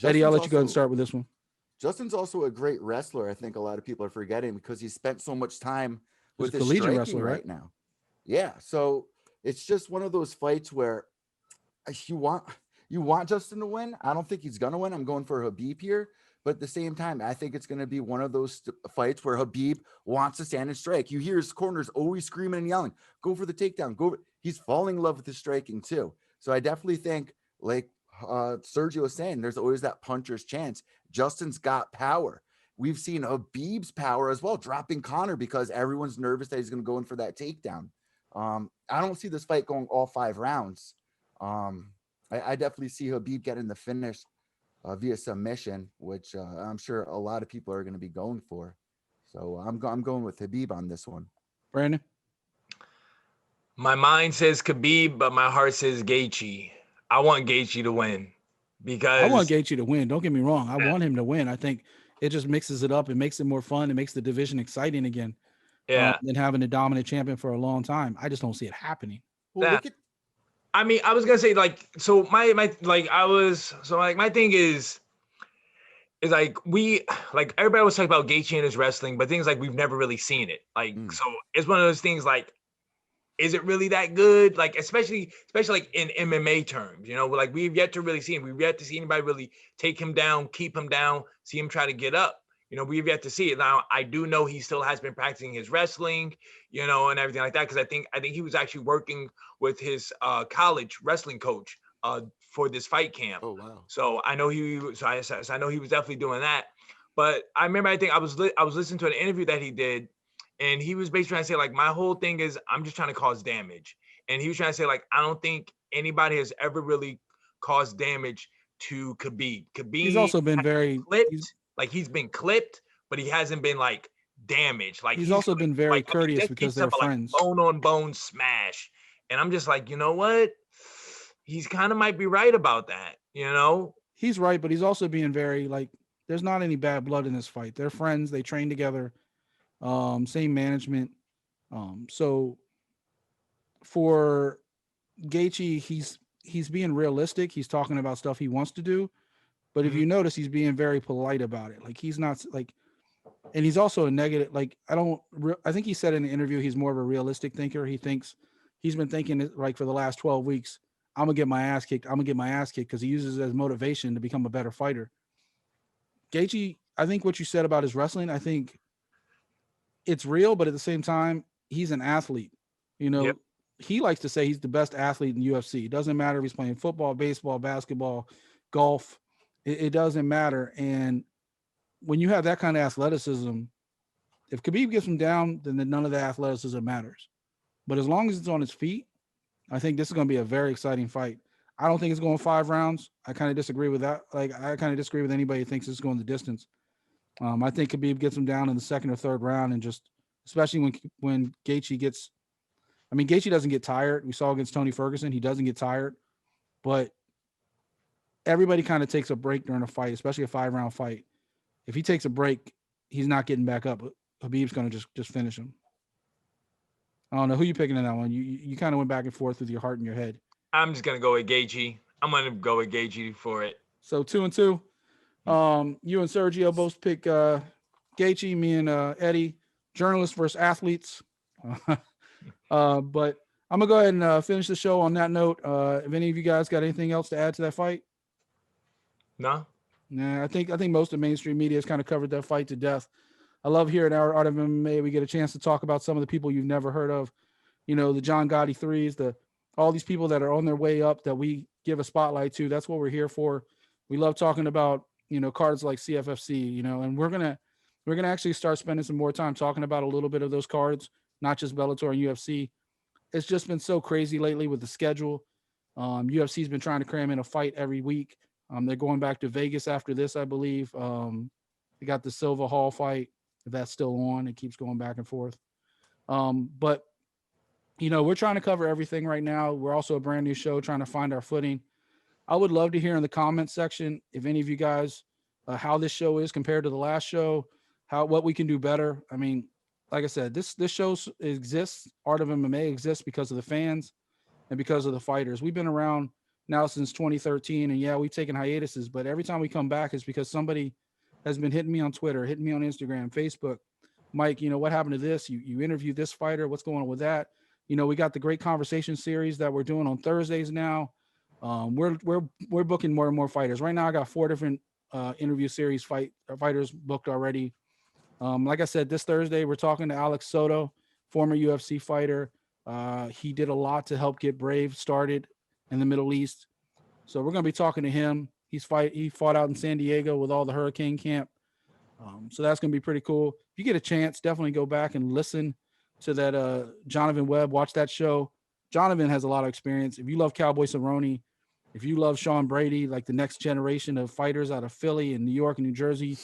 A: Eddie, I'll let you go ahead and start with this one.
D: Justin's also a great wrestler. I think a lot of people are forgetting because he spent so much time with his
A: collegiate
D: striking
A: wrestler,
D: right now. Yeah, so it's just one of those fights where you want Justin to win. I don't think he's gonna win. I'm going for Khabib here, but at the same time, I think it's gonna be one of those fights where Khabib wants to stand and strike. You hear his corners always screaming and yelling, "Go for the takedown!" He's falling in love with his striking too. So I definitely think, like Sergio was saying, there's always that puncher's chance. Justin's got power. We've seen Khabib's power as well, dropping Conor because everyone's nervous that he's going to go in for that takedown. I don't see this fight going all 5 rounds. I definitely see Khabib getting the finish via submission, which I'm sure a lot of people are going to be going for. So I'm going with Khabib on this one.
A: Brandon?
C: My mind says Khabib, but my heart says Gaethje. I want Gaethje to win because
A: I want Gaethje to win. Don't get me wrong. I want him to win. I think it just mixes it up. It makes it more fun. It makes the division exciting again.
C: Yeah.
A: Than having a dominant champion for a long time. I just don't see it happening.
D: Well,
C: I mean, I was gonna say my thing is like everybody was talking about Gaethje and his wrestling, but things like we've never really seen it. So it's one of those things like, is it really that good? Like, especially like in MMA terms, like we've yet to really see him. We've yet to see anybody really take him down, keep him down, see him try to get up. We've yet to see it. Now, I do know he still has been practicing his wrestling, and everything like that. Because I think he was actually working with his college wrestling coach for this fight camp.
D: Oh wow!
C: So I know he was definitely doing that. But I remember, I was listening to an interview that he did, and he was basically trying to say like, my whole thing is I'm just trying to cause damage. And he was trying to say like, I don't think anybody has ever really caused damage to Khabib.
A: He's also been very
C: clipped. Like he's been clipped, but he hasn't been like damaged. Like
A: he's also been very courteous
C: just
A: because
C: eats
A: they're
C: up a,
A: friends.
C: Like, bone on bone smash. And I'm just like, you know what? He's kind of might be right about that, you know?
A: He's right, but he's also being very like, there's not any bad blood in this fight. They're friends. They train together. Same management. So for Gaethje, he's being realistic. He's talking about stuff he wants to do. But if you notice, he's being very polite about it. Like he's not like, and he's also a negative. Like I think he said in the interview, he's more of a realistic thinker. He's been thinking like for the last 12 weeks, I'm gonna get my ass kicked. I'm gonna get my ass kicked because he uses it as motivation to become a better fighter. Gaethje, I think what you said about his wrestling, I think it's real, but at the same time, he's an athlete. You know, he likes to say he's the best athlete in UFC. It doesn't matter if he's playing football, baseball, basketball, golf. It doesn't matter. And when you have that kind of athleticism, if Khabib gets him down, then none of the athleticism matters. But as long as it's on his feet, I think this is going to be a very exciting fight. I don't think it's going 5 rounds. I kind of disagree with that. Like, I kind of disagree with anybody who thinks it's going the distance. I think Khabib gets him down in the 2nd or 3rd round, and just especially when Gaethje gets. I mean, Gaethje doesn't get tired. We saw against Tony Ferguson, he doesn't get tired, but everybody kind of takes a break during a fight, especially a 5-round fight. If he takes a break, he's not getting back up. Khabib's going to just finish him. I don't know who you picking in that one. You kind of went back and forth with your heart and your head.
C: I'm just gonna go with Gaethje. I'm gonna go with Gaethje for it.
A: So 2-2. You and Sergio both pick Gaethje. Me and Eddie, journalists versus athletes. But I'm gonna go ahead and finish the show on that note. If any of you guys got anything else to add to that fight?
C: No.
A: Nah, I think most of the mainstream media has kind of covered that fight to death. I love here at our Art of MMA, we get a chance to talk about some of the people you've never heard of. You know, the John Gotti threes, all these people that are on their way up that we give a spotlight to. That's what we're here for. We love talking about, you know, cards like CFFC, you know, and we're gonna actually start spending some more time talking about a little bit of those cards, not just Bellator and UFC. It's just been so crazy lately with the schedule. UFC's been trying to cram in a fight every week. They're going back to Vegas after this, I believe. They got the Silva Hall fight. If that's still on, it keeps going back and forth. But you know, we're trying to cover everything right now. We're also a brand new show trying to find our footing. I would love to hear in the comments section if any of you guys how this show is compared to the last show, what we can do better. I mean, like I said, this show exists. Art of MMA exists because of the fans and because of the fighters. We've been around now since 2013, and yeah, we've taken hiatuses, but every time we come back is because somebody has been hitting me on Twitter, hitting me on Instagram, Facebook. Mike, you know, what happened to this? You interviewed this fighter. What's going on with that? You know, we got the great conversation series that we're doing on Thursdays now. We're booking more and more fighters. Right now, I got 4 different interview series fighters booked already. Like I said, this Thursday, we're talking to Alex Soto, former UFC fighter. He did a lot to help get Brave started in the Middle East. So we're going to be talking to him. He fought out in San Diego with all the Hurricane camp. So that's going to be pretty cool. If you get a chance, definitely go back and listen to that Jonathan Webb, watch that show. Jonathan has a lot of experience. If you love Cowboy Cerrone, if you love Sean Brady, like the next generation of fighters out of Philly and New York and New Jersey,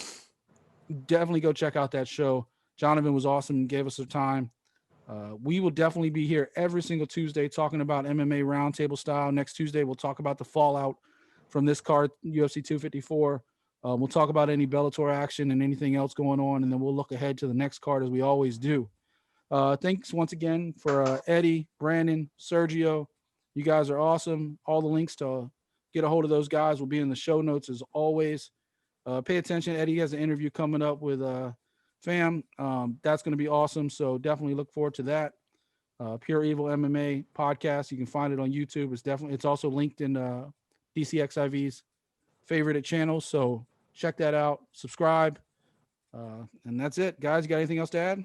A: definitely go check out that show. Jonathan was awesome and gave us some time. We will definitely be here every single Tuesday talking about MMA roundtable style. Next Tuesday, we'll talk about the fallout from this card, UFC 254. We'll talk about any Bellator action and anything else going on, and then we'll look ahead to the next card as we always do. Thanks once again for Eddie, Brandon, Sergio. You guys are awesome. All the links to get a hold of those guys will be in the show notes as always. Pay attention. Eddie has an interview coming up with Fam. That's going to be awesome. So definitely look forward to that. Pure Evil MMA podcast. You can find it on YouTube. It's also linked in DCXIV's favorite channels. So check that out. Subscribe. And that's it. Guys, you got anything else to add?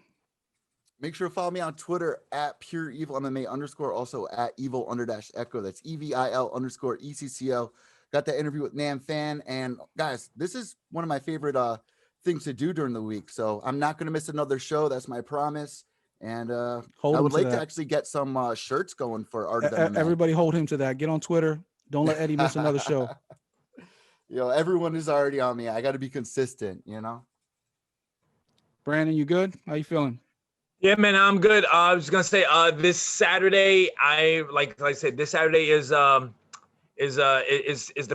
D: Make sure to follow me on Twitter at Pure Evil MMA _, also at Evil _Echo. That's EVIL _ECCO. Got that interview with Nam Fan. And guys, this is one of my favorite things to do during the week. So I'm not going to miss another show. That's my promise. And I would like to actually get some shirts going for Art of MMA.
A: Everybody hold him to that. Get on Twitter. Don't let Eddie miss another show.
D: Everyone is already on me. I got to be consistent, you know?
A: Brandon, you good? How you feeling?
C: Yeah, man, I'm good. I was gonna say, this Saturday, like I said, this Saturday is the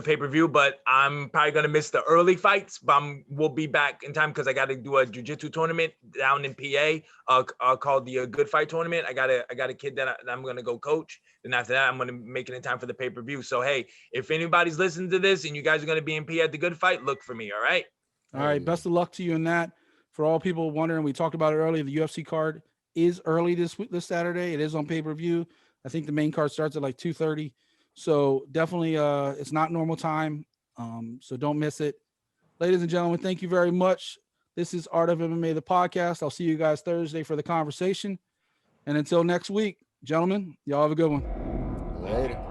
C: pay-per-view, but I'm probably gonna miss the early fights, but we'll be back in time because I got to do a jiu-jitsu tournament down in PA, called the Good Fight Tournament. I got a kid that I'm gonna go coach, and after that, I'm gonna make it in time for the pay-per-view. So hey, if anybody's listening to this and you guys are gonna be in PA at the Good Fight, look for me. All right.
A: All right. Best of luck to you in that. For all people wondering, we talked about it earlier. The UFC card is early this Saturday. It is on pay-per-view. I think the main card starts at like 2:30. So definitely, it's not normal time. So don't miss it. Ladies and gentlemen, thank you very much. This is Art of MMA, the podcast. I'll see you guys Thursday for the conversation. And until next week, gentlemen, y'all have a good one.
D: Later.